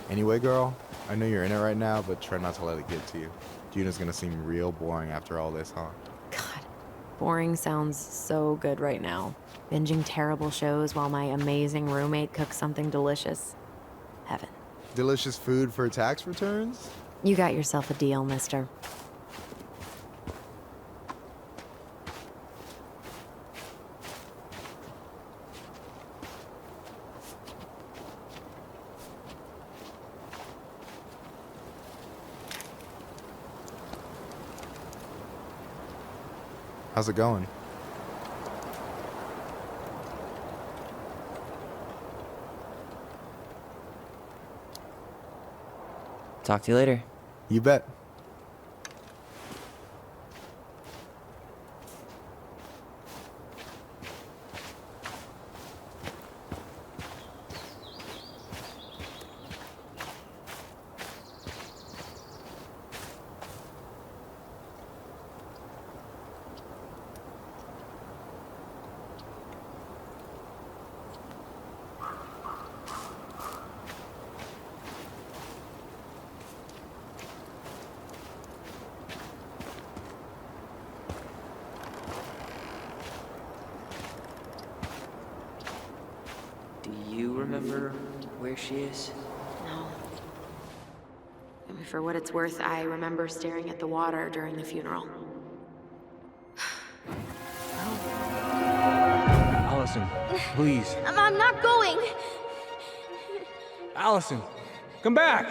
Anyway, girl, I know you're in it right now, but try not to let it get to you. Juna's gonna seem real boring after all this, huh? God, boring sounds so good right now. Binging terrible shows while my amazing roommate cooks something delicious. Heaven. Delicious food for tax returns? You got yourself a deal, mister. How's it going? Talk to you later. You bet. Do you remember where she is? No. For what it's worth, I remember staring at the water during the funeral. Alyson, please. I'm not going. Alyson, come back!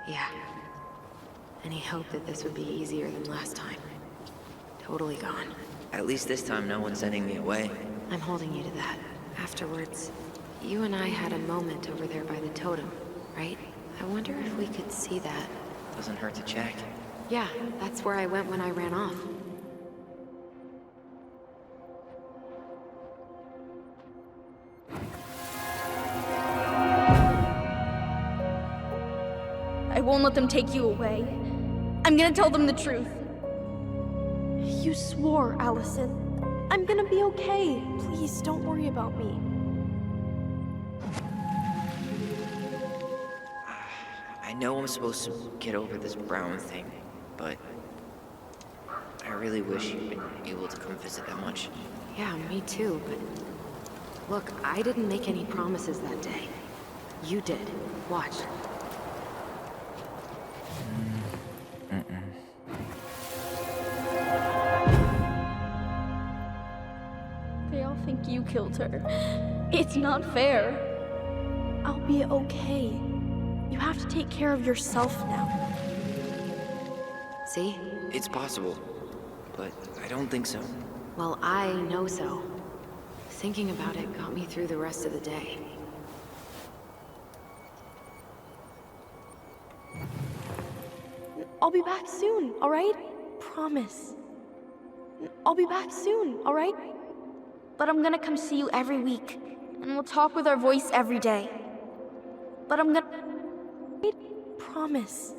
Yeah. Any hope that this would be easier than last time? Totally gone. At least this time no one's sending me away. I'm holding you to that. Afterwards, you and I had a moment over there by the totem, right? I wonder if we could see that. Doesn't hurt to check. Yeah, that's where I went when I ran off. I won't let them take you away. I'm gonna tell them the truth. You swore, Alyson. I'm gonna be okay. Please, don't worry about me. I know I'm supposed to get over this Brown thing, but I really wish you'd been able to come visit that much. Yeah, me too, but... Look, I didn't make any promises that day. You did. Watch. They all think you killed her. It's not fair. I'll be okay. You have to take care of yourself now. See? It's possible, but I don't think so. Well, I know so. Thinking about it got me through the rest of the day. I'll be back soon, alright? Promise. I'll be back soon, alright? But I'm gonna come see you every week, and we'll talk with our voice every day. But I'm gonna... Promise.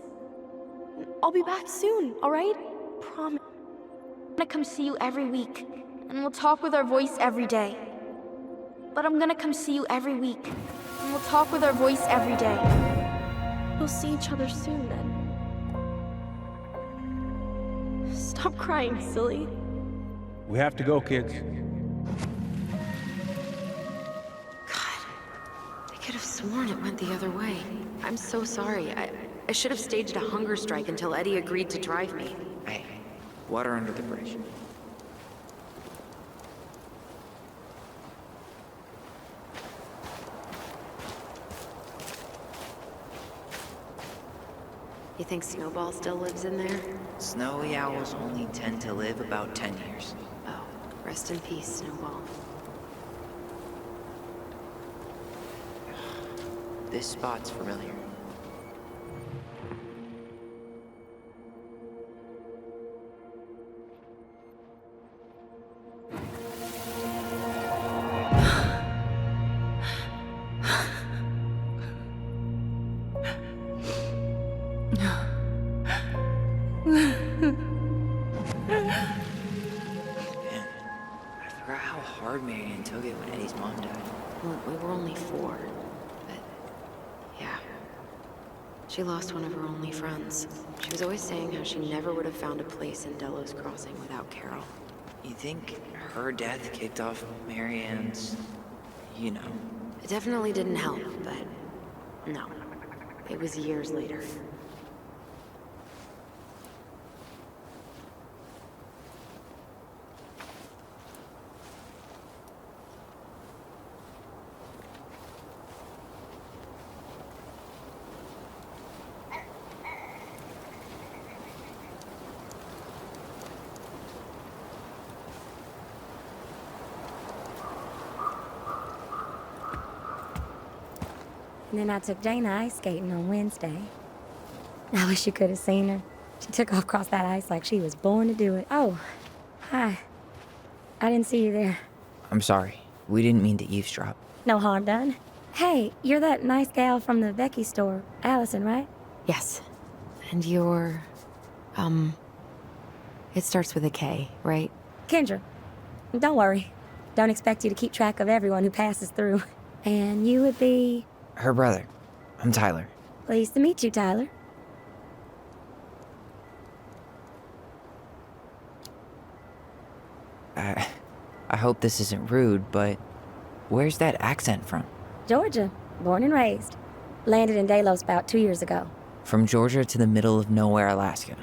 I'll be back soon, alright? Promise. I'm gonna come see you every week, and we'll talk with our voice every day. But I'm gonna come see you every week, and we'll talk with our voice every day. We'll see each other soon, then. Stop crying, silly. We have to go, kids. I could have sworn it went the other way. I'm so sorry. I should have staged a hunger strike until Eddie agreed to drive me. Hey, water under the bridge. You think Snowball still lives in there? Snowy owls only tend to live about 10 years. Oh, rest in peace, Snowball. This spot's familiar. I forgot how hard Marianne took it when Eddie's mom died. Well, we were only 4. But, yeah. She lost one of her only friends. She was always saying how she never would have found a place in Delos Crossing without Carol. You think her death kicked off Marianne's, you know? It definitely didn't help, but no. It was years later. And then I took Jaina ice skating on Wednesday. I wish you could have seen her. She took off across that ice like she was born to do it. Oh, hi. I didn't see you there. I'm sorry. We didn't mean to eavesdrop. No harm done. Hey, you're that nice gal from the Becky store, Alyson, right? Yes. And you're... It starts with a K, right? Kendra. Don't worry. Don't expect you to keep track of everyone who passes through. And you would be... Her brother. I'm Tyler. Pleased to meet you, Tyler. I hope this isn't rude, but where's that accent from? Georgia. Born and raised. Landed in Delos about 2 years ago. From Georgia to the middle of nowhere, Alaska.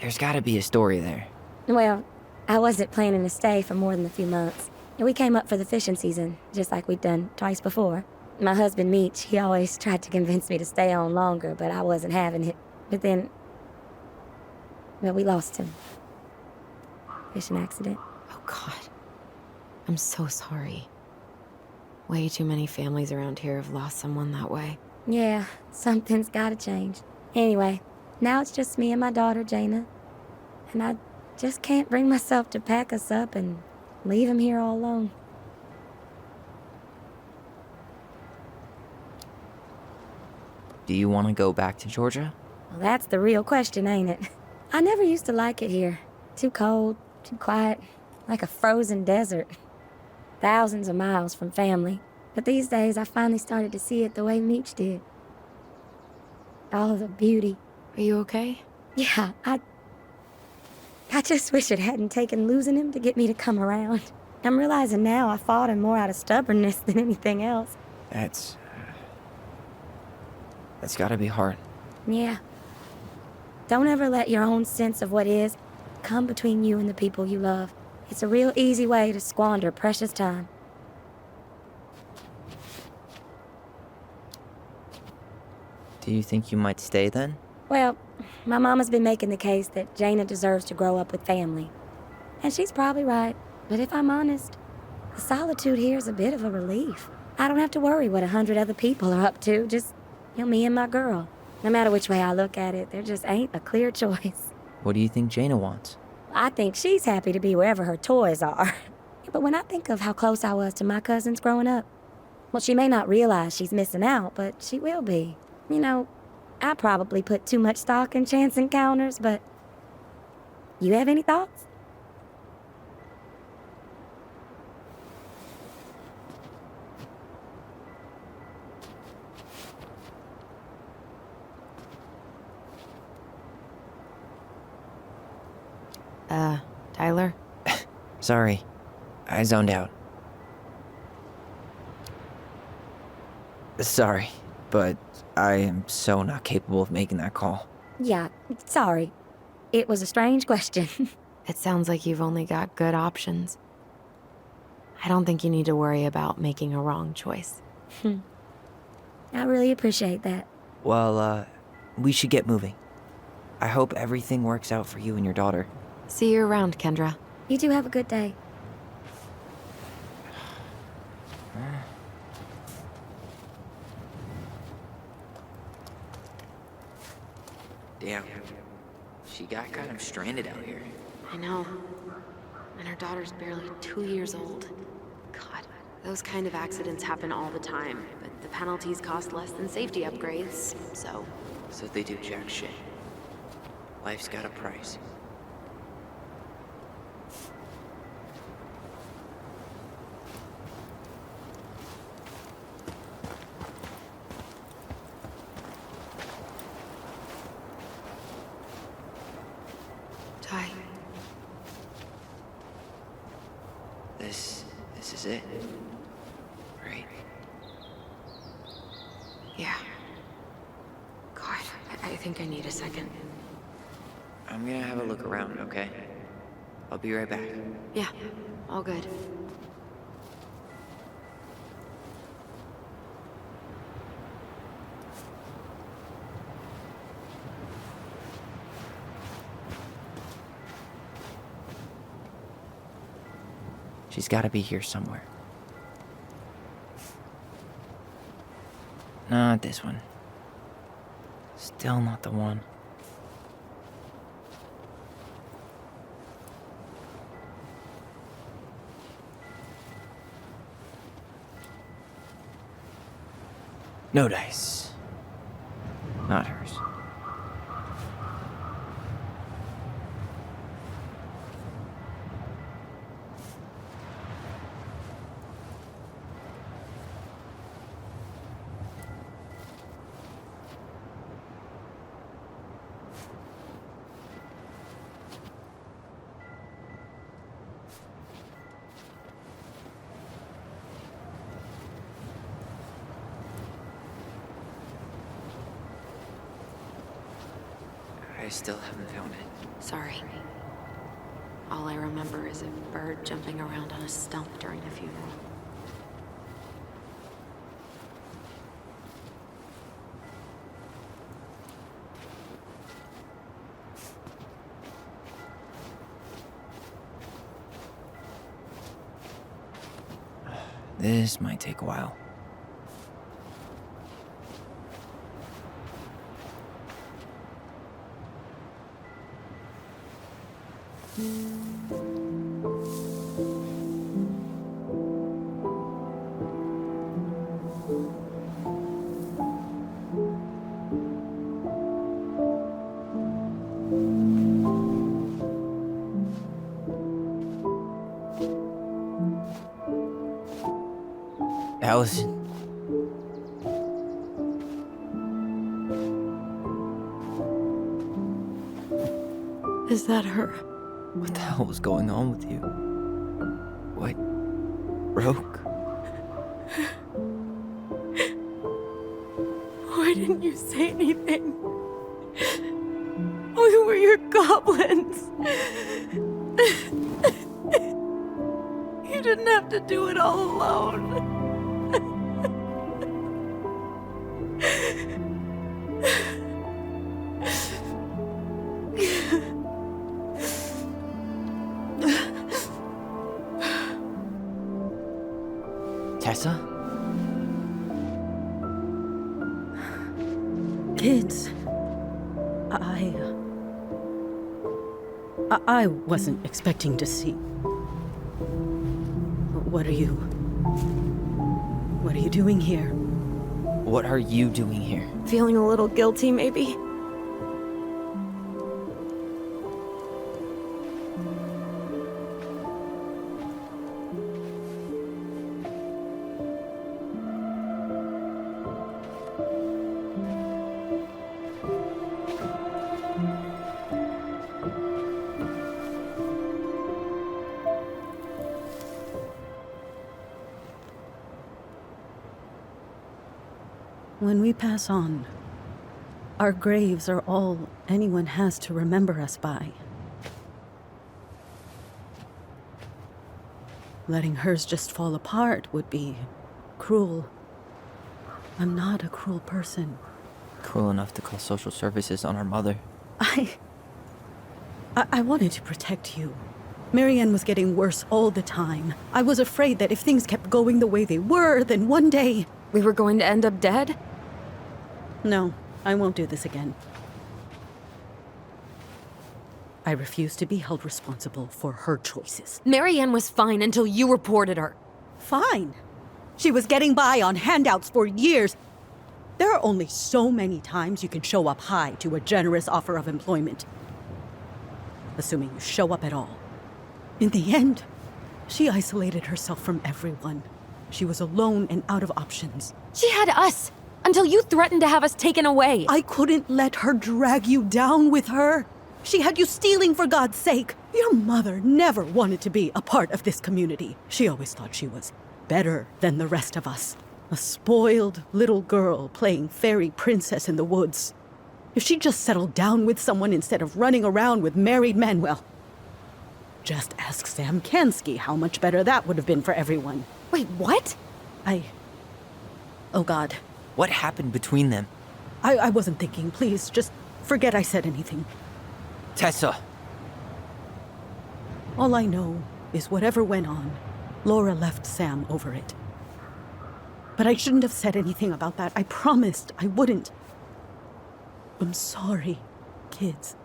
There's gotta be a story there. Well, I wasn't planning to stay for more than a few months. We came up for the fishing season, just like we'd done twice before. My husband, Meech, he always tried to convince me to stay on longer, but I wasn't having it. But then... well, we lost him. Fishing accident. Oh, God. I'm so sorry. Way too many families around here have lost someone that way. Yeah, something's gotta change. Anyway, now it's just me and my daughter, Jaina. And I just can't bring myself to pack us up and leave him here all alone. Do you want to go back to Georgia? Well, that's the real question, ain't it? I never used to like it here. Too cold, too quiet, like a frozen desert. Thousands of miles from family. But these days, I finally started to see it the way Meech did. All the beauty. Are you okay? Yeah, I just wish it hadn't taken losing him to get me to come around. I'm realizing now I fought him more out of stubbornness than anything else. That's gotta be hard. Yeah. Don't ever let your own sense of what is come between you and the people you love. It's a real easy way to squander precious time. Do you think you might stay then? Well, my mama's been making the case that Jaina deserves to grow up with family. And she's probably right. But if I'm honest, the solitude here is a bit of a relief. I don't have to worry what 100 other people are up to, just, me and my girl. No matter which way I look at it, there just ain't a clear choice. What do you think Jaina wants? I think she's happy to be wherever her toys are. But when I think of how close I was to my cousins growing up, Well, she may not realize she's missing out, but she will be. You know, I probably put too much stock in chance encounters, but... You have any thoughts? Tyler? Sorry, I zoned out. Sorry, but I am so not capable of making that call. Yeah, sorry. It was a strange question. It sounds like you've only got good options. I don't think you need to worry about making a wrong choice. I really appreciate that. Well, we should get moving. I hope everything works out for you and your daughter. See you around, Kendra. You two have a good day. Damn. She got kind of stranded out here. I know. And her daughter's barely 2 years old. God, those kind of accidents happen all the time, but the penalties cost less than safety upgrades, so... So they do jack shit. Life's got a price. Ty. This is it. Right? Yeah. God, I think I need a second. I'm gonna have a look around, okay? I'll be right back. Yeah, all good. She's gotta be here somewhere. Not this one. Still not the one. No dice. Not hers. I still haven't found it. Sorry. All I remember is a bird jumping around on a stump during the funeral. This might take a while. Alyson. Is that her? What the hell was going on with you? What broke? Why didn't you say anything? We were your goblins. You didn't have to do it all alone. Tessa? Kids, I wasn't expecting to see. What are you? What are you doing here? What are you doing here? Feeling a little guilty, maybe? When we pass on, our graves are all anyone has to remember us by. Letting hers just fall apart would be cruel. I'm not a cruel person. Cruel enough to call social services on our mother. I wanted to protect you. Marianne was getting worse all the time. I was afraid that if things kept going the way they were, then one day... We were going to end up dead? No, I won't do this again. I refuse to be held responsible for her choices. Marianne was fine until you reported her. Fine. She was getting by on handouts for years. There are only so many times you can show up high to a generous offer of employment. Assuming you show up at all. In the end, she isolated herself from everyone. She was alone and out of options. She had us! Until you threatened to have us taken away. I couldn't let her drag you down with her. She had you stealing for God's sake. Your mother never wanted to be a part of this community. She always thought she was better than the rest of us. A spoiled little girl playing fairy princess in the woods. If she just settled down with someone instead of running around with married men, well, just ask Sam Kansky how much better that would have been for everyone. Wait, what? Oh God. What happened between them? I wasn't thinking. Please, just forget I said anything. Tessa! All I know is whatever went on, Laura left Sam over it. But I shouldn't have said anything about that. I promised I wouldn't. I'm sorry, kids.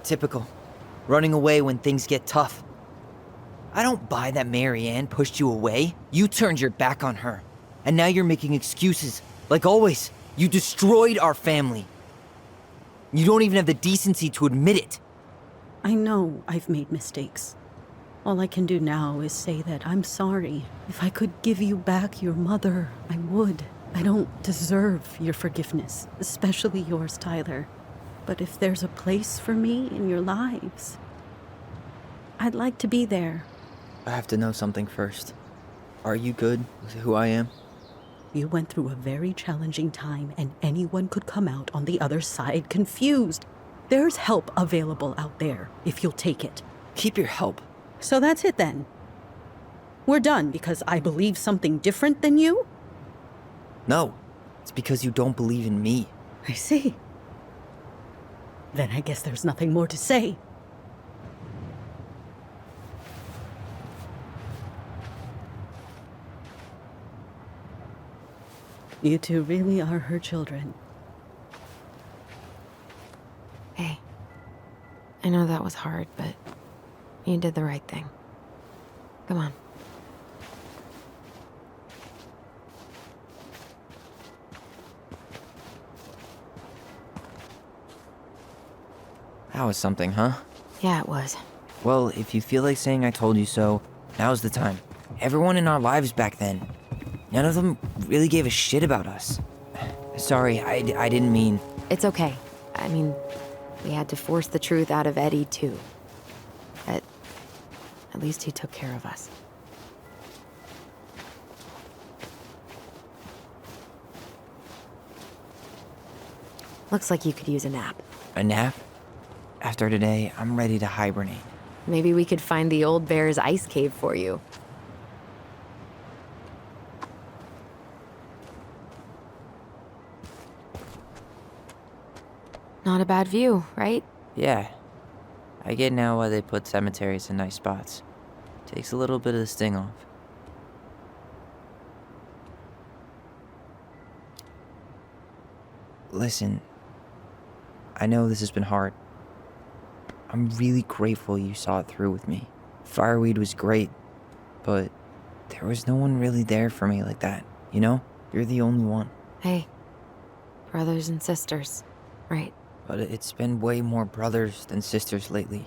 Typical. Running away when things get tough. I don't buy that Marianne pushed you away. You turned your back on her. And now you're making excuses. Like always, you destroyed our family. You don't even have the decency to admit it. I know I've made mistakes. All I can do now is say that I'm sorry. If I could give you back your mother, I would. I don't deserve your forgiveness, especially yours, Tyler. But if there's a place for me in your lives, I'd like to be there. I have to know something first. Are you good with who I am? You went through a very challenging time, and anyone could come out on the other side confused. There's help available out there, if you'll take it. Keep your help. So that's it then. We're done because I believe something different than you? No, it's because you don't believe in me. I see. Then I guess there's nothing more to say. You two really are her children. Hey, I know that was hard, but you did the right thing. Come on. That was something, huh? Yeah, it was. Well, if you feel like saying I told you so, now's the time. Everyone in our lives back then, none of them really gave a shit about us. Sorry, I didn't mean... It's okay. I mean, we had to force the truth out of Eddie, too. At least he took care of us. Looks like you could use a nap. A nap? After today, I'm ready to hibernate. Maybe we could find the old bear's ice cave for you. Not a bad view, right? Yeah. I get now why they put cemeteries in nice spots. Takes a little bit of the sting off. Listen, I know this has been hard. I'm really grateful you saw it through with me. Fireweed was great, but there was no one really there for me like that, you know? You're the only one. Hey, brothers and sisters, right? But it's been way more brothers than sisters lately,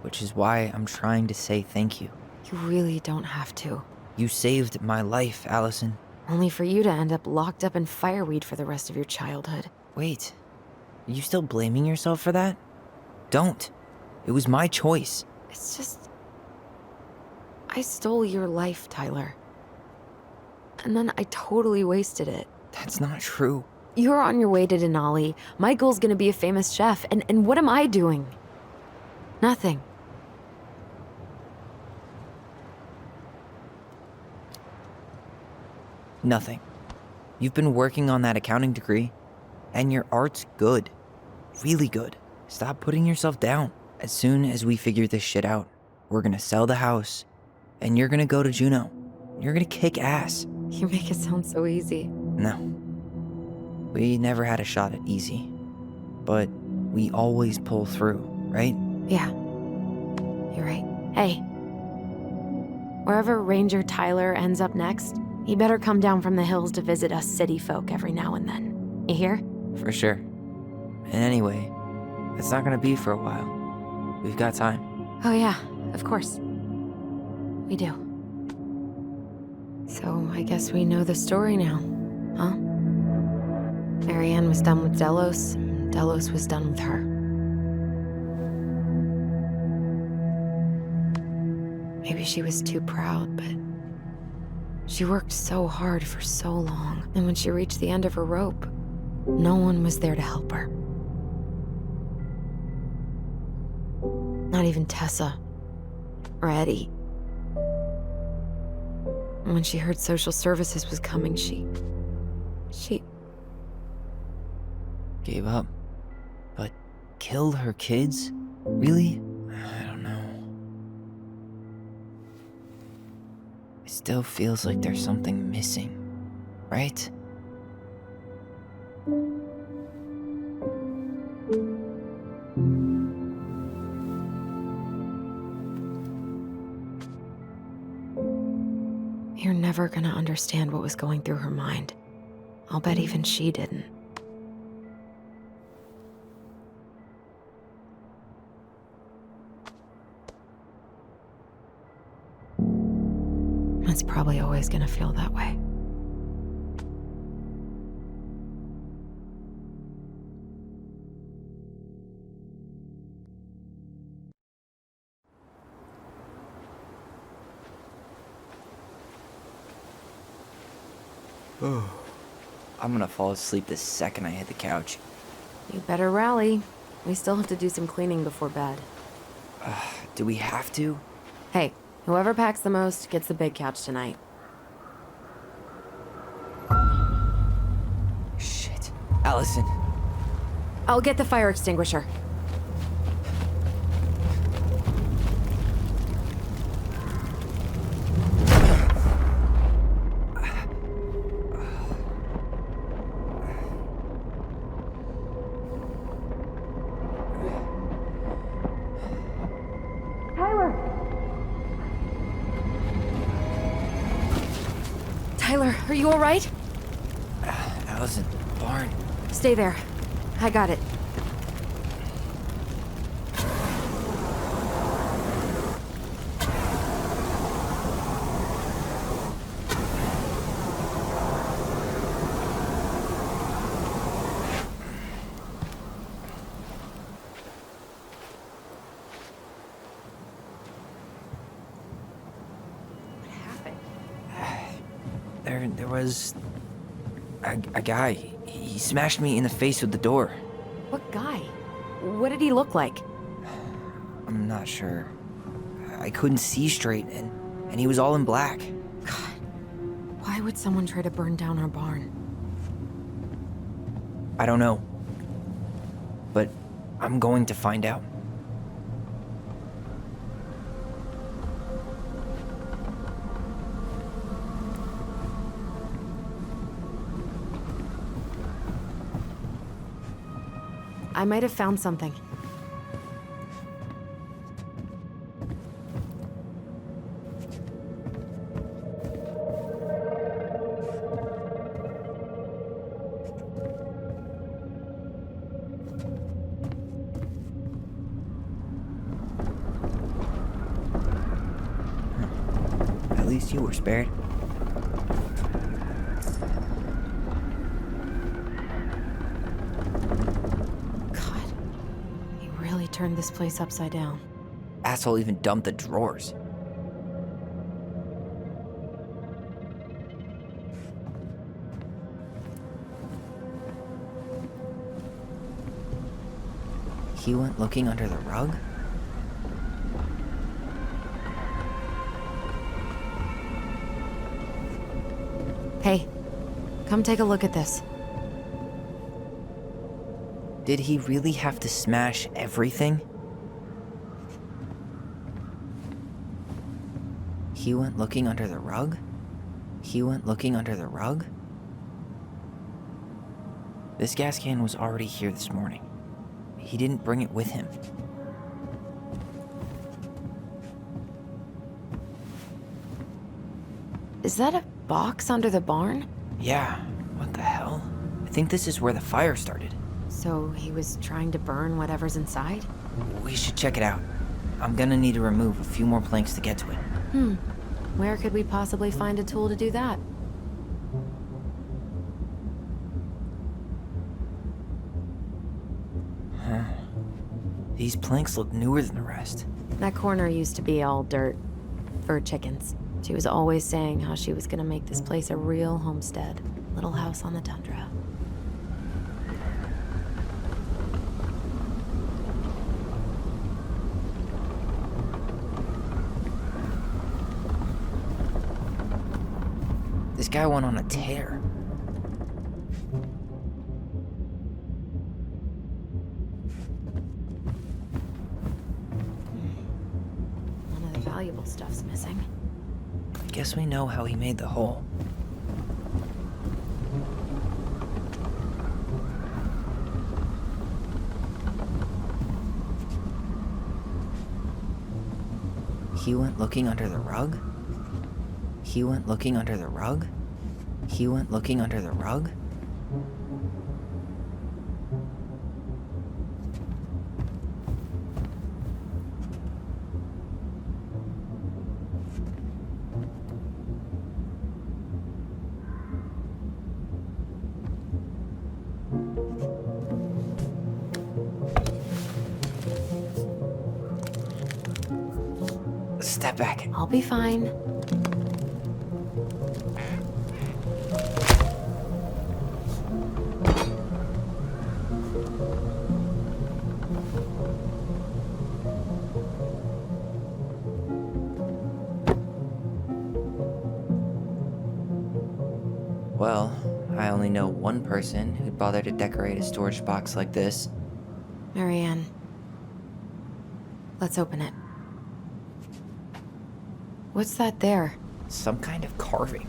which is why I'm trying to say thank you. You really don't have to. You saved my life, Alyson. Only for you to end up locked up in fireweed for the rest of your childhood. Wait, are you still blaming yourself for that? Don't. It was my choice. It's just... I stole your life, Tyler. And then I totally wasted it. That's not true. You're on your way to Denali. Michael's gonna be a famous chef, and what am I doing? Nothing. Nothing. You've been working on that accounting degree, and your art's good. Really good. Stop putting yourself down. As soon as we figure this shit out, we're gonna sell the house, and you're gonna go to Juneau. You're gonna kick ass. You make it sound so easy. No. We never had a shot at easy. But we always pull through, right? Yeah. You're right. Hey. Wherever Ranger Tyler ends up next, he better come down from the hills to visit us city folk every now and then. You hear? For sure. And anyway, it's not gonna be for a while. We've got time. Oh yeah, of course. We do. So I guess we know the story now, huh? Marianne was done with Delos, and Delos was done with her. Maybe she was too proud, but she worked so hard for so long, and when she reached the end of her rope, no one was there to help her. Not even Tessa or Eddie. And when she heard social services was coming, she gave up. But killed her kids? Really? I don't know. It still feels like there's something missing, right? You're never gonna understand what was going through her mind. I'll bet even she didn't. It's probably always gonna feel that way. I'm gonna fall asleep the second I hit the couch. You better rally. We still have to do some cleaning before bed. Do we have to? Hey, whoever packs the most gets the big couch tonight. Shit. Alyson. I'll get the fire extinguisher. Tyler, are you all right? Alyson, barn. Stay there. I got it. There was a guy. He smashed me in the face with the door. What guy? What did he look like? I'm not sure. I couldn't see straight, and he was all in black. God, why would someone try to burn down our barn? I don't know. But I'm going to find out. I might have found something. At least you were spared. God, he really turned this place upside down. Asshole even dumped the drawers. He went looking under the rug? Hey, come take a look at this. Did he really have to smash everything? He went looking under the rug? He went looking under the rug? This gas can was already here this morning. He didn't bring it with him. Is that a box under the barn? Yeah, what the hell? I think this is where the fire started. So he was trying to burn whatever's inside? We should check it out. I'm gonna need to remove a few more planks to get to it. Where could we possibly find a tool to do that? These planks look newer than the rest. That corner used to be all dirt for chickens. She was always saying how she was gonna make this place a real homestead. Little house on the tundra. This guy went on a tear. None of the valuable stuff's missing. I guess we know how he made the hole. He went looking under the rug? He went looking under the rug? He went looking under the rug? Step back. I'll be fine. Well, I only know one person who'd bother to decorate a storage box like this. Marianne. Let's open it. What's that there? Some kind of carving.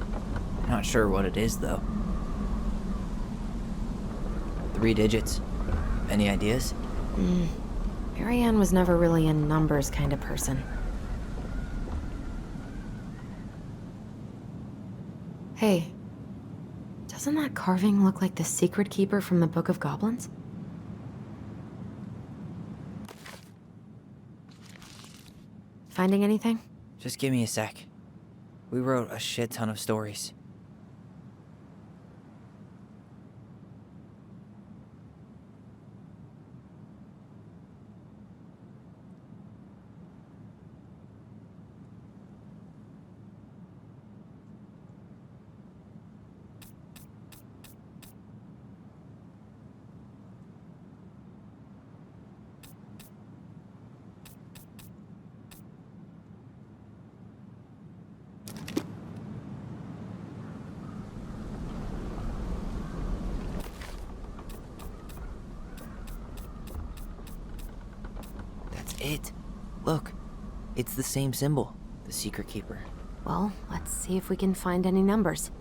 Not sure what it is, though. 3 digits. Any ideas? Marianne was never really a numbers kind of person. Hey, doesn't that carving look like the secret keeper from the Book of Goblins? Finding anything? Just give me a sec. We wrote a shit ton of stories. It. Look, it's the same symbol, the secret keeper. Well, let's see if we can find any numbers.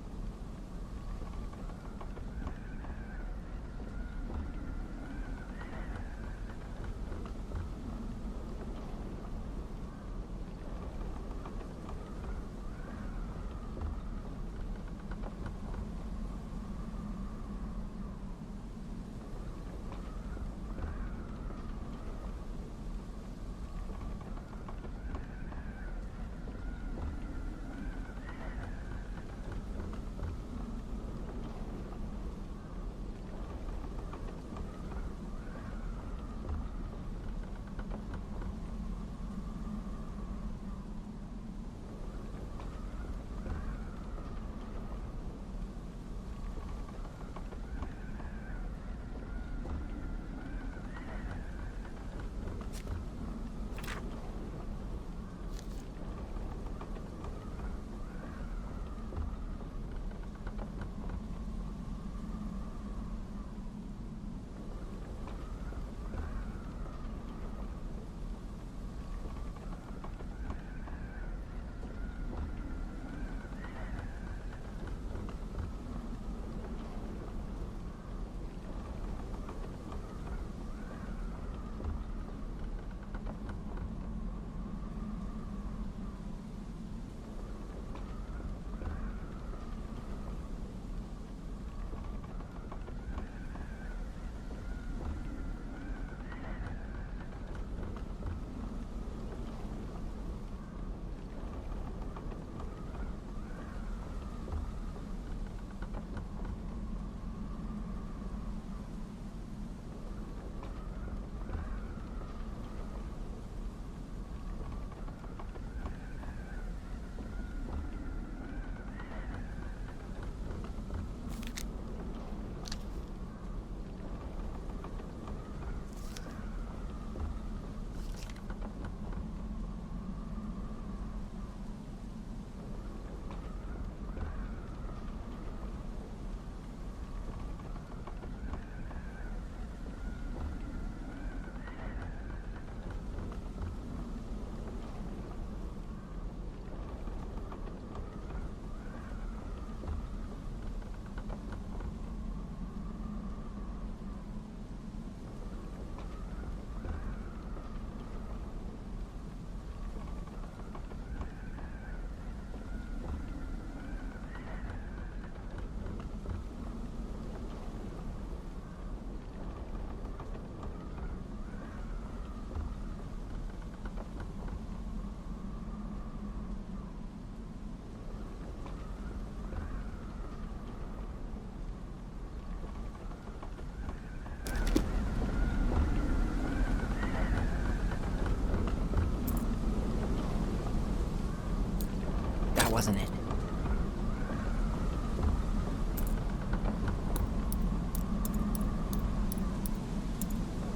wasn't it?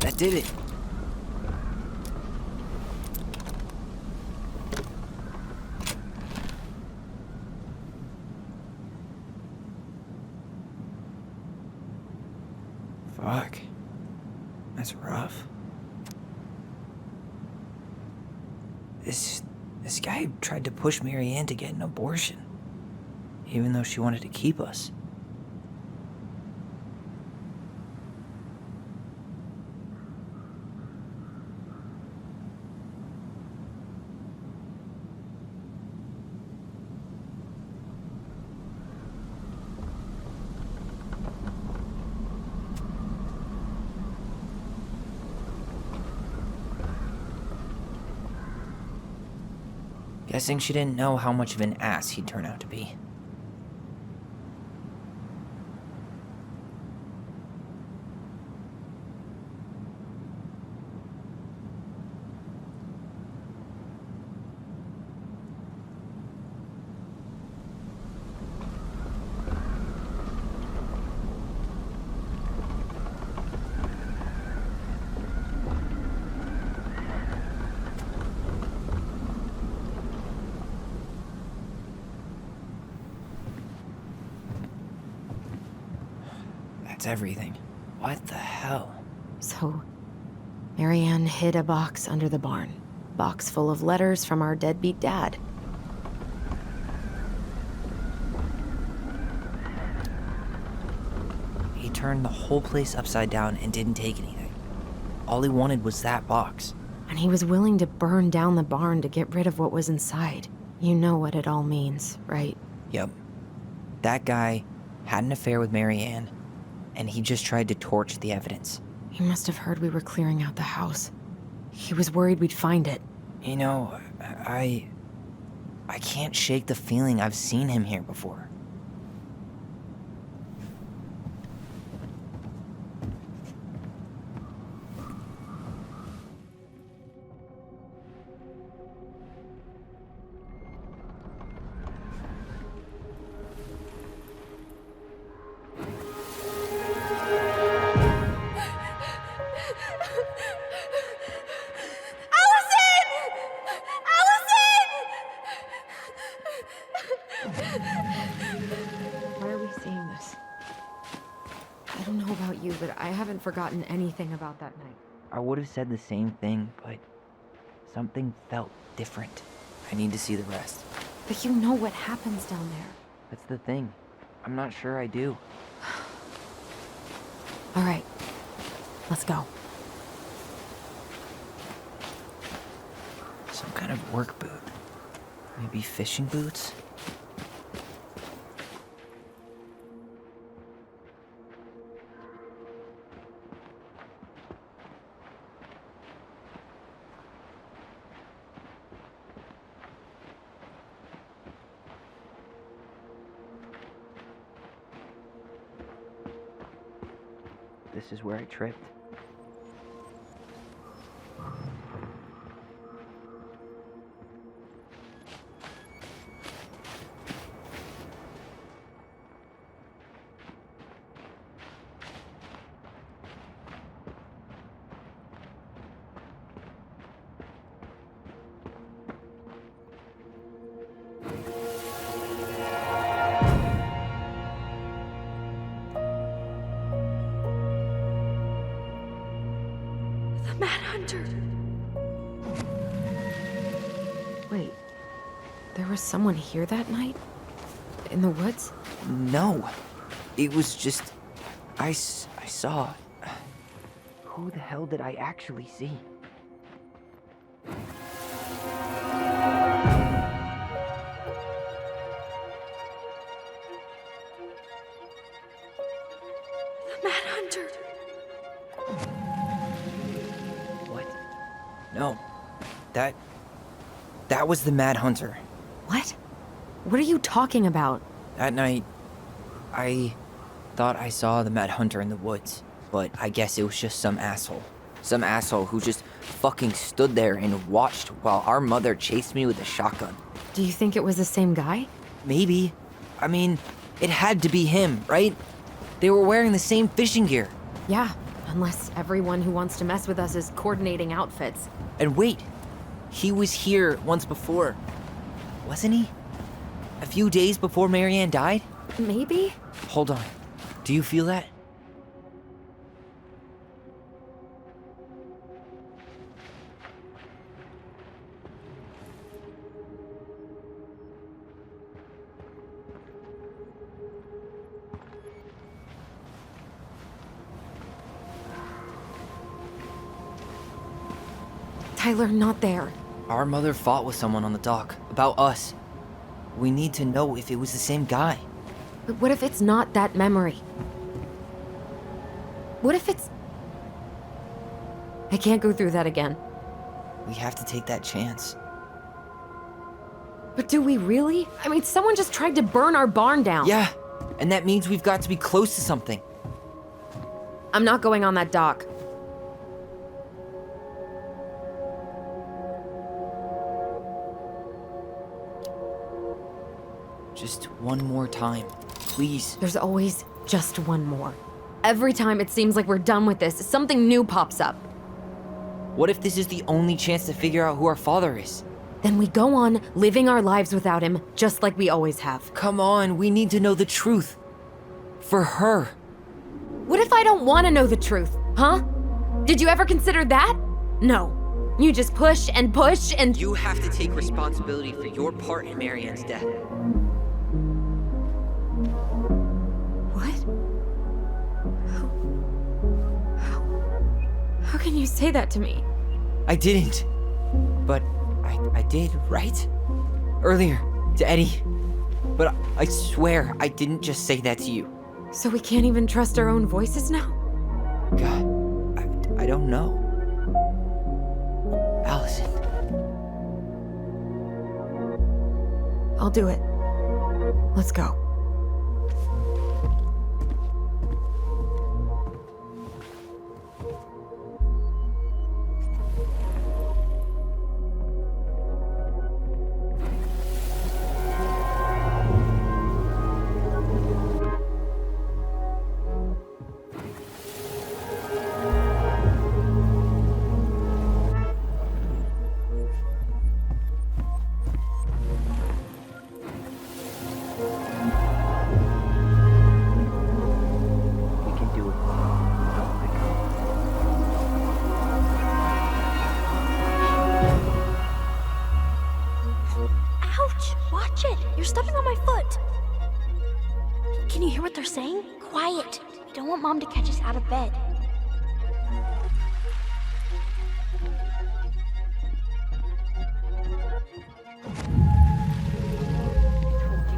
That did it. Fuck. That's rough. This guy tried to push Mary Ann to get an abortion, even though she wanted to keep us. Guessing she didn't know how much of an ass he'd turn out to be. That's everything. What the hell? So, Mary Ann hid a box under the barn. Box full of letters from our deadbeat dad. He turned the whole place upside down and didn't take anything. All he wanted was that box. And he was willing to burn down the barn to get rid of what was inside. You know what it all means, right? Yep. That guy had an affair with Mary Ann, and he just tried to torch the evidence. He must have heard we were clearing out the house. He was worried we'd find it. You know, I can't shake the feeling I've seen him here before. Why are we seeing this? I don't know about you, but I haven't forgotten anything about that night. I would have said the same thing, but something felt different. I need to see the rest. But you know what happens down there. That's the thing. I'm not sure I do. All right, let's go. Some kind of work boot. Maybe fishing boots? This is where I tripped. Wait, there was someone here that night? In the woods? No. It was just... I saw... Who the hell did I actually see? The Mad Hunter. What? No. That was the Mad Hunter. What? What are you talking about? That night, I thought I saw the Mad Hunter in the woods, but I guess it was just some asshole. Some asshole who just fucking stood there and watched while our mother chased me with a shotgun. Do you think it was the same guy? Maybe. I mean, it had to be him, right? They were wearing the same fishing gear. Yeah, unless everyone who wants to mess with us is coordinating outfits. And wait, he was here once before, wasn't he? A few days before Marianne died? Maybe? Hold on. Do you feel that? Tyler, not there. Our mother fought with someone on the dock about us. We need to know if it was the same guy. But what if it's not that memory? What if it's... I can't go through that again. We have to take that chance. But do we really? I mean, someone just tried to burn our barn down. Yeah, and that means we've got to be close to something. I'm not going on that dock. Just one more time, please. There's always just one more. Every time it seems like we're done with this, something new pops up. What if this is the only chance to figure out who our father is? Then we go on living our lives without him, just like we always have. Come on, we need to know the truth. For her. What if I don't want to know the truth, huh? Did you ever consider that? No. You just push and push and... You have to take responsibility for your part in Marianne's death. How can you say that to me? I didn't. But I did, right? Earlier, to Eddie. But I swear I didn't just say that to you. So we can't even trust our own voices now? God, I don't know. Alyson. I'll do it. Let's go. You're stepping on my foot. Can you hear what they're saying? Quiet. We don't want Mom to catch us out of bed.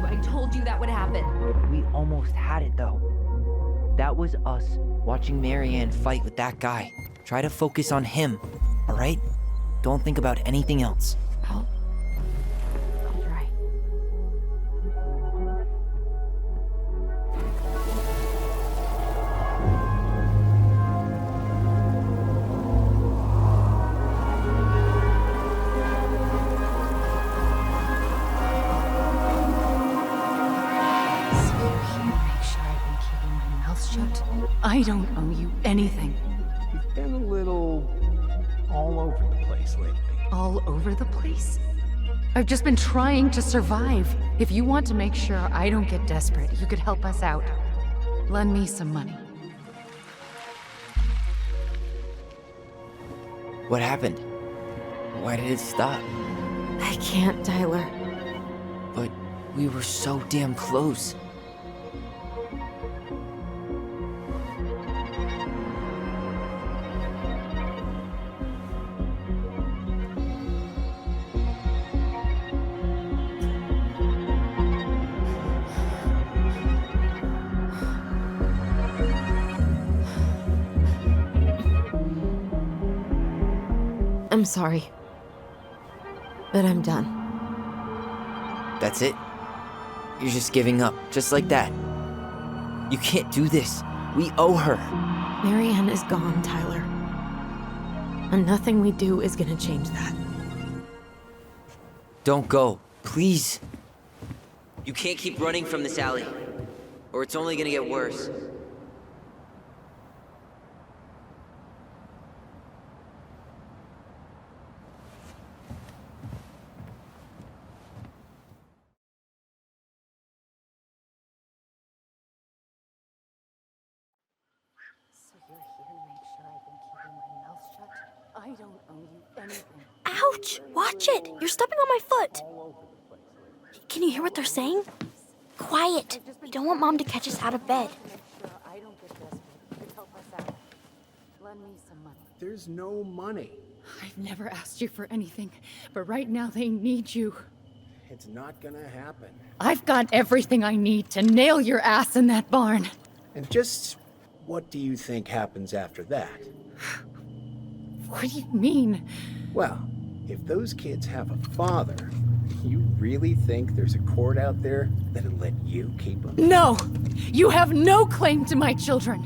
I told you that would happen. We almost had it, though. That was us watching Marianne fight with that guy. Try to focus on him, all right? Don't think about anything else. I'll try. I don't owe you anything. You've been a little all over the place lately. All over the place? I've just been trying to survive. If you want to make sure I don't get desperate, you could help us out. Lend me some money. What happened? Why did it stop? I can't, Tyler. But we were so damn close. I'm sorry. But I'm done. That's it? You're just giving up, just like that. You can't do this. We owe her. Marianne is gone, Tyler. And nothing we do is gonna change that. Don't go. Please. You can't keep running from this alley, or it's only gonna get worse. So you're here to make sure I've been keeping my mouth shut? I don't owe you anything. Ouch! Watch it! You're stepping on my foot! Can you hear what they're saying? Quiet! We don't want Mom to catch us out of bed. I don't get desperate. You help us out. Lend me some money. There's no money. I've never asked you for anything, but right now they need you. It's not gonna happen. I've got everything I need to nail your ass in that barn. And just what do you think happens after that? What do you mean? Well, if those kids have a father, you really think there's a court out there that'll let you keep them? No! You have no claim to my children.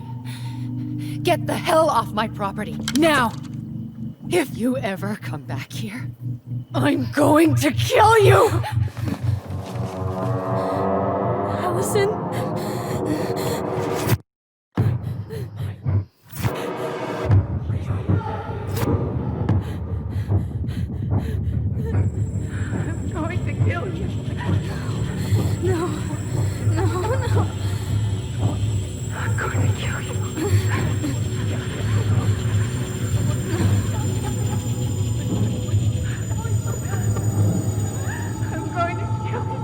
Get the hell off my property, now! If you ever come back here, I'm going to kill you! Alyson? I'm going to kill you. No. I'm going to kill you. I'm going to kill you.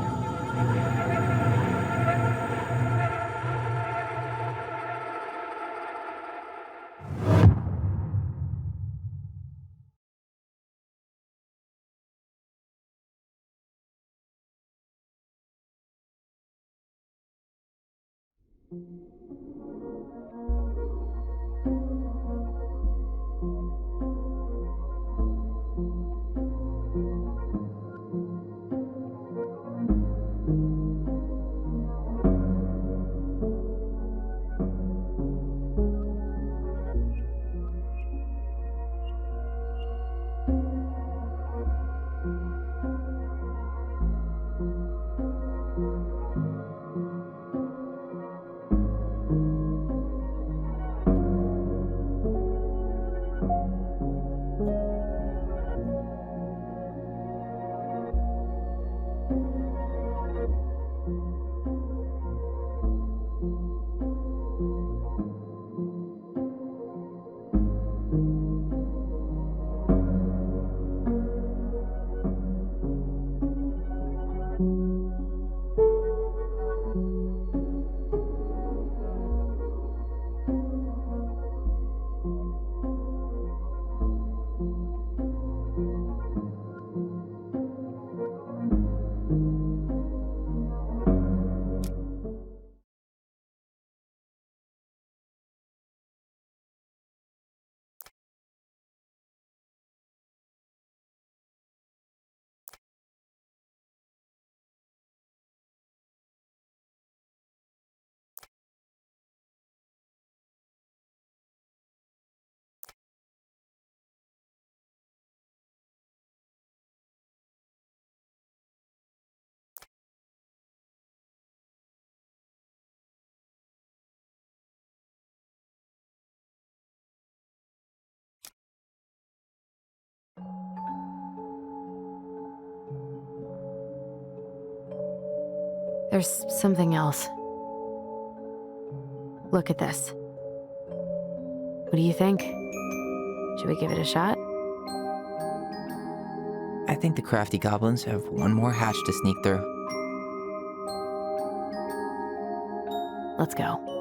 There's something else. Look at this. What do you think? Should we give it a shot? I think the crafty goblins have one more hatch to sneak through. Let's go.